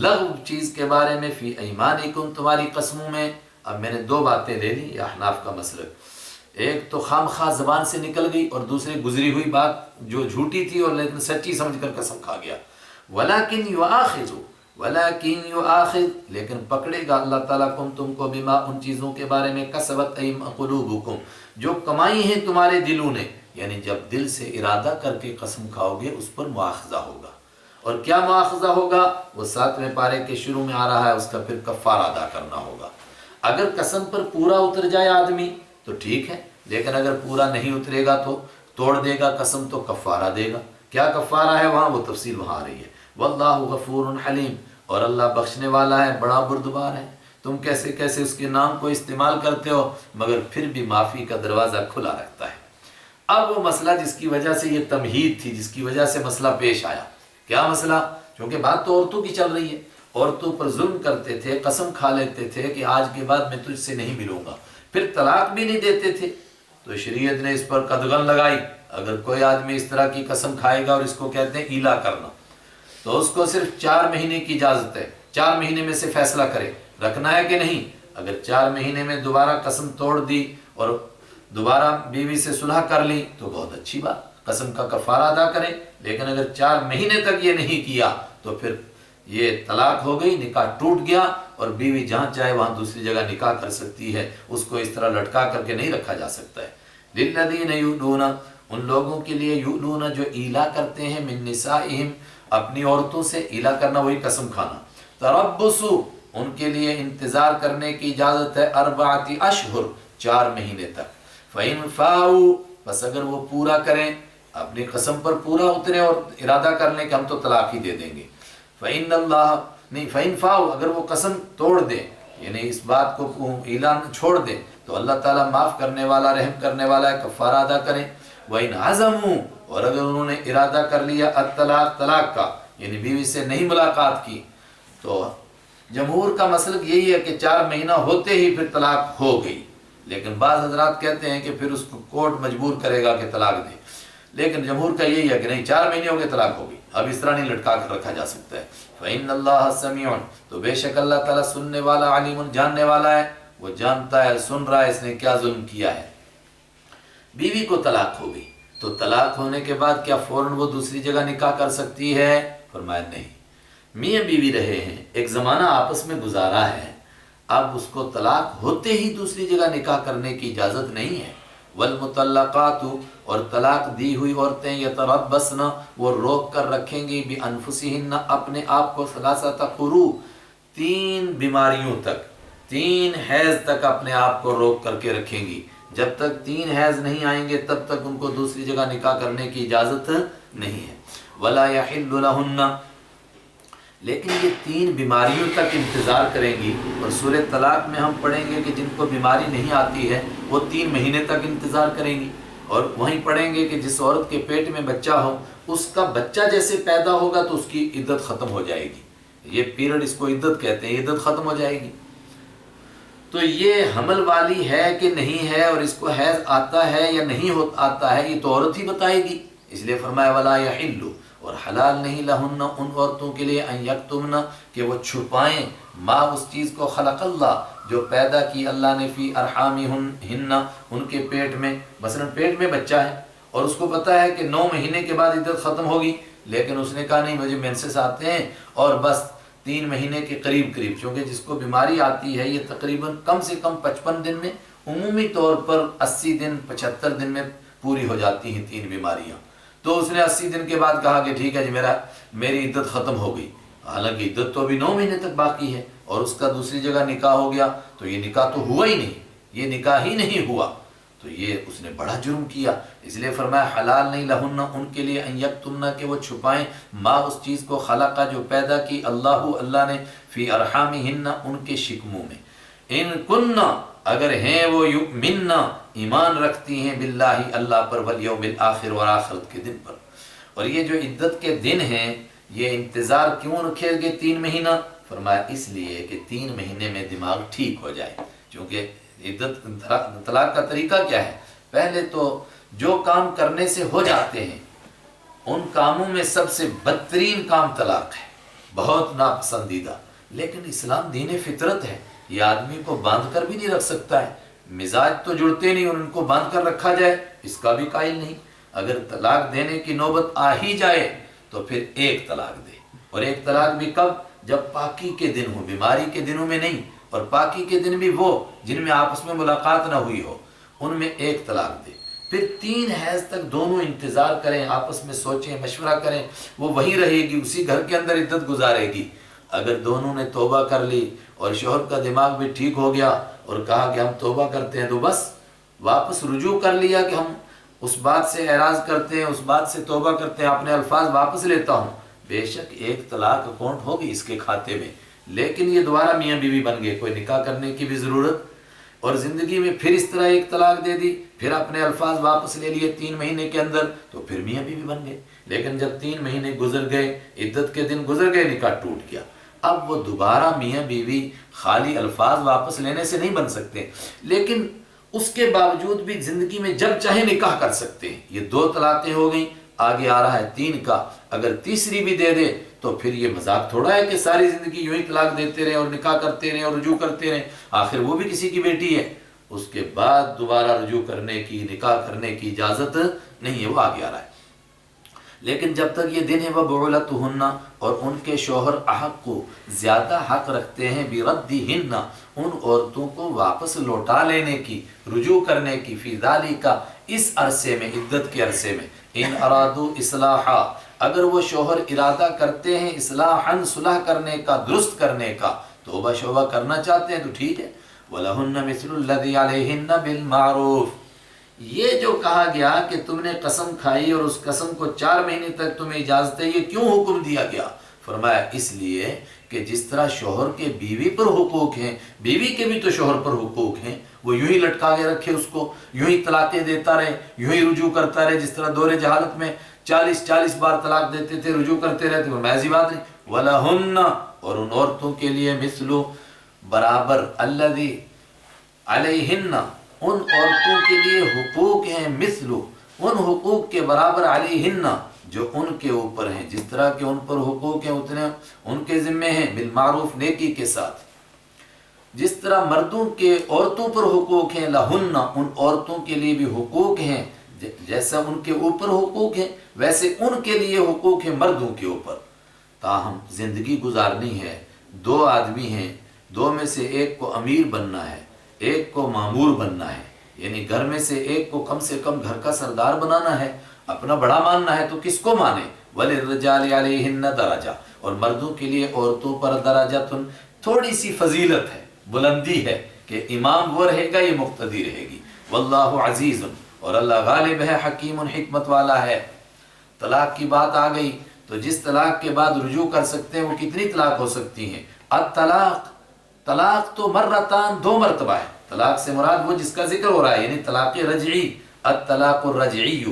لغو چیز کے بارے میں، فی ایمانکم، تمہاری قسموں میں۔ اب میں نے دو باتیں لے لی، یہ احناف کا مسلک، ایک تو خام خواہ زبان سے نکل گئی، اور دوسری گزری ہوئی بات جو جھوٹی تھی اور لیکن سچی سمجھ کر قسم کھا گیا۔ ولیکن یؤاخذ، لیکن پکڑے گا اللہ تعالیٰ تم کو بما، ان چیزوں کے بارے میں، کسبت قلوبکم، جو کمائی ہیں تمہارے دلوں نے، یعنی جب دل سے ارادہ کر کے قسم کھاؤ گے اس پر مواخذہ ہوگا۔ اور کیا مواخذہ ہوگا؟ وہ 7ویں پارے کے شروع میں آ رہا ہے، اس کا پھر کفارہ ادا کرنا ہوگا۔ اگر قسم پر پورا اتر جائے آدمی تو ٹھیک ہے، لیکن اگر پورا نہیں اترے گا تو توڑ دے گا قسم تو کفارہ دے گا۔ کیا کفارہ ہے وہاں، وہ تفصیل وہاں آ رہی ہے۔ واللہ غفور حلیم، اور اللہ بخشنے والا ہے، بڑا بردبار ہے۔ تم کیسے کیسے اس کے نام کو استعمال کرتے ہو مگر پھر بھی معافی کا دروازہ کھلا رکھتا ہے۔ اب وہ مسئلہ جس کی وجہ سے یہ تمہید تھی، جس کی وجہ سے مسئلہ پیش آیا، کیا مسئلہ؟ چونکہ بات تو عورتوں کی چل رہی ہے، عورتوں پر ظلم کرتے تھے، قسم کھا لیتے تھے کہ آج کے بعد میں تجھ سے نہیں ملوں گا، پھر طلاق بھی نہیں دیتے تھے، تو شریعت نے اس پر قدغن لگائی۔ اگر کوئی آدمی اس طرح کی قسم کھائے گا، اور اس کو کہتے ہیں ایلا کرنا، تو اس کو صرف 4 مہینے کی اجازت ہے، 4 مہینے میں سے فیصلہ کرے رکھنا ہے کہ نہیں۔ اگر 4 مہینے میں دوبارہ قسم توڑ دی اور دوبارہ بیوی سے صلح کر لی تو بہت اچھی بات، قسم کا کفارہ ادا کرے، لیکن اگر 4 مہینے تک یہ نہیں کیا تو پھر یہ طلاق ہو گئی، نکاح ٹوٹ گیا، اور بیوی جہاں چاہے وہاں دوسری جگہ نکاح کر سکتی ہے، اس کو اس طرح لٹکا کر کے نہیں رکھا جا سکتا ہے۔ للذین یؤلون، ان لوگوں کے لیے، یؤلون جو ایلا کرتے ہیں، من نسائہم اپنی عورتوں سے، ایلا کرنا وہی قسم کھانا، تربص ان کے لیے انتظار کرنے کی اجازت ہے، 4 اشہر 4 مہینے تک، فإن فاؤ بس اگر وہ پورا کریں، اپنی قسم پر پورا اترے اور ارادہ کر لیں کہ ہم تو طلاق ہی دے دیں گے، فإن اللہ نہیں، فإن فاؤ اگر وہ قسم توڑ دیں، یعنی اس بات کو اعلان چھوڑ دیں، تو اللہ تعالیٰ معاف کرنے والا، رحم کرنے والا ہے، کفارہ ادا کریں۔ وَإِنْ عَزَمُوا اور اگر انہوں نے ارادہ کر لیا الطلاق، طلاق کا، یعنی بیوی سے نہیں ملاقات کی، تو جمہور کا مسلک یہی ہے کہ 4 مہینہ ہوتے ہی پھر طلاق ہو گئی، لیکن بعض حضرات کہتے ہیں کہ پھر اس کو کورٹ مجبور کرے گا کہ طلاق دے، لیکن جمہور کا یہی ہے کہ نہیں، 4 مہینے ہو گئے طلاق ہو گئی، اب اس طرح نہیں لٹکا کر رکھا جا سکتا ہے۔ فَإِنَّ اللَّهَ سَمِيعٌ تو بے شک اللہ تعالیٰ سننے والا، علیم جاننے والا ہے، وہ جانتا ہے، سن رہا ہے اس نے کیا ظلم کیا ہے۔ بیوی کو طلاق ہو گئی تو طلاق ہونے کے بعد کیا فوراً وہ دوسری جگہ نکاح کر سکتی ہے؟ فرمایا نہیں، میاں بیوی رہے ہیں، ایک زمانہ آپس میں گزارا ہے، اب اس کو طلاق ہوتے ہی دوسری جگہ نکاح کرنے کی اجازت نہیں ہے۔ والمطلقات اور طلاق دی ہوئی عورتیں، یتربصن وہ روک کر رکھیں گی، بانفسہن اپنے آپ کو، 3 قروء 3 بیماریوں تک، 3 حیض تک اپنے آپ کو روک کر کے رکھیں گی، جب تک 3 حیض نہیں آئیں گے تب تک ان کو دوسری جگہ نکاح کرنے کی اجازت نہیں ہے۔ ولا یحل لہن لیکن یہ 3 بیماریوں تک انتظار کریں گی، اور سورہ طلاق میں ہم پڑھیں گے کہ جن کو بیماری نہیں آتی ہے وہ 3 مہینے تک انتظار کریں گی، اور وہیں پڑھیں گے کہ جس عورت کے پیٹ میں بچہ ہو، اس کا بچہ جیسے پیدا ہوگا تو اس کی عدت ختم ہو جائے گی، یہ پیریڈ اس کو عدت کہتے ہیں، عدت ختم ہو جائے گی۔ تو یہ حمل والی ہے کہ نہیں ہے، اور اس کو حیض آتا ہے یا نہیں آتا ہے، یہ تو عورت ہی بتائے گی، اس لیے فرمایا ولا یحل اور حلال نہیں لہن ان عورتوں کے لیے، ان یکتمن کہ وہ چھپائیں، ما اس چیز کو، خلق اللہ جو پیدا کی اللہ نے، فی ارحامہن ان کے پیٹ میں، مثلا پیٹ میں بچہ ہے اور اس کو پتا ہے کہ 9 مہینے کے بعد عدت ختم ہوگی، لیکن اس نے کہا نہیں مجھے مینسس آتے ہیں اور بس 3 مہینے کے قریب، چونکہ جس کو بیماری آتی ہے یہ تقریباً کم سے کم 55 دن میں، عمومی طور پر 80 دن 75 دن میں پوری ہو جاتی ہیں 3 بیماریاں، تو اس نے 80 دن کے بعد کہا کہ ٹھیک ہے جی میری عدت ختم ہو گئی، حالانکہ عدت تو ابھی 9 مہینے تک باقی ہے، اور اس کا دوسری جگہ نکاح ہو گیا، تو یہ نکاح تو ہوا ہی نہیں، یہ نکاح ہی نہیں ہوا، تو یہ اس نے بڑا جرم کیا، اس لیے فرمایا حلال نہیں لہن ان کے لیے، ان یکتمن کہ وہ چھپائیں، ما اس چیز کو، خلقہ جو پیدا کی، اللہ نے، فی ارحامہن ان کے شکموں میں، ان کننا اگر ہیں وہ، یؤمنن ایمان رکھتی ہیں، باللہ اللہ پر، والیوم الآخر اور آخرت کے دن پر۔ اور یہ جو عدت کے دن ہیں یہ انتظار کیوں رکھے گے 3 مہینہ؟ فرمایا اس لیے کہ 3 مہینے میں دماغ ٹھیک ہو جائے، کیونکہ عدت طلاق کا طریقہ کیا ہے، پہلے تو جو کام کرنے سے ہو جاتے ہیں ان کاموں میں سب سے بدترین کام طلاق ہے، بہت ناپسندیدہ، لیکن اسلام دین فطرت ہے، یہ آدمی کو باندھ کر بھی نہیں رکھ سکتا ہے، مزاج تو جڑتے نہیں اور ان کو باندھ کر رکھا جائے اس کا بھی قائل نہیں، اگر طلاق دینے کی نوبت آ ہی جائے تو پھر 1 طلاق دے، اور 1 طلاق بھی کب؟ جب پاکی کے دن ہو، بیماری کے دنوں میں نہیں، اور پاکی کے دن بھی وہ جن میں آپس میں ملاقات نہ ہوئی ہو، ان میں 1 طلاق دے، پھر 3 حیض تک دونوں انتظار کریں، آپس میں سوچیں، مشورہ کریں، وہ وہیں رہے گی، اسی گھر کے اندر عدت گزارے گی، اگر دونوں نے توبہ کر لی اور شوہر کا دماغ بھی ٹھیک ہو گیا اور کہا کہ ہم توبہ کرتے ہیں، تو بس واپس رجوع کر لیا کہ ہم اس بات سے اعراض کرتے ہیں، اس بات سے توبہ کرتے ہیں، اپنے الفاظ واپس لیتا ہوں، بے شک 1 طلاق اکاؤنٹ ہوگی اس کے کھاتے میں، لیکن یہ دوبارہ میاں بیوی بن گئے، کوئی نکاح کرنے کی بھی ضرورت، اور زندگی میں پھر اس طرح 1 طلاق دے دی، پھر اپنے الفاظ واپس لے لیے 3 مہینے کے اندر، تو پھر میاں بیوی بن گئے، لیکن جب 3 مہینے گزر گئے، عدت کے دن گزر گئے، نکاح ٹوٹ گیا، اب وہ دوبارہ میاں بیوی خالی الفاظ واپس لینے سے نہیں بن سکتے، لیکن اس کے باوجود بھی زندگی میں جب چاہے نکاح کر سکتے ہیں، یہ 2 طلاقیں ہو گئیں، آگے آ رہا ہے 3 کا، اگر تیسری بھی دے دے تو پھر یہ مذاق تھوڑا ہے کہ ساری زندگی یوں ہی طلاق دیتے رہیں اور نکاح کرتے رہیں اور رجوع کرتے رہیں، آخر وہ بھی کسی کی بیٹی ہے، اس کے بعد دوبارہ رجوع کرنے کی، نکاح کرنے کی اجازت نہیں ہے، وہ آگے آ رہا ہے۔ لیکن جب تک یہ دن ہے وبعولتہن، اور ان کے شوہر احق کو زیادہ حق رکھتے ہیں بردہن، ان عورتوں کو واپس لوٹا لینے کی، رجوع کرنے کی، فی ذالک، اس عرصے میں، عدت کے عرصے میں، ان ارادو اصلاحا، اگر وہ شوہر ارادہ کرتے ہیں اصلاحاً، صلح کرنے کا، درست کرنے کا، توبہ شوبہ کرنا چاہتے ہیں تو ٹھیک ہے۔ وَلَهُنَّ مِثْلُ الَّذِي عَلَيْهِنَّ بِالْمَعْرُوفِ، یہ جو کہا گیا کہ تم نے قسم کھائی اور اس قسم کو 4 مہینے تک تمہیں اجازت ہے، یہ کیوں حکم دیا گیا؟ فرمایا اس لیے کہ جس طرح شوہر کے بیوی پر حقوق ہیں، بیوی کے بھی تو شوہر پر حقوق ہیں، وہ یوں ہی لٹکا کے رکھے اس کو، یوں ہی طلاقیں دیتا رہے، یوں ہی رجوع کرتا رہے، جس طرح دور جہالت میں 40 بار طلاق دیتے تھے، رجوع کرتے رہتے، فرمایا ایسی بات نہیں۔ وَلَهُنَّ، اور ان عورتوں کے لیے، مثلو، برابر، الذی علیہن، ان عورتوں کے لیے حقوق ہیں، مثلو، ان حقوق کے برابر، علیہن، جو ان کے اوپر ہیں، جس طرح کے ان پر حقوق ہیں اتنے ان کے ذمے ہیں، بالمعروف، نیکی کے ساتھ، جس طرح مردوں کے عورتوں پر حقوق ہیں، لہن، ان عورتوں کے لیے بھی حقوق ہیں، جیسا ان کے اوپر حقوق ہیں ویسے ان کے لیے حقوق ہیں مردوں کے اوپر۔ تاہم زندگی گزارنی ہے، 2 آدمی ہیں، 2 میں سے ایک کو امیر بننا ہے، ایک کو مامور بننا ہے، یعنی گھر میں سے ایک کو کم سے کم گھر کا سردار بنانا ہے، اپنا بڑا ماننا ہے، تو کس کو مانے؟ وَلِلرِّجَالِ عَلَيْهِنَّ دَرَجَةٌ، اور مردوں کے لیے عورتوں پر درجاتن، تھوڑی سی فضیلت ہے، بلندی ہے، کہ امام وہ رہے گا، یہ مقتدی رہے گی۔ واللہ عزیز، اور اللہ غالب ہے، حکیم، حکمت والا ہے۔ طلاق کی بات آ گئی تو جس طلاق کے بعد رجوع کر سکتے ہیں وہ کتنی طلاق ہو سکتی ہیں؟ الطلاق، طلاق تو مرتان، 2 مرتبہ ہے۔ طلاق سے مراد وہ جس کا ذکر ہو رہا ہے، یعنی طلاق رجعی، الطلاق الرجعی،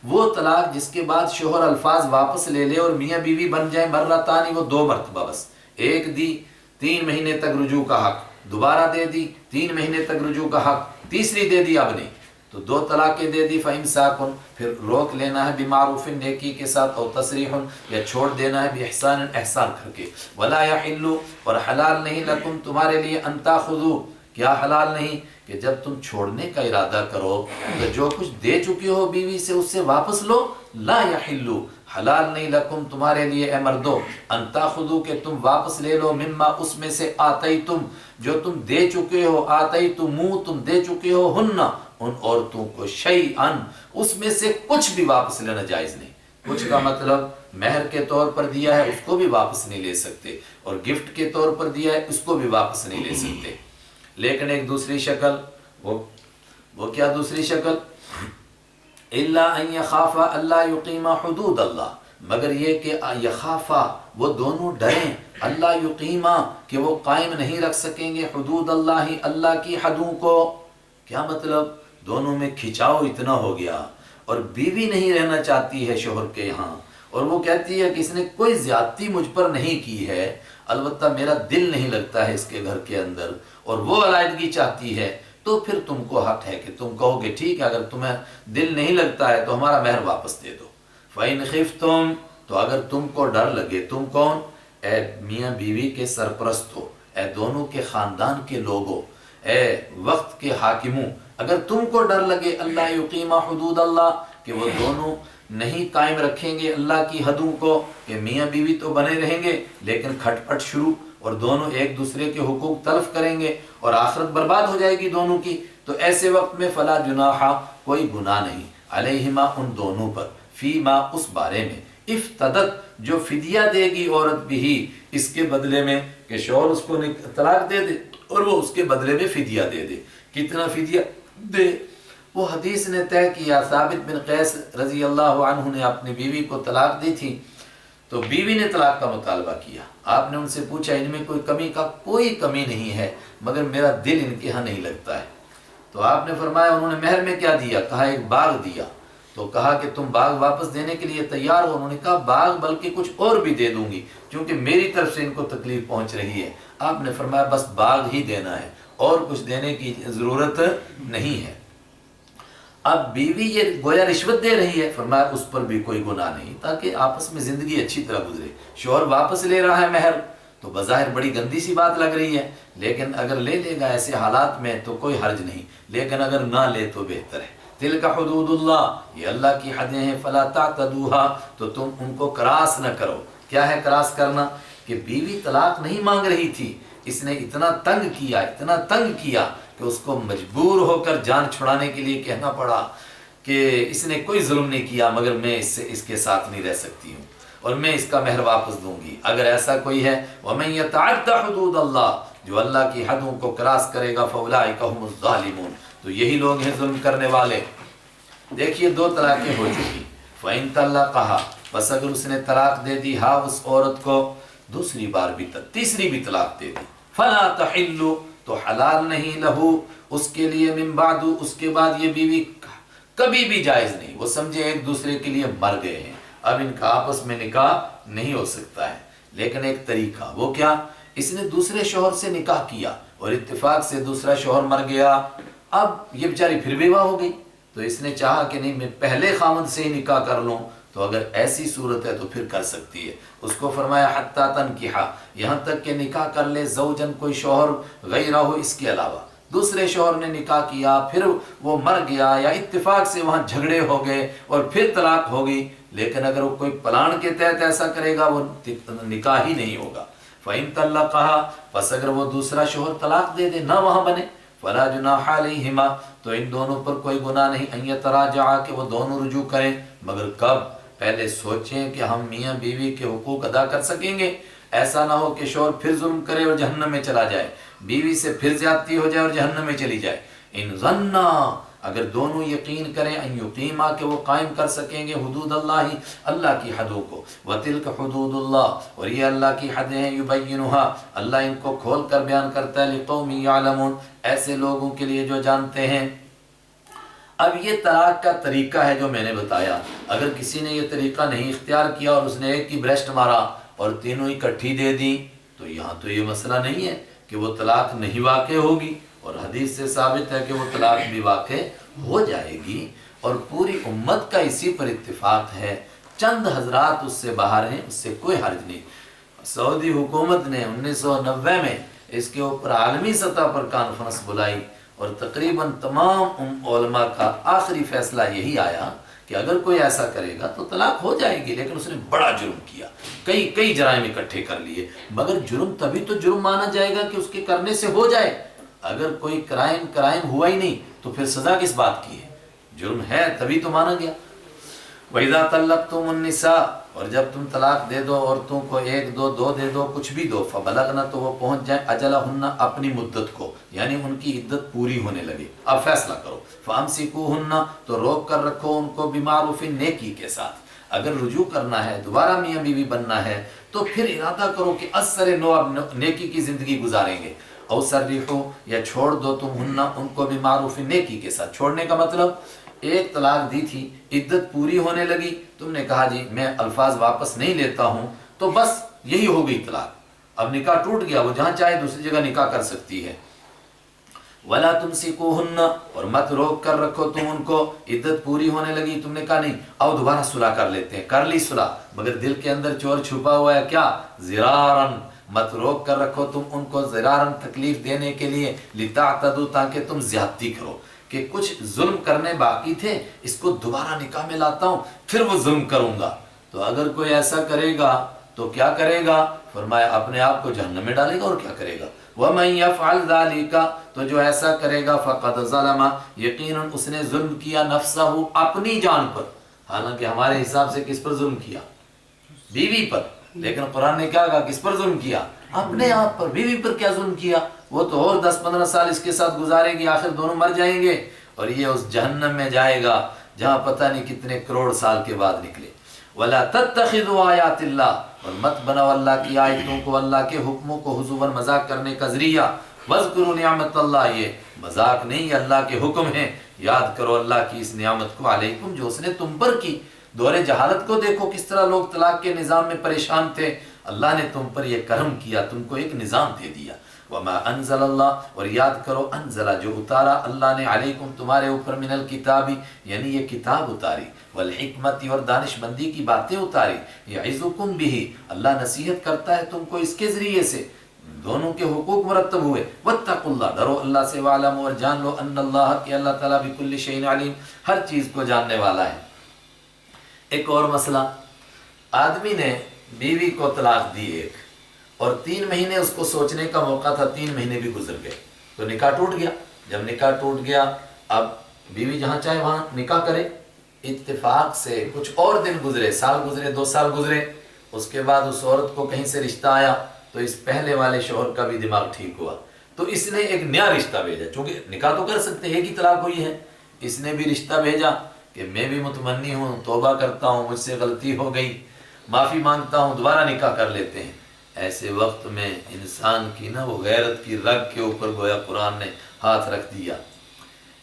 وہ طلاق جس کے بعد شوہر الفاظ واپس لے لے اور میاں بیوی بن جائیں، مرتان، وہ 2 مرتبہ بس، ایک دی 3 مہینے تک رجوع کا حق، دوبارہ دے دی 3 مہینے تک رجوع کا حق، تیسری دے دی اب نہیں، تو 2 طلاقیں دے دی، فَإِمْسَاكٌ، پھر روک لینا ہے، بِمَعْرُوفٍ، نیکی کے ساتھ، اور تَصْرِيحٌ، یا چھوڑ دینا ہے، بِإِحْسَانٍ، احسان کر کے، وَلَا يَحِلُّ، اور حلال نہیں، لَكُمْ، تمہارے لیے، أَن تَأْخُذُوا، کیا حلال نہیں؟ کہ جب تم چھوڑنے کا ارادہ کرو تو جو کچھ دے چکے ہو بیوی سے اس سے واپس لو، لا يحل، حلال نہیں، لکم، تمہارے لیے، اے مردو، ان تاخذوا، کہ تم واپس لے لو، مما، اس میں سے، آتیتم، جو تم دے چکے ہو، آتیتمو، تم دے چکے ہو، ہن، ان عورتوں کو، شیئن، اس میں سے کچھ بھی واپس لینا جائز نہیں۔ کچھ کا مطلب مہر کے طور پر دیا ہے اس کو بھی واپس نہیں لے سکتے، اور گفٹ کے طور پر دیا ہے اس کو بھی واپس نہیں لے سکتے۔ لیکن ایک دوسری شکل، وہ کیا دوسری شکل؟ الا ان یخافا اللہ یقیما حدود اللہ، مگر یہ کہ یخافا، وہ دونوں ڈریں، اللہ یقیما، کہ وہ قائم نہیں رکھ سکیں گے، حدود اللہ، اللہ کی حدوں کو۔ کیا مطلب؟ دونوں میں کھچاؤ اتنا ہو گیا، اور بیوی نہیں رہنا چاہتی ہے شوہر کے یہاں، اور وہ کہتی ہے کہ اس نے کوئی زیادتی مجھ پر نہیں کی ہے، البتہ میرا دل نہیں لگتا ہے اس کے گھر کے اندر، اور وہ علیحدگی چاہتی ہے، تو پھر تم کو حق ہے کہ تم کہو گے ٹھیک ہے، اگر تمہیں دل نہیں لگتا ہے تو ہمارا مہر واپس دے دو۔ فَإِنْ خِفْتُمْ، تو اگر تم کو ڈر لگے، تم کون؟ اے میاں بیوی کے سرپرست ہو، اے دونوں کے خاندان کے لوگوں، اے وقت کے حاکموں، اگر تم کو ڈر لگے، اللہ یقیما حدود اللہ، کہ وہ دونوں نہیں قائم رکھیں گے اللہ کی حدوں کو، کہ میاں بیوی تو بنے رہیں گے لیکن کھٹ پٹ شروع، اور دونوں ایک دوسرے کے حقوق تلف کریں گے اور آخرت برباد ہو جائے گی دونوں کی، تو ایسے وقت میں فلا جناح، کوئی گناہ نہیں، علیہما، ان دونوں پر، فیما، اس بارے میں، افتدت، جو فدیہ دے گی عورت بھی، اس کے بدلے میں کہ شوہر اس کو طلاق دے دے اور وہ اس کے بدلے میں فدیہ دے دے۔ کتنا فدیہ دے؟ وہ حدیث نے طے کیا، ثابت بن قیس رضی اللہ عنہ نے اپنی بیوی کو طلاق دی تھی، تو بیوی نے طلاق کا مطالبہ کیا، آپ نے ان سے پوچھا ان میں کوئی کمی؟ کا کوئی کمی نہیں ہے، مگر میرا دل ان کے ہاں نہیں لگتا ہے۔ تو آپ نے فرمایا انہوں نے مہر میں کیا دیا؟ کہا ایک باغ دیا، تو کہا کہ تم باغ واپس دینے کے لیے تیار ہو؟ انہوں نے کہا باغ بلکہ کچھ اور بھی دے دوں گی، کیونکہ میری طرف سے ان کو تکلیف پہنچ رہی ہے۔ آپ نے فرمایا بس باغ ہی دینا ہے، اور کچھ دینے کی ضرورت نہیں ہے۔ اب بیوی یہ گویا رشوت دے رہی ہے، فرمایا اس پر بھی کوئی گناہ نہیں، تاکہ آپس میں زندگی اچھی طرح گزرے۔ شوہر واپس لے رہا ہے مہر، تو بظاہر بڑی گندی سی بات لگ رہی ہے، لیکن اگر لے لے گا ایسے حالات میں تو کوئی حرج نہیں، لیکن اگر نہ لے تو بہتر ہے، تلک حدود اللہ، یہ اللہ کی حدیں ہیں، فلا تعتدوها، تو تم ان کو کراس نہ کرو۔ کیا ہے کراس کرنا؟ کہ بیوی طلاق نہیں مانگ رہی تھی، اس نے اتنا تنگ کیا، اتنا تنگ کیا کہ اس کو مجبور ہو کر جان چھڑانے کے لیے کہنا پڑا کہ اس نے کوئی ظلم نہیں کیا مگر میں اس کے ساتھ نہیں رہ سکتی ہوں اور میں اس کا مہر واپس دوں گی۔ اگر ایسا کوئی ہے وَمَن يَتَعَدَّ حُدُودَ اللَّهِ، جو اللہ کی حدوں کو کراس کرے گا فَأُولَٰئِكَ هُمُ الظَّالِمُونَ، تو یہی لوگ ہیں ظلم کرنے والے۔ دیکھیے 2 طلاقیں ہو چکی، فَإِن طَلَّقَهَا، بس اگر اس نے طلاق دے دی ہاں اس عورت کو، دوسری بار بھی تیسری بھی طلاق دے دی، فَلَا تَحِلُّ، تو حلال نہیں لہو اس کے لیے، من بعد، اس کے بعد یہ بیوی کبھی بھی جائز نہیں۔ وہ سمجھے ایک دوسرے کے لیے مر گئے ہیں، اب ان کا آپس میں نکاح نہیں ہو سکتا ہے، لیکن ایک طریقہ، وہ کیا؟ اس نے دوسرے شوہر سے نکاح کیا اور اتفاق سے دوسرا شوہر مر گیا، اب یہ بیچاری پھر بیوہ ہو گئی، تو اس نے چاہا کہ نہیں میں پہلے خامد سے ہی نکاح کر لوں، تو اگر ایسی صورت ہے تو پھر کر سکتی ہے۔ اس کو فرمایا حتی تنکحا، یہاں تک کہ نکاح کر لے زوجن، کوئی شوہر غیرہ ہو اس کے علاوہ، دوسرے شوہر نے نکاح کیا پھر وہ مر گیا یا اتفاق سے وہاں جھگڑے ہو گئے اور پھر طلاق ہو گئی، لیکن اگر وہ کوئی پلان کے تحت ایسا کرے گا وہ نکاح ہی نہیں ہوگا۔ فَإِن طَلَّقَهَا، پس اگر وہ دوسرا شوہر طلاق دے دے، نہ وہاں بنے، فَلَا جُنَاحَ عَلَيْهِمَا، تو ان دونوں پر کوئی گناہ نہیں، أَن يَتَرَاجَعَا، کہ وہ دونوں رجوع کریں، مگر کب؟ پہلے سوچیں کہ ہم میاں بیوی کے حقوق ادا کر سکیں گے، ایسا نہ ہو کہ شوہر پھر ظلم کرے اور جہنم میں چلا جائے، بیوی سے پھر زیادتی ہو جائے اور جہنم میں چلی جائے۔ ان ظنا، اگر دونوں یقین کریں، ان یقیما، کہ وہ قائم کر سکیں گے، حدود اللہ، اللہ کی حدوں کو، وتلک حدود اللہ، اور یہ اللہ کی حدیں ہیں، یبینھا، اللہ ان کو کھول کر بیان کرتا ہے، لقوم یعلمون، ایسے لوگوں کے لیے جو جانتے ہیں۔ اب یہ طلاق کا طریقہ ہے جو میں نے بتایا، اگر کسی نے یہ طریقہ نہیں اختیار کیا اور اس نے ایک ہی بریسٹ مارا اور تینوں اکٹھی دے دی، تو یہاں تو یہ مسئلہ نہیں ہے کہ وہ طلاق نہیں واقع ہوگی، اور حدیث سے ثابت ہے کہ وہ طلاق بھی واقع ہو جائے گی، اور پوری امت کا اسی پر اتفاق ہے، چند حضرات اس سے باہر ہیں، اس سے کوئی حرج نہیں۔ سعودی حکومت نے 1990 میں اس کے اوپر عالمی سطح پر کانفرنس بلائی، اور تقریباً تمام علماء کا آخری فیصلہ یہی آیا کہ اگر کوئی ایسا کرے گا تو طلاق ہو جائے گی، لیکن اس نے بڑا جرم کیا، کئی جرائم اکٹھے کر لیے، مگر جرم تبھی تو جرم مانا جائے گا کہ اس کے کرنے سے ہو جائے، اگر کوئی کرائم ہوا ہی نہیں تو پھر سزا کس بات کی ہے؟ جرم ہے تبھی تو مانا گیا۔ وَإِذَا طَلَّقْتُمُ النِّسَاءَ، اور جب تم طلاق دے دو عورتوں کو، 1 2 دے دو، کچھ بھی دو، فَبَلَغْنَ، تو وہ پہنچ جائیں، أَجَلَهُنَّ، اپنی مدت کو، یعنی ان کی عدت پوری ہونے لگے، اب فیصلہ کرو، فَأَمْسِكُوهُنَّ، تو روک کر رکھو ان کو، بِمَعْرُوفٍ، نیکی کے ساتھ، اگر رجوع کرنا ہے، دوبارہ میاں بیوی بننا ہے تو پھر ارادہ کرو کہ اثر نو اب نیکی کی زندگی گزاریں گے، او سرحو، یا چھوڑ دو تم ہن ان کو، بِمَعْرُوفٍ، نیکی کے ساتھ۔ چھوڑنے کا مطلب ایک طلاق دی تھی، عدت پوری ہونے لگی، تم نے کہا جی میں الفاظ واپس نہیں لیتا ہوں، تو بس یہی ہو گئی طلاق، اب نکاح ٹوٹ گیا، وہ جہاں چاہے دوسری جگہ نکاح کر سکتی ہے۔ وَلَا تُمْسِكُوهُنَّ، اور مت روک کر رکھو تم ان کو، عدت پوری ہونے لگی، تم نے کہا نہیں آؤ دوبارہ صلح کر لیتے ہیں، کر لی صلح، مگر دل کے اندر چور چھپا ہوا ہے، کیا؟ زِرَارًا، مت روک کر رکھو تم ان کو، زِرَارًا، تکلیف دینے کے لیے، لِتَعْتَدُوا، تاکہ تم زیادتی کرو، کہ کچھ ظلم کرنے باقی تھے، اس کو دوبارہ نکاح میں لاتا ہوں پھر وہ ظلم کروں گا، تو اگر کوئی ایسا کرے گا تو کیا کرے گا؟ فرمایا اپنے آپ کو جہنم میں ڈالے گا، اور کیا کرے گا؟ وَمَن يَفْعَلْ ذَلِكَ، تو جو ایسا کرے گا، فَقَدْ ظَلَمَ، یقیناً اس نے ظلم کیا، نَفْسَهُ، اپنی جان پر، حالانکہ ہمارے حساب سے کس پر ظلم کیا؟ بیوی پر، لیکن قرآن نے کیا کہا؟ کس پر ظلم کیا؟ اپنے آپ پر۔ بیوی پر کیا ظلم کیا؟ وہ تو اور 10-15 سال اس کے ساتھ گزارے گی، آخر دونوں مر جائیں گے، اور یہ اس جہنم میں جائے گا جہاں پتہ نہیں کتنے کروڑ سال کے بعد نکلے۔ وَلَا تَتَّخِذُوا آیَاتِ اللَّهِ، اور مت بناؤ اللہ کی آیتوں کو، اللہ کے حکموں کو، حضواً، مذاق کرنے کا ذریعہ۔ وَاذْكُرُوا نِعْمَتَ اللَّهِ، یہ مذاق نہیں، یہ اللہ کے حکم ہیں، یاد کرو اللہ کی اس نعمت کو، علیکم، جو اس نے تم پر کی۔ دور جہالت کو دیکھو کس طرح لوگ طلاق کے نظام میں پریشان تھے، اللہ نے تم پر یہ کرم کیا، تم کو ایک نظام دے دیا۔ وما انزل اللہ، اور یاد کرو، انزلہ، جو اتارا اللہ نے، علیکم، تمہارے اوپر، من الکتابی، یعنی یہ کتاب اتاری، والحکمت، اور دانش مندی کی باتیں اتاری، یعظکم بہ، اللہ نصیحت کرتا ہے تم کو اس کے ذریعے سے، دونوں کے حقوق مرتب ہوئے۔ واتقوا اللہ، ڈرو اللہ سے، وعلموا، اور جان لو، ان اللہ، کہ اللہ تعالیٰ بکل شیء علیم، ہر چیز کو جاننے والا ہے۔ ایک اور مسئلہ، آدمی نے بیوی کو طلاق دی ایک، اور 3 مہینے اس کو سوچنے کا موقع تھا، 3 مہینے بھی گزر گئے تو نکاح ٹوٹ گیا۔ جب نکاح ٹوٹ گیا، اب بیوی جہاں چاہے وہاں نکاح کرے، اتفاق سے کچھ اور دن گزرے، سال گزرے، 2 سال گزرے، اس کے بعد اس عورت کو کہیں سے رشتہ آیا تو اس پہلے والے شوہر کا بھی دماغ ٹھیک ہوا، تو اس نے ایک نیا رشتہ بھیجا، چونکہ نکاح تو کر سکتے، ایک ہی طلاق ہوئی ہے، اس نے بھی رشتہ بھیجا کہ میں بھی متمنی ہوں، توبہ کرتا ہوں، مجھ سے غلطی ہو گئی، معافی مانگتا ہوں، دوبارہ نکاح کر لیتے ہیں۔ ایسے وقت میں انسان کی وہ غیرت کی رگ کے اوپر گویا قرآن نے ہاتھ رکھ دیا۔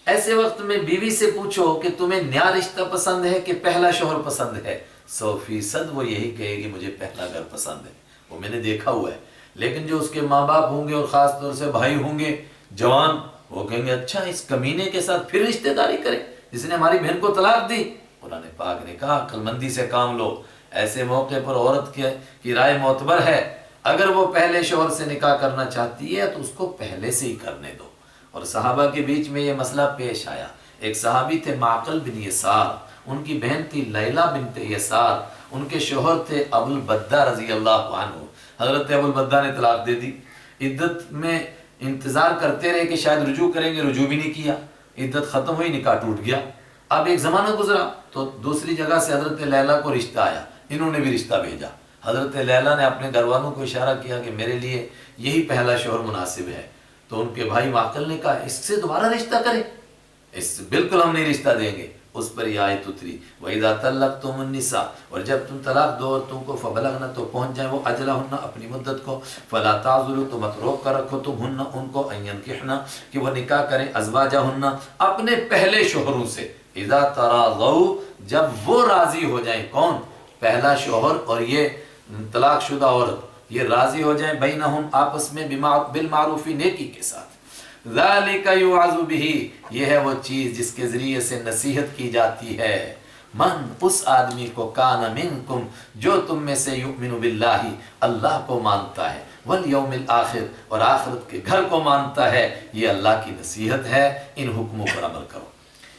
ایسے وقت میں بیوی سے پوچھو کہ تمہیں نیا رشتہ پسند ہے کہ پہلا شوہر پسند ہے، 100% وہ یہی کہے گی مجھے پہلا گھر پسند ہے، وہ میں نے دیکھا ہوا ہے۔ لیکن جو اس کے ماں باپ ہوں گے اور خاص طور سے بھائی ہوں گے جوان، وہ کہیں گے اچھا اس کمینے کے ساتھ پھر رشتہ داری کرے جس نے ہماری بہن کو طلاق دی۔ قرآن پاک نے کہا عقل مندی سے کام لو، ایسے موقع پر عورت کی رائے معتبر ہے، اگر وہ پہلے شوہر سے نکاح کرنا چاہتی ہے تو اس کو پہلے سے ہی کرنے دو۔ اور صحابہ کے بیچ میں یہ مسئلہ پیش آیا، ایک صحابی تھے معقل بن یسار، ان کی بہن تھی لیلہ بنت یسار، ان کے شوہر تھے ابو البدہ رضی اللہ عنہ۔ حضرت ابو البدہ نے طلاق دے دی، عدت میں انتظار کرتے رہے کہ شاید رجوع کریں گے، رجوع بھی نہیں کیا، عدت ختم ہوئی، نکاح ٹوٹ گیا۔ اب ایک زمانہ گزرا تو دوسری جگہ سے حضرت لیلہ کو رشتہ آیا، انہوں نے بھی رشتہ بھیجا۔ حضرت لیلہ نے اپنے گھر والوں کو اشارہ کیا کہ میرے لیے یہی پہلا شوہر مناسب ہے، تو ان کے بھائی معقل نے کہا اس سے دوبارہ رشتہ کرے، اس سے بالکل ہم نہیں رشتہ دیں گے۔ اس پر یہ آیت اتری وَإِذَا طَلَّقْتُمُ النِّسَاءَ، اور جب تم طلاق دو عورتوں کو فَبَلَغْنَ، تو پہنچ جائیں وہ اجلہن اپنی مدت کو، فَلَا تَعْضُلُوا، تو مت روک کر رکھو تم ہن ان کو، أَن يَنكِحْنَ، کہ وہ نکاح کریں، أَزْوَاجَهُنَّ اپنے پہلے شوہروں سے، اِذَا تَرَاضَوْا جب وہ راضی ہو جائیں، کون؟ پہلا شوہر اور یہ طلاق شدہ عورت، یہ راضی ہو جائیں بینہم آپس میں بالمعروف نیکی کے ساتھ۔ ذالک یوعظ بہ، یہ ہے وہ چیز جس کے ذریعے سے نصیحت کی جاتی ہے، من اس آدمی کو، کان منکم جو تم میں سے، یؤمن باللہ اللہ کو مانتا ہے، والیوم الآخر اور آخرت کے گھر کو مانتا ہے، یہ اللہ کی نصیحت ہے، ان حکموں پر عمل کرو۔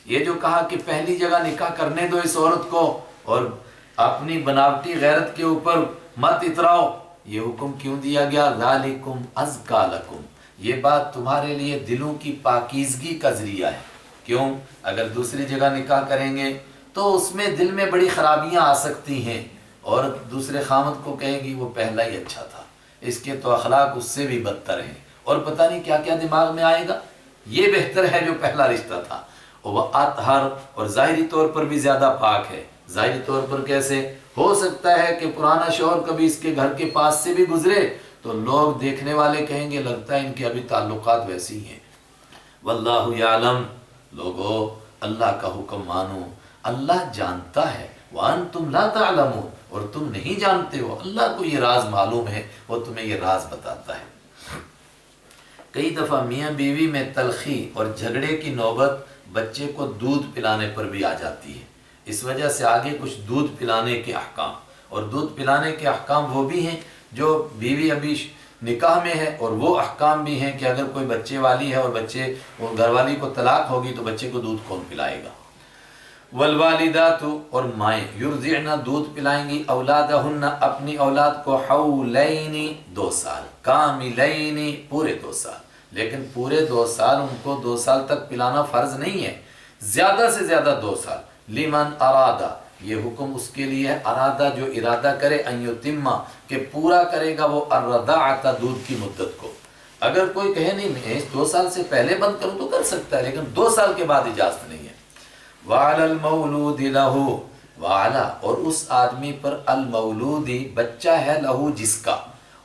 یہ جو کہا کہ پہلی جگہ نکاح کرنے دو اس عورت کو اور اپنی بناوٹی غیرت کے اوپر مت اتراؤ، یہ حکم کیوں دیا گیا؟ ذالکم ازکا لکم، یہ بات تمہارے لیے دلوں کی پاکیزگی کا ذریعہ ہے۔ کیوں؟ اگر دوسری جگہ نکاح کریں گے تو اس میں دل میں بڑی خرابیاں آ سکتی ہیں، اور دوسرے خامد کو کہے گی وہ پہلا ہی اچھا تھا، اس کے تو اخلاق اس سے بھی بدتر ہیں، اور پتہ نہیں کیا کیا دماغ میں آئے گا، یہ بہتر ہے جو پہلا رشتہ تھا، وہ اطہر اور ظاہری طور پر بھی زیادہ پاک ہے۔ ظاہری طور پر کیسے؟ ہو سکتا ہے کہ پرانا شوہر کبھی اس کے گھر کے پاس سے بھی گزرے تو لوگ دیکھنے والے کہیں گے لگتا ہے ان کے ابھی تعلقات ویسی ہیں۔ واللہ یعلم، لوگو اللہ کا حکم مانو، اللہ جانتا ہے، وانتم لا تعلمون، اور تم نہیں جانتے ہو، اللہ کو یہ راز معلوم ہے، وہ تمہیں یہ راز بتاتا ہے۔ کئی دفعہ میاں بیوی میں تلخی اور جھگڑے کی نوبت بچے کو دودھ پلانے پر بھی آ جاتی ہے، اس وجہ سے آگے کچھ دودھ پلانے کے احکام، اور دودھ پلانے کے احکام وہ بھی ہیں جو بیوی ابھی نکاح میں ہے، اور وہ احکام بھی ہیں کہ اگر کوئی بچے والی ہے اور بچے وہ گھر والی کو طلاق ہوگی تو بچے کو دودھ کون پلائے گا۔ والوالدات، اور مائیں، یرضعن دودھ پلائیں گی، اولادہن اپنی اولاد کو، حولین 2 سال، کاملین پورے 2 سال، لیکن پورے 2 سال ان کو 2 سال تک پلانا فرض نہیں ہے، زیادہ سے زیادہ 2 سال۔ لمن ارادہ، یہ حکم اس کے لیے ہے، ارادہ جو ارادہ کرے، ان یتم کہ پورا کرے گا وہ الرضاعۃ دودھ کی مدت کو۔ اگر کوئی کہے نہیں میں 2 سال سے پہلے بند کروں تو کر سکتا ہے، لیکن 2 سال کے بعد اجازت نہیں ہے۔ وعلی المولود لہ، وعلی اور اس آدمی پر، المولودی بچہ ہے، لہو جس کا،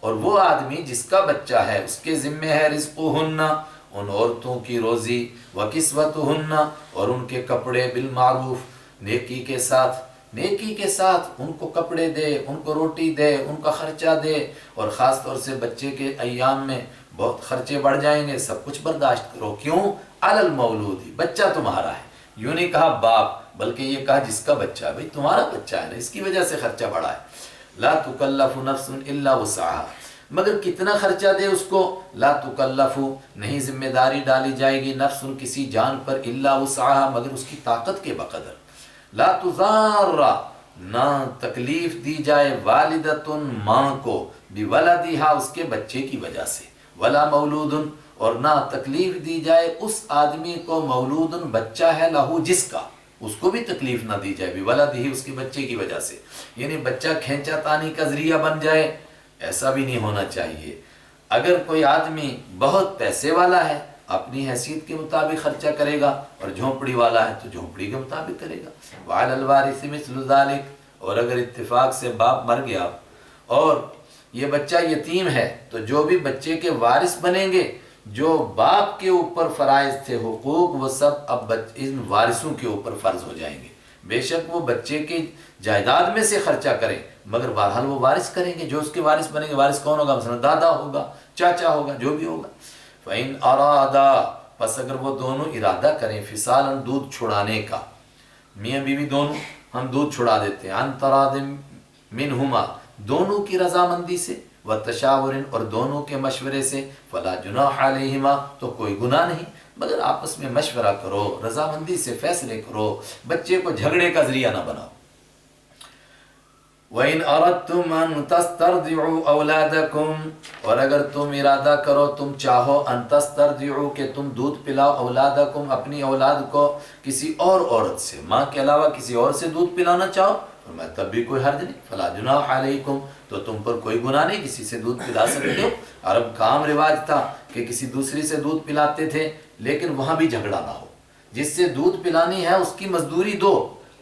اور وہ آدمی جس کا بچہ ہے اس کے ذمہ ہے، رزقہن ان عورتوں کی روزی، وکسوتہن اور ان کے کپڑے، بالمعروف نیکی کے ساتھ، نیکی کے ساتھ ان کو کپڑے دے، ان کو روٹی دے، ان کا خرچہ دے، اور خاص طور سے بچے کے ایام میں بہت خرچے بڑھ جائیں گے، سب کچھ برداشت کرو۔ کیوں؟ علی المولود، بچہ تمہارا ہے، یوں نہیں کہا باپ بلکہ یہ کہا جس کا بچہ ہے، بھئی تمہارا بچہ ہے نا، اس کی وجہ سے خرچہ بڑھا ہے۔ لا تکلف نفس الا وسعها، مگر کتنا خرچہ دے اس کو، لا تکلف، نہیں ذمہ داری ڈالی جائے گی، نفس کسی جان پر، الا وسعها، مگر اس کی طاقت کے بقدر، لا تضار، نہ تکلیف دی جائے، والدتن، ماں کو، بولدہا، اس کے بچے کی وجہ سے، ولا مولود، اور نہ تکلیف دی جائے اس آدمی کو، مولود، بچہ ہے، لہو، جس کا، اس کو بھی تکلیف نہ دی جائے، بولدہی، اس کے بچے کی وجہ سے، یعنی بچہ کھینچا تانی کا ذریعہ بن جائے، ایسا بھی نہیں ہونا چاہیے۔ اگر کوئی آدمی بہت پیسے والا ہے، اپنی حیثیت کے مطابق خرچہ کرے گا، اور جھونپڑی والا ہے تو جھونپڑی کے مطابق کرے گا۔ وعلی الوارث مثل ذلک، اور اگر اتفاق سے باپ مر گیا اور یہ بچہ یتیم ہے تو جو بھی بچے کے وارث بنیں گے، جو باپ کے اوپر فرائض تھے حقوق، وہ سب اب ان وارثوں کے اوپر فرض ہو جائیں گے۔ بے شک وہ بچے کی جائیداد میں سے خرچہ کریں، مگر بہرحال وہ وارث کریں گے، جو اس کے وارث بنیں گے۔ وارث کون ہوگا؟ مثلا دادا ہوگا، چاچا ہوگا، جو بھی ہوگا۔ فَإِنْ أَرَادَا، پس اگر وہ دونوں ارادہ کریں، فِصَالًا، دودھ چھڑانے کا، میاں بیوی دونوں ہم دودھ چھڑا دیتے ہیں، عَنْ تَرَادٍ مِّنْهُمَا، دونوں کی رضامندی سے، وَتَشَاوُرٍ، اور دونوں کے مشورے سے، فَلَا جُنَاحَ عَلَيْهِمَا، تو کوئی گناہ نہیں، مگر آپس میں مشورہ کرو، رضامندی سے فیصلے کرو، بچے کو جھگڑے کا ذریعہ نہ بناؤ۔ وَإِنْ أَرَدْتُمْ أَنْ تَسْتَرْضِعُوا أَوْلَادَكُمْ، اور اگر تم ارادہ کرو، تم چاہو، أَنْ تَسْتَرْضِعُوا، کہ تم دودھ پلاؤ، أَوْلَادَكُمْ، اپنی اولاد کو، کسی اور عورت سے، ماں کے علاوہ کسی اور سے دودھ پلانا چاہو، فرمایا تب بھی کوئی حرج نہیں، فَلَا جُنَاحَ عَلَيْكُمْ، تو تم پر کوئی گناہ نہیں، کسی سے دودھ پلا سکتے ہو۔ عرب کا عام رواج تھا کہ کسی دوسری سے دودھ پلاتے تھے، لیکن وہاں بھی جھگڑا نہ ہو، جس سے دودھ پلانی ہے اس کی مزدوری دو۔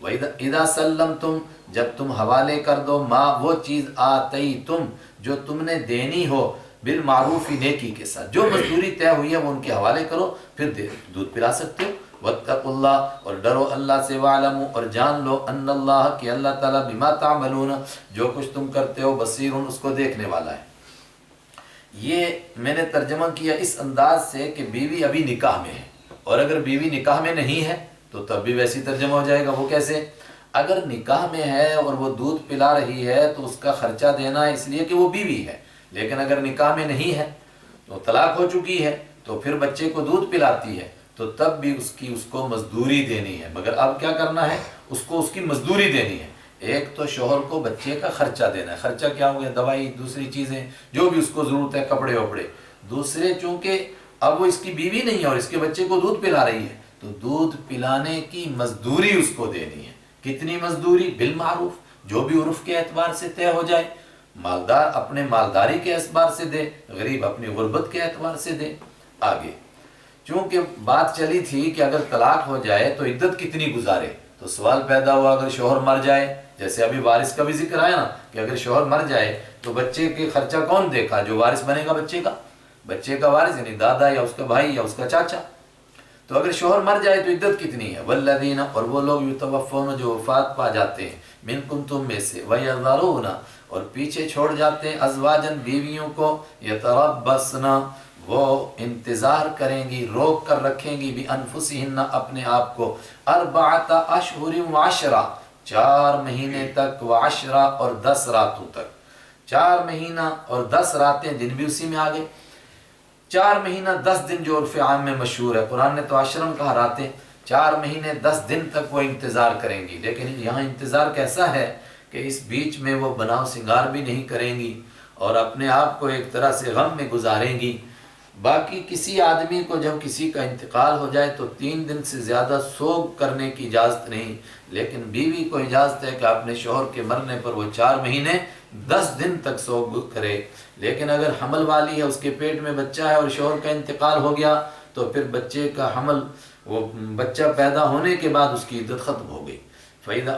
وَإِذَا سَلَّمْتُمْ، جب تم حوالے کر دو، ماں وہ چیز، آتَیْتُم، جو تم نے دینی ہو، بالمعروف، نیکی کے ساتھ، جو مزدوری طے ہوئی ہے وہ ان کے حوالے کرو، پھر دودھ پلا سکتے ہو۔ وَاتَّقُوا اللَّهَ، اور ڈرو اللہ سے، وَاعْلَمُوا، اور جان لو، أَنَّ اللَّهَ، کہ اللہ تعالیٰ، بِمَا تَعْمَلُونَ، جو کچھ تم کرتے ہو، بصیر، اس کو دیکھنے والا ہے۔ یہ میں نے ترجمہ کیا اس انداز سے کہ بیوی ابھی نکاح میں ہے، اور اگر بیوی نکاح میں نہیں ہے تو تب بھی ویسی ترجمہ ہو جائے گا۔ وہ کیسے؟ اگر نکاح میں ہے اور وہ دودھ پلا رہی ہے تو اس کا خرچہ دینا ہے، اس لیے کہ وہ بیوی ہے، لیکن اگر نکاح میں نہیں ہے تو طلاق ہو چکی ہے تو پھر بچے کو دودھ پلاتی ہے تو تب بھی اس کو مزدوری دینی ہے، مگر اب کیا کرنا ہے؟ اس کو اس کی مزدوری دینی ہے۔ ایک تو شوہر کو بچے کا خرچہ دینا ہے، خرچہ کیا ہو گیا؟ دوائی، دوسری چیزیں جو بھی اس کو ضرورت ہے، کپڑے وپڑے۔ دوسرے، چونکہ اب وہ اس کی بیوی نہیں ہے اور اس کے بچے کو دودھ پلا رہی ہے تو دودھ پلانے کی مزدوری اس کو دینی ہے۔ کتنی مزدوری؟ بالمعروف، جو بھی عرف کے اعتبار سے طے ہو جائے۔ مالدار اپنے مالداری کے اعتبار سے دے، غریب اپنی غربت کے اعتبار سے دے۔ آگے چونکہ بات چلی تھی کہ اگر طلاق ہو جائے تو عدت کتنی گزارے، تو سوال پیدا ہوا اگر شوہر مر جائے، جیسے ابھی وارث کا بھی ذکر آیا نا کہ اگر شوہر مر جائے تو بچے کے خرچہ کون دے گا؟ جو وارث بنے گا بچے کا وارث، یعنی دادا یا اس کا بھائی یا اس کا چاچا۔ تو اگر شوہر مر جائے تو عدت کتنی ہے؟ والذین، اور وہ لوگ، یتوفون، جو وفات پا جاتے ہیں، منکم، تم میں سے، ویذرون، اور پیچھے چھوڑ جاتے ہیں، ازواجن، بیویوں کو، یتربصن، وہ انتظار کریں گی، روک کر رکھیں گی، بانفسہن، اپنے آپ کو، اربعۃ اشہر وعشرہ، 4 مہینے تک، وعشرہ، اور 10 راتوں تک۔ 4 مہینہ اور 10 راتیں، دن بھی اسی میں آگے، 4 مہینہ 10 دن جو عرف عام میں مشہور ہے، قرآن نے تو عشرن کہا، راتیں، 4 مہینے 10 دن تک وہ انتظار کریں گی۔ لیکن یہاں انتظار کیسا ہے کہ اس بیچ میں وہ بناؤ سنگار بھی نہیں کریں گی اور اپنے آپ کو ایک طرح سے غم میں گزاریں گی۔ باقی کسی آدمی کو جب کسی کا انتقال ہو جائے تو 3 دن سے زیادہ سوگ کرنے کی اجازت نہیں، لیکن بیوی کو اجازت ہے کہ اپنے شوہر کے مرنے پر وہ 4 مہینے 10 دن تک سوگ کرے۔ لیکن اگر حمل والی ہے، اس کے پیٹ میں بچہ ہے اور شوہر کا انتقال ہو گیا تو پھر بچے کا حمل، وہ بچہ پیدا ہونے کے بعد اس کی عدت ختم ہو گئی۔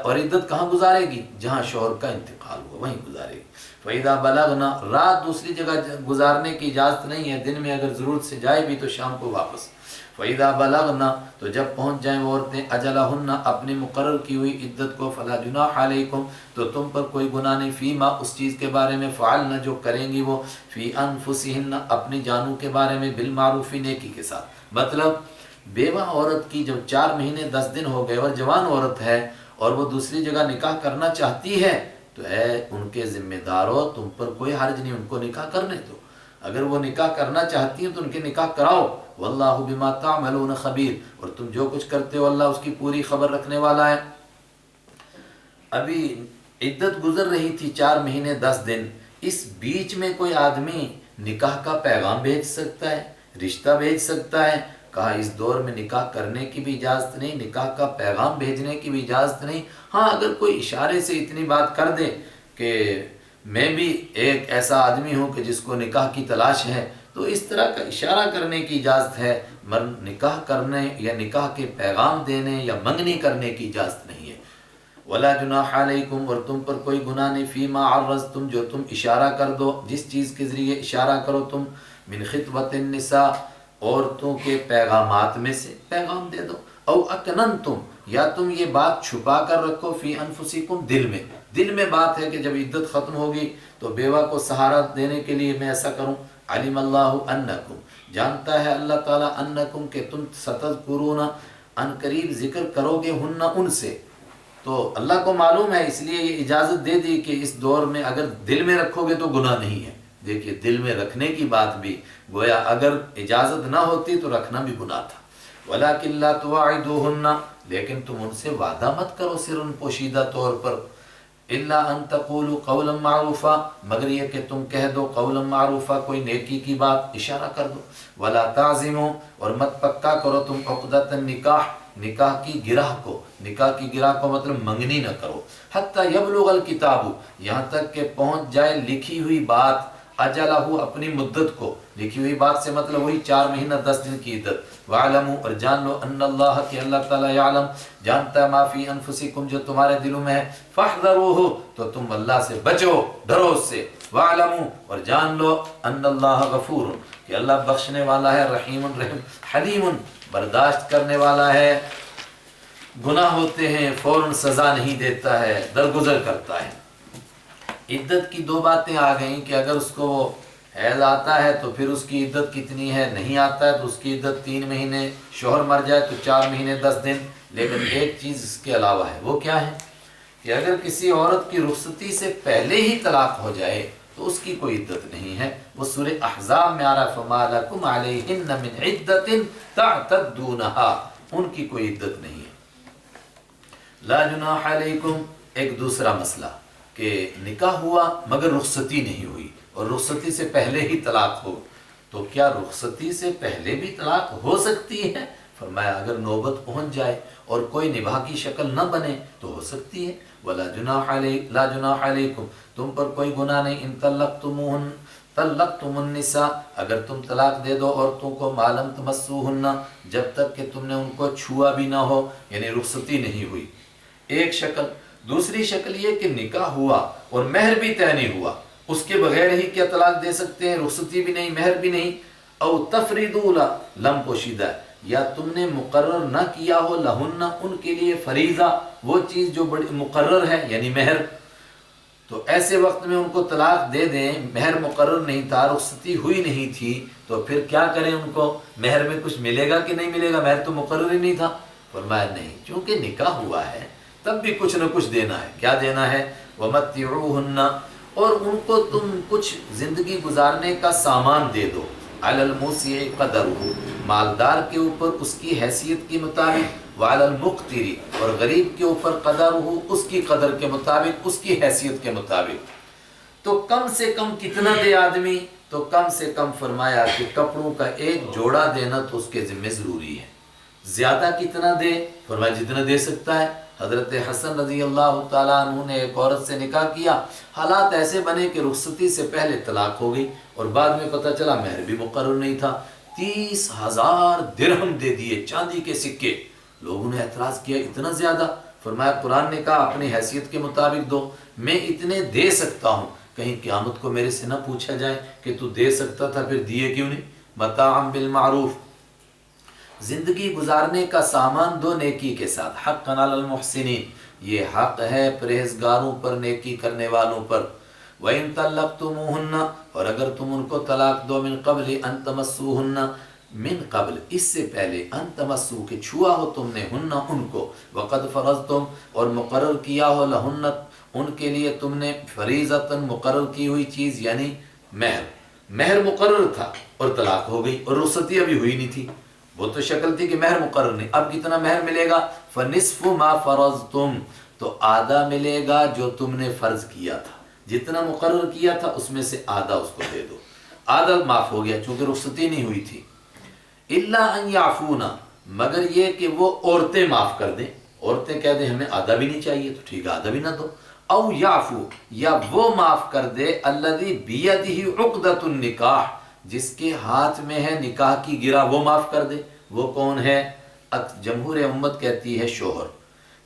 اور عدت کہاں گزارے گی؟ جہاں شوہر کا انتقال ہوا وہیں گزارے گی۔ فَإِذَا بَلَغْنَا، رات دوسری جگہ گزارنے کی اجازت نہیں ہے، دن میں اگر ضرورت سے جائے بھی تو شام کو واپس۔ فَإِذَا بَلَغْنَا، تو جب پہنچ جائیں وہ عورتیں، أَجَلَهُنَّ، اپنی مقرر کی ہوئی عدت کو، فَلَا جُنَاحَ عَلَيْكُمْ، تو تم پر کوئی گناہ نہیں، فیما، اس چیز کے بارے میں، فعلنا، جو کریں گی وہ، فی انفسہن، اپنی جانوں کے بارے میں، بالمعروف، نیکی کے ساتھ۔ مطلب بیوہ عورت کی جب 4 مہینے 10 دن ہو گئے اور جوان عورت ہے اور وہ دوسری جگہ نکاح کرنا چاہتی ہے تو اے ان کے ذمہ داروں تم پر کوئی حرج نہیں، ان کو نکاح کرنے دو، اگر وہ نکاح کرنا چاہتی ہیں تو ان کے نکاح کراؤ، واللہ بما تعملون خبیر، اور تم جو کچھ کرتے ہو اللہ اس کی پوری خبر رکھنے والا ہے۔ ابھی عدت گزر رہی تھی 4 مہینے 10 دن، اس بیچ میں کوئی آدمی نکاح کا پیغام بھیج سکتا ہے، رشتہ بھیج سکتا ہے؟ کہا اس دور میں نکاح کرنے کی بھی اجازت نہیں، نکاح کا پیغام بھیجنے کی بھی اجازت نہیں۔ ہاں اگر کوئی اشارے سے اتنی بات کر دے کہ میں بھی ایک ایسا آدمی ہوں کہ جس کو نکاح کی تلاش ہے، تو اس طرح کا اشارہ کرنے کی اجازت ہے، مگر نکاح کرنے یا نکاح کے پیغام دینے یا منگنی کرنے کی اجازت نہیں ہے۔ ولا جناح علیکم، اور تم پر کوئی گناہ نہیں، فیما عرضتم، جو تم اشارہ کر دو، جس چیز کے ذریعے اشارہ کرو تم، من خطبۃ النساء، عورتوں کے پیغامات میں سے پیغام دے دو، او اکننتم، یا تم یہ بات چھپا کر رکھو، فی انفسکم، دل میں بات ہے کہ جب عدت ختم ہوگی تو بیوہ کو سہارا دینے کے لیے میں ایسا کروں۔ علم اللہ انکم، جانتا ہے اللہ تعالیٰ، انکم، کہ تم ستذکرون، ان قریب ذکر کرو گے، ہن، ان سے، تو اللہ کو معلوم ہے، اس لیے یہ اجازت دے دی کہ اس دور میں اگر دل میں رکھو گے تو گناہ نہیں ہے۔ دیکھیے دل میں رکھنے کی بات بھی گویا اگر اجازت نہ ہوتی تو رکھنا بھی گناہ تھا۔ وَلَكِنْ لَا تُوَاعِدُوهُنَّ، لیکن تم ان سے وعدہ مت کرو سرن پوشیدہ طور پر، إِلَّا أَن تَقُولُوا قَوْلًا مَعْرُوفًا، مگر یہ کہ تم کہہ دو قولا معروفہ، کوئی نیکی کی بات اشارہ کر دو۔ وَلَا تَعْزِمُوا، اور مت پکا کرو تم عقدۃ النکاح، نکاح کی گرہ کو، نکاح کی گرہ کو مطلب منگنی نہ کرو، حتی یبلغ الکتاب، یہاں تک کہ پہنچ جائے لکھی ہوئی بات، اجلہ، اپنی مدت کو، لکھی ہوئی بات سے مطلب وہی 4 مہینہ 10 دن کی عدت۔ وَاعْلَمُوا، اور جان لو، ان اللہ، کہ اللہ تعالیٰ، یعلم، جانتا ہے، ما فی انفسکم، جو تمہارے دلوں میں ہے، فاحذروہ، تو تم اللہ سے بچو، ڈرو اس سے۔ وَاعْلَمُوا، اور جان لو، ان اللہ غفور، کہ اللہ بخشنے والا ہے، رحیم، رحم، حلیم، برداشت کرنے والا ہے، گناہ ہوتے ہیں فوراً سزا نہیں دیتا ہے، درگزر کرتا ہے۔ عدت کی 2 باتیں آ گئیں کہ اگر اس کو حیض آتا ہے تو پھر اس کی عدت کتنی ہے، نہیں آتا ہے تو اس کی عدت 3 مہینے، شوہر مر جائے تو 4 مہینے 10 دن۔ لیکن ایک چیز اس کے علاوہ ہے، وہ کیا ہے کہ اگر کسی عورت کی رخصتی سے پہلے ہی طلاق ہو جائے تو اس کی کوئی عدت نہیں ہے، وہ سورہ احزاب میں آ رہا ہے، فَمَا لَكُمْ عَلَيْهِنَّ مِنْ عِدَّةٍ تَعْتَدُّونَهَا، ان کی کوئی عدت نہیں ہے۔ لا جناح علیکم، ایک دوسرا مسئلہ کہ نکاح ہوا مگر رخصتی نہیں ہوئی، اور رخصتی سے پہلے ہی طلاق ہو، تو کیا رخصتی سے پہلے بھی طلاق ہو سکتی ہے؟ فرمایا اگر نوبت پہنچ جائے اور کوئی نباہ کی شکل نہ بنے تو ہو سکتی ہے۔ وَلَا جُنَاحَ لا جناح علیکم، تم پر کوئی گناہ نہیں، ان طلقتم النساء، اگر تم طلاق دے دو عورتوں کو، ما لم تمسوہن، جب تک کہ تم نے ان کو چھوا بھی نہ ہو، یعنی رخصتی نہیں ہوئی، ایک شکل۔ دوسری شکل یہ کہ نکاح ہوا اور مہر بھی طے نہیں ہوا، اس کے بغیر ہی کیا طلاق دے سکتے ہیں، رخصتی بھی نہیں، مہر بھی نہیں۔ او تفریضوا، لم پوشیدہ، یا تم نے مقرر نہ کیا ہو، لہن، ان کے لیے، فریضہ، وہ چیز جو بڑی مقرر ہے، یعنی مہر، تو ایسے وقت میں ان کو طلاق دے دیں، مہر مقرر نہیں تھا، رخصتی ہوئی نہیں تھی، تو پھر کیا کریں، ان کو مہر میں کچھ ملے گا کہ نہیں ملے گا، مہر تو مقرر ہی نہیں تھا۔ فرمایا نہیں، چونکہ نکاح ہوا ہے تب بھی کچھ نہ کچھ دینا ہے۔ کیا دینا ہے؟ وَمَتِّعُوهُنَّ، اور ان کو تم کچھ زندگی گزارنے کا سامان دے دو، عَلَى الْمُوسِعِ قَدَرُهُ، مالدار کے اوپر اس کی حیثیت کے مطابق، وَعَلَى الْمُقْتِرِ، اور غریب کے اوپر قَدَرُهُ، اس کی قدر کے مطابق، اس کی حیثیت کے مطابق۔ تو کم سے کم کتنا دے آدمی؟ تو کم سے کم فرمایا کہ کپڑوں کا ایک جوڑا دینا تو اس کے ذمہ ضروری ہے۔ زیادہ کتنا دے؟ فرمایا جتنا دے سکتا ہے۔ حضرت حسن رضی اللہ تعالیٰ عنہ نے ایک عورت سے نکاح کیا، حالات ایسے بنے کہ رخصتی سے پہلے طلاق ہو گئی، اور بعد میں پتہ چلا مہر بھی مقرر نہیں تھا، 30,000 درہم دے دیے، چاندی کے سکے۔ لوگوں نے اعتراض کیا اتنا زیادہ؟ فرمایا قرآن نے کہا اپنی حیثیت کے مطابق دو، میں اتنے دے سکتا ہوں، کہیں قیامت کو میرے سے نہ پوچھا جائے کہ تو دے سکتا تھا پھر دیے کیوں نہیں۔ متاعا بالمعروف، زندگی گزارنے کا سامان دو نیکی کے ساتھ، حقا علی المحسنین، یہ حق ہے پرہیزگاروں پر، نیکی کرنے والوں پر۔ وَإِن طَلَّقْتُمُوهُنَّ، اور اگر تم ان کو طلاق دو، من قبل ان تمسوهن، من قبل، اس سے پہلے، ان تمسو، کہ چھوا ہو تم نے، ہن، ان کو، وقد فرضتم، اور مقرر کیا ہو، لہن، ان کے لیے تم نے فریضتاً مقرر کی ہوئی چیز یعنی مہر مقرر تھا اور طلاق ہو گئی اور رخصتی ابھی ہوئی نہیں تھی، وہ تو شکل تھی کہ مہر مقرر نہیں، اب کتنا مہر ملے گا؟ فنصف ما فرضتم، تو آدھا ملے گا جو تم نے فرض کیا تھا، جتنا مقرر کیا تھا اس میں سے آدھا اس کو دے دو، آدھا معاف ہو گیا چونکہ رخصتی نہیں ہوئی تھی۔ الا ان یعفونا، مگر یہ کہ وہ عورتیں معاف کر دیں، عورتیں کہہ دیں ہمیں آدھا بھی نہیں چاہیے تو ٹھیک ہے آدھا بھی نہ دو، او یعفو، یا وہ معاف کر دے الذی بیدہ عقدۃ النکاح، جس کے ہاتھ میں ہے نکاح کی گرہ، وہ معاف کر دے۔ وہ کون ہے؟ جمہور امت کہتی ہے شوہر،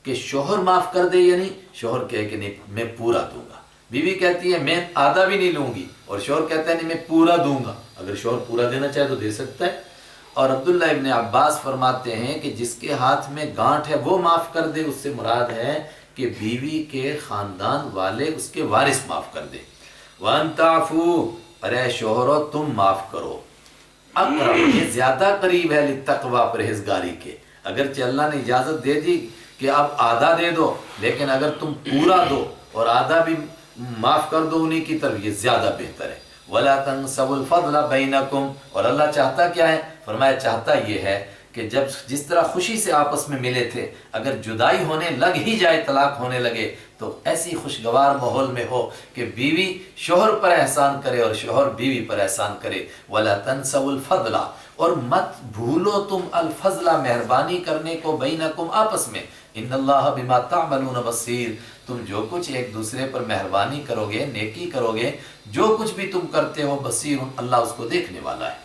کہ شوہر معاف کر دے، یعنی شوہر کہے کہ نہیں میں پورا دوں گا، بیوی کہتی ہے میں آدھا بھی نہیں لوں گی اور شوہر کہتا ہے نہیں میں پورا دوں گا، اگر شوہر پورا دینا چاہے تو دے سکتا ہے۔ اور عبداللہ ابن عباس فرماتے ہیں کہ جس کے ہاتھ میں گانٹھ ہے وہ معاف کر دے، اس سے مراد ہے کہ بیوی کے خاندان والے اس کے وارث معاف کر دے۔ وَأَن تَعْفُوا، ارے شوہرو تم معاف کرو، اقرب، یہ زیادہ قریب ہے للتقوی، پرہیزگاری کے۔ اگرچہ اللہ نے اجازت دے دی کہ اب آدھا دے دو، لیکن اگر تم پورا دو اور آدھا بھی معاف کر دو انہی کی طرف، یہ زیادہ بہتر ہے۔ وَلَا تَنْسَوُا الْفَضْلَ بَيْنَكُمْ، اور اللہ چاہتا کیا ہے؟ فرمایا چاہتا یہ ہے کہ جب جس طرح خوشی سے آپس میں ملے تھے، اگر جدائی ہونے لگ ہی جائے، طلاق ہونے لگے، تو ایسی خوشگوار ماحول میں ہو کہ بیوی شوہر پر احسان کرے اور شوہر بیوی پر احسان کرے۔ وَلَا تَنْسَوُا الْفَضْلَ، اور مت بھولو تم الفضلہ، مہربانی کرنے کو، بینکم، آپس میں، ان اللہ بما تعملون بصیر، تم جو کچھ ایک دوسرے پر مہربانی کرو گے، نیکی کرو گے، جو کچھ بھی تم کرتے ہو، بصیر، اللہ اس کو دیکھنے والا ہے۔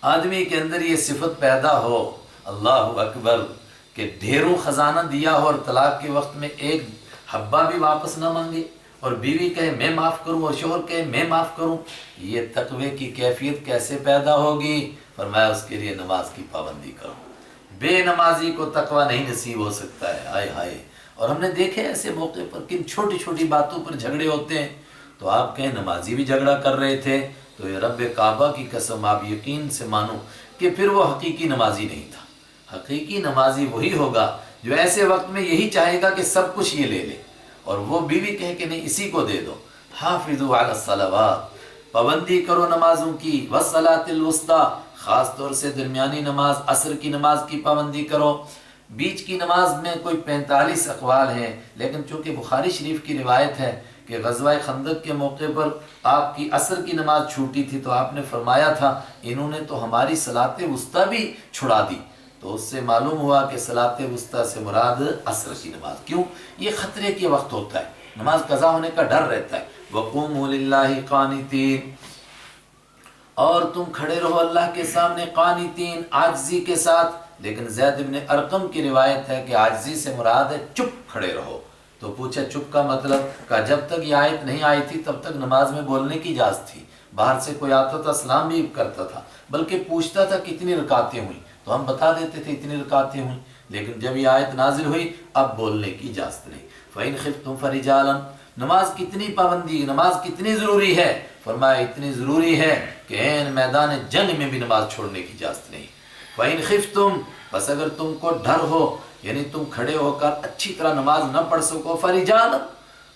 آدمی کے اندر یہ صفت پیدا ہو، اللہ اکبر، کہ ڈھیروں خزانہ دیا ہو اور طلاق کے وقت میں ایک حبہ بھی واپس نہ مانگے، اور بیوی کہے میں معاف کروں اور شوہر کہے میں معاف کروں، یہ تقوی کی کیفیت کیسے پیدا ہوگی؟ فرمایا اس کے لیے نماز کی پابندی کرو۔ بے نمازی کو تقوی نہیں نصیب ہو سکتا ہے، ہائے ہائے۔ اور ہم نے دیکھے ایسے موقع پر کن چھوٹی چھوٹی باتوں پر جھگڑے ہوتے ہیں، تو آپ کہیں نمازی بھی جھگڑا کر رہے تھے، تو یہ رب کعبہ کی قسم آپ یقین سے مانو کہ پھر وہ حقیقی نمازی نہیں تھا۔ حقیقی نمازی وہی ہوگا جو ایسے وقت میں یہی چاہے گا کہ سب کچھ یہ لے لے، اور وہ بیوی کہے کہ نہیں اسی کو دے دو۔ حافظوا علی الصلوات، پابندی کرو نمازوں کی، والصلاۃ الوسطیٰ، خاص طور سے درمیانی نماز عصر کی نماز کی پابندی کرو۔ بیچ کی نماز میں کوئی 45 اقوال ہیں، لیکن چونکہ بخاری شریف کی روایت ہے کہ غزوہ خندق کے موقع پر آپ کی عصر کی نماز چھوٹی تھی، تو آپ نے فرمایا تھا انہوں نے تو ہماری صلاۃ وسطیٰ بھی چھڑا دی، تو اس سے معلوم ہوا کہ صلاۃ وسطیٰ سے مراد عصر کی نماز۔ کیوں؟ یہ خطرے کے وقت ہوتا ہے، نماز قضا ہونے کا ڈر رہتا ہے۔ وَقُومُوا لِلَّهِ قَانِتِينَ، اور تم کھڑے رہو اللہ کے سامنے قانتین، عاجزی کے ساتھ۔ لیکن زید بن ارقم کی روایت ہے کہ عاجزی سے مراد ہے چپ کھڑے رہو۔ تو پوچھا چپ کا مطلب؟ کہا جب تک یہ آیت نہیں آئی تھی تب تک نماز میں بولنے کی اجازت تھی، باہر سے کوئی آتا تھا سلام بھی کرتا تھا، بلکہ پوچھتا تھا کتنی رکعتیں ہوئیں تو ہم بتا دیتے تھے اتنی رکعتیں ہوئیں، لیکن جب یہ آیت نازل ہوئی اب بولنے کی اجازت نہیں۔ فَإِنْ خِفْتُمْ فَرِجَالًا، نماز کتنی پابندی، نماز کتنی ضروری ہے؟ فرمایا اتنی ضروری ہے کہ عین میدان جنگ میں بھی نماز چھوڑنے کی اجازت نہیں۔ فَإِنْ خِفْتُمْ، بس اگر تم کو ڈر ہو، یعنی تم کھڑے ہو کر اچھی طرح نماز نہ پڑھ سکو، فَرِجَالًا،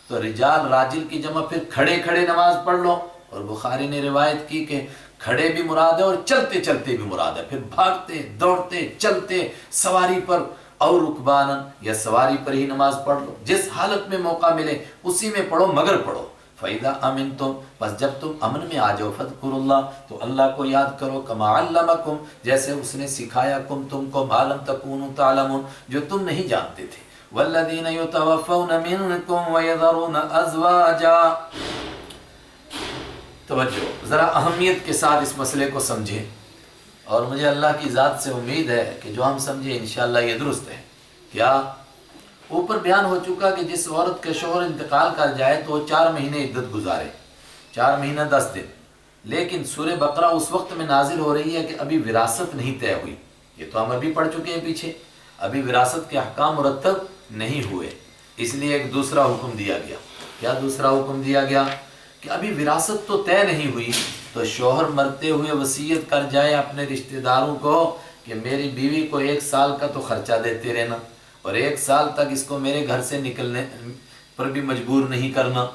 تو رجال راجل کی جمع، پھر کھڑے کھڑے نماز پڑھ لو۔ اور بخاری نے روایت کی کہ کھڑے بھی مراد ہے اور چلتے چلتے بھی مراد ہے، پھر بھاگتے دوڑتے چلتے سواری پر، اور رکبانن، یا سواری پر ہی نماز پڑھ لو، جس حالت میں موقع ملے اسی میں پڑھو، مگر پڑھو۔ فَإِذَا أَمِنْتُمْ، بس جب تم امن میں آ جاؤ، فَاذْكُرُوا اللَّهَ، تو اللہ کو یاد کرو، كَمَا عَلَّمَكُمْ، جیسے اس نے سکھایا، تم کو مَا لَمْ تَكُونُوا تَعْلَمُونَ، جو تم نہیں جانتے تھے۔ وَالَّذِينَ يُتَوَفَّوْنَ مِنْكُمْ وَيَذَرُونَ أَزْوَاجًا، توجہ، ذرا اہمیت کے ساتھ اس مسئلے کو سمجھیں، اور مجھے اللہ کی ذات سے امید ہے کہ جو ہم سمجھیں انشاءاللہ یہ درست ہے۔ کیا؟ اوپر بیان ہو چکا کہ جس عورت کے شوہر انتقال کر جائے تو وہ 4 مہینے عدت گزارے، 4 مہینہ 10 دن، لیکن سورہ بقرہ اس وقت میں نازل ہو رہی ہے کہ ابھی وراثت نہیں طے ہوئی، یہ تو ہم ابھی پڑھ چکے ہیں پیچھے، ابھی وراثت کے احکام مرتب نہیں ہوئے، اس لیے ایک دوسرا حکم دیا گیا۔ کیا دوسرا حکم دیا گیا؟ کہ ابھی وراثت تو طے نہیں ہوئی، تو شوہر مرتے ہوئے وصیت کر جائے اپنے رشتہ داروں کو کہ میری بیوی کو 1 سال کا تو خرچہ دیتے رہنا، اور 1 سال تک اس کو میرے گھر سے پر بھی مجبور نہیں کرنا،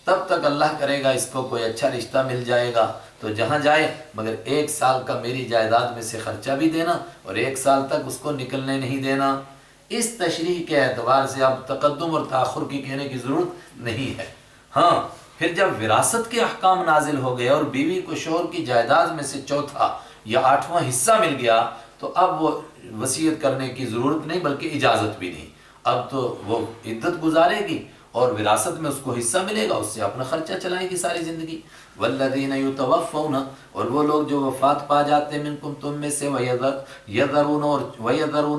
تب تک اللہ کرے گا اس کو کوئی اچھا رشتہ مل جائے گا تو جہاں جائے، مگر 1 سال کا میری جائیداد میں سے خرچہ بھی دینا اور 1 سال تک اس کو نکلنے نہیں دینا۔ اس تشریح کے اعتبار سے اب تقدم اور تاخر کی کہنے کی ضرورت نہیں ہے۔ ہاں پھر جب وراثت کے احکام نازل ہو گئے اور بیوی کو شوہر کی جائیداد میں سے 4تھا یا 8واں حصہ مل گیا تو اب وہ وصیت کرنے کی ضرورت نہیں بلکہ اجازت بھی نہیں، اب تو وہ عدت گزارے گی اور وراثت میں اس کو حصہ ملے گا، اس سے اپنا خرچہ چلائے گی ساری زندگی۔ والذین یتوفون، اور وہ لوگ جو وفات پا جاتے ہیں منکم تم میں سے، ویذرون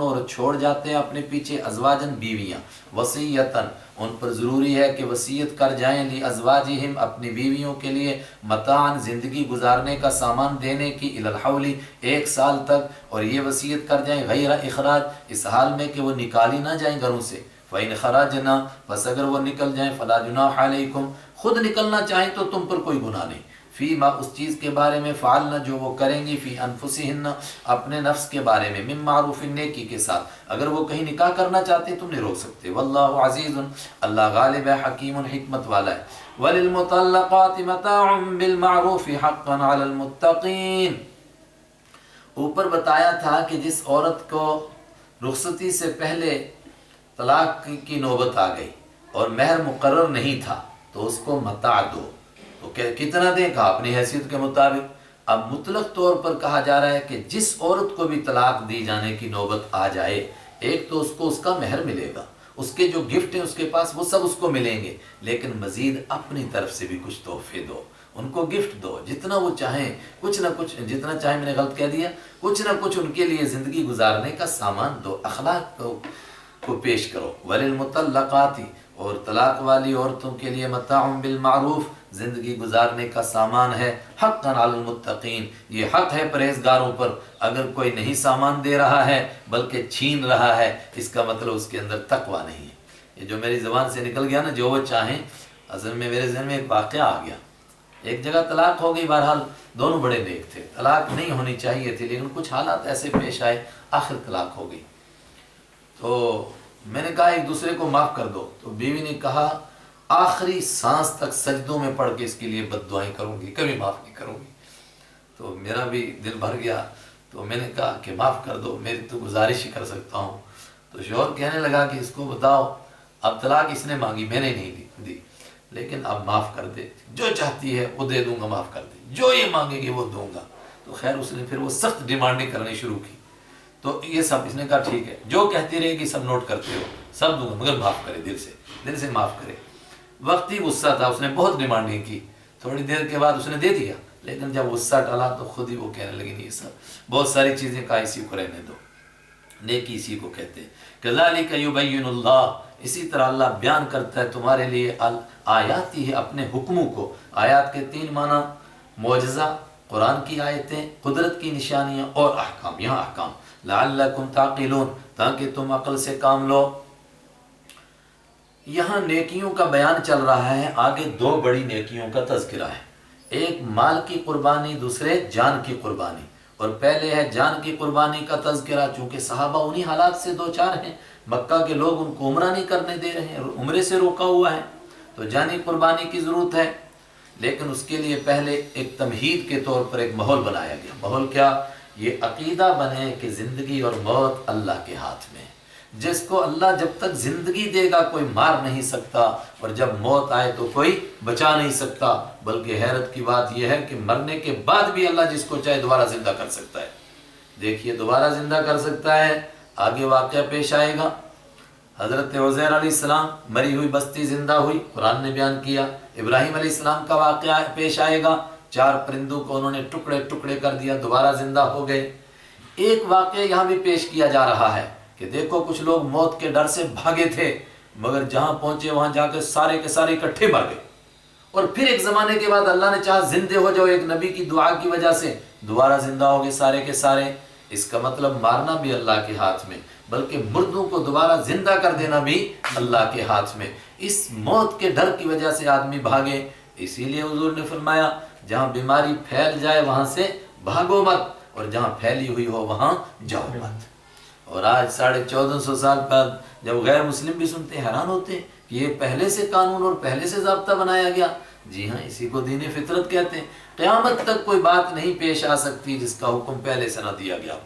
اور چھوڑ جاتے ہیں اپنے پیچھے ازواجن بیویاں، وصیتاً ان پر ضروری ہے کہ وصیت کر جائیں لازواجہم اپنی بیویوں کے لیے، متاعن زندگی گزارنے کا سامان دینے کی، الی الحول 1 سال تک، اور یہ وصیت کر جائیں غیر اخراج اس حال میں کہ وہ نکالی نہ جائیں گھروں سے، فَإِنْ خَرَجْنَا بس اگر وہ نکل جائیں فَلَا جُنَاحَ عَلَيْكُمْ خود نکلنا چاہیں تو تم پر کوئی گناہ نہیں، فی ما اس چیز کے بارے میں فعلنا جو وہ کریں گی، فی انفسہن اپنے نفس کے بارے میں، من معروف نیکی کے ساتھ، اگر وہ کہیں نکاح کرنا چاہتے تم نہیں روک سکتے، واللہ عزیز اللہ غالب ہے، حکیم حکمت والا ہے۔ وَلِلْمُطَلَّقَاتِ مَتَاعٌ بِالْمَعْرُوفِ حَقًّا عَلَى الْمُتَّقِينَ، اوپر بتایا تھا کہ جس عورت کو رخصتی سے پہلے طلاق کی نوبت آ گئی اور مہر مقرر نہیں تھا تو اس کو متاع دو، تو کتنا دیں؟ کہا اپنی حیثیت کے مطابق۔ اب مطلق طور پر کہا جا رہا ہے کہ جس عورت کو بھی طلاق دی جانے کی نوبت آ جائے، ایک تو اس کو اس کا مہر ملے گا، اس کے جو گفٹ ہیں اس کے پاس وہ سب اس کو ملیں گے، لیکن مزید اپنی طرف سے بھی کچھ تحفے دو، ان کو گفٹ دو، جتنا وہ چاہیں، کچھ نہ کچھ، جتنا چاہیں، میں نے غلط کہہ دیا، کچھ نہ کچھ ان کے لیے زندگی گزارنے کا سامان دو، اخلاق کو پیش کرو۔ وللمطلقات اور طلاق والی عورتوں کے لیے متاع بالمعروف زندگی گزارنے کا سامان ہے، حقا علی المتقین یہ حق ہے پرہیزگاروں پر۔ اگر کوئی نہیں سامان دے رہا ہے بلکہ چھین رہا ہے، اس کا مطلب اس کے اندر تقوی نہیں ہے۔ یہ جو میری زبان سے نکل گیا نا جو وہ چاہیں، اصل میں میرے ذہن میں ایک واقعہ آ گیا، ایک جگہ طلاق ہو گئی، بہرحال دونوں بڑے نیک تھے، طلاق نہیں ہونی چاہیے تھی لیکن کچھ حالات ایسے پیش آئے، آخر طلاق ہو گئی۔ تو میں نے کہا ایک دوسرے کو معاف کر دو، تو بیوی نے کہا آخری سانس تک سجدوں میں پڑھ کے اس کے لیے بد دعائیں کروں گی، کبھی معاف نہیں کروں گی۔ تو میرا بھی دل بھر گیا، تو میں نے کہا کہ معاف کر دو، میری تو گزارش ہی کر سکتا ہوں۔ تو شوہر کہنے لگا کہ اس کو بتاؤ، اب طلاق اس نے مانگی، میں نے نہیں دی، لیکن اب معاف کر دے، جو چاہتی ہے وہ دے دوں گا، معاف کر دے، جو یہ مانگے گی وہ دوں گا۔ تو خیر اس نے پھر وہ سخت ڈیمانڈیں کرنی شروع کی، تو یہ سب اس نے کہا ٹھیک ہے، جو کہتی رہے گی سب نوٹ کرتے ہو، سب دوں گا مگر معاف کرے، دل سے معاف کرے۔ وقتی غصہ تھا، اس نے بہت ڈیمانڈیں کی، تھوڑی دیر کے بعد اس نے دے دیا، لیکن جب غصہ ٹلا تو خود ہی وہ کہنے لگی نہیں، سب بہت ساری چیزیں کہا اسی کو رہنے دو، نیکی اسی کو کہتے ہیں۔ کذالک یبین اللہ، اسی طرح اللہ بیان کرتا ہے تمہارے لیے آیات ہی اپنے حکموں کو۔ آیات کے 3 معنی، معجزہ، قرآن کی آیتیں، قدرت کی نشانیاں اور احکام، یہاں احکام، لعلکم تعقلون تاکہ تم عقل سے کام لو۔ یہاں نیکیوں کا بیان چل رہا ہے، آگے 2 بڑی نیکیوں کا تذکرہ ہے، ایک مال کی قربانی، دوسرے جان کی قربانی۔ اور پہلے ہے جان کی قربانی کا تذکرہ، چونکہ صحابہ انہی حالات سے 2-4 ہیں، مکہ کے لوگ ان کو عمرہ نہیں کرنے دے رہے ہیں، عمرے سے روکا ہوا ہے، تو جانی قربانی کی ضرورت ہے۔ لیکن اس کے لیے پہلے ایک تمہید کے طور پر ایک ماحول بنایا گیا۔ ماحول کیا؟ یہ عقیدہ بنے کہ زندگی اور موت اللہ کے ہاتھ میں، جس کو اللہ جب تک زندگی دے گا کوئی مار نہیں سکتا، اور جب موت آئے تو کوئی بچا نہیں سکتا۔ بلکہ حیرت کی بات یہ ہے کہ مرنے کے بعد بھی اللہ جس کو چاہے دوبارہ زندہ کر سکتا ہے۔ دیکھیے دوبارہ زندہ کر سکتا ہے، آگے واقعہ پیش آئے گا۔ حضرت عزیر علیہ السلام مری ہوئی بستی زندہ ہوئی، قرآن نے بیان کیا۔ ابراہیم علیہ السلام کا واقعہ پیش آئے گا، 4 پرندوں کو انہوں نے ٹکڑے ٹکڑے کر دیا، دوبارہ زندہ ہو گئے۔ ایک واقعہ یہاں بھی پیش کیا جا رہا ہے کہ دیکھو کچھ لوگ موت کے ڈر سے بھاگے تھے، مگر جہاں پہنچے وہاں جا کے سارے کے سارے اکٹھے مر گئے، اور پھر ایک زمانے کے بعد اللہ نے چاہا زندے ہو جاؤ، ایک نبی کی دعا کی وجہ سے دوبارہ زندہ ہو گئے سارے کے سارے۔ اس کا مطلب مارنا بھی اللہ کے ہاتھ میں، بلکہ مردوں کو دوبارہ زندہ کر دینا بھی اللہ کے ہاتھ میں۔ اس موت کے ڈر کی وجہ سے آدمی بھاگے، اسی لیے حضور نے فرمایا جہاں بیماری پھیل جائے وہاں سے بھاگو مت، اور جہاں پھیلی ہوئی ہو وہاں جاؤ مت۔ اور آج 1450 سال بعد جب غیر مسلم بھی سنتے ہیں حیران ہوتے ہیں کہ یہ پہلے سے قانون اور پہلے سے ضابطہ بنایا گیا؟ جی ہاں، اسی کو دین فطرت کہتے ہیں۔ قیامت تک کوئی بات نہیں پیش آ سکتی جس کا حکم پہلے سے نہ دیا گیا ہو۔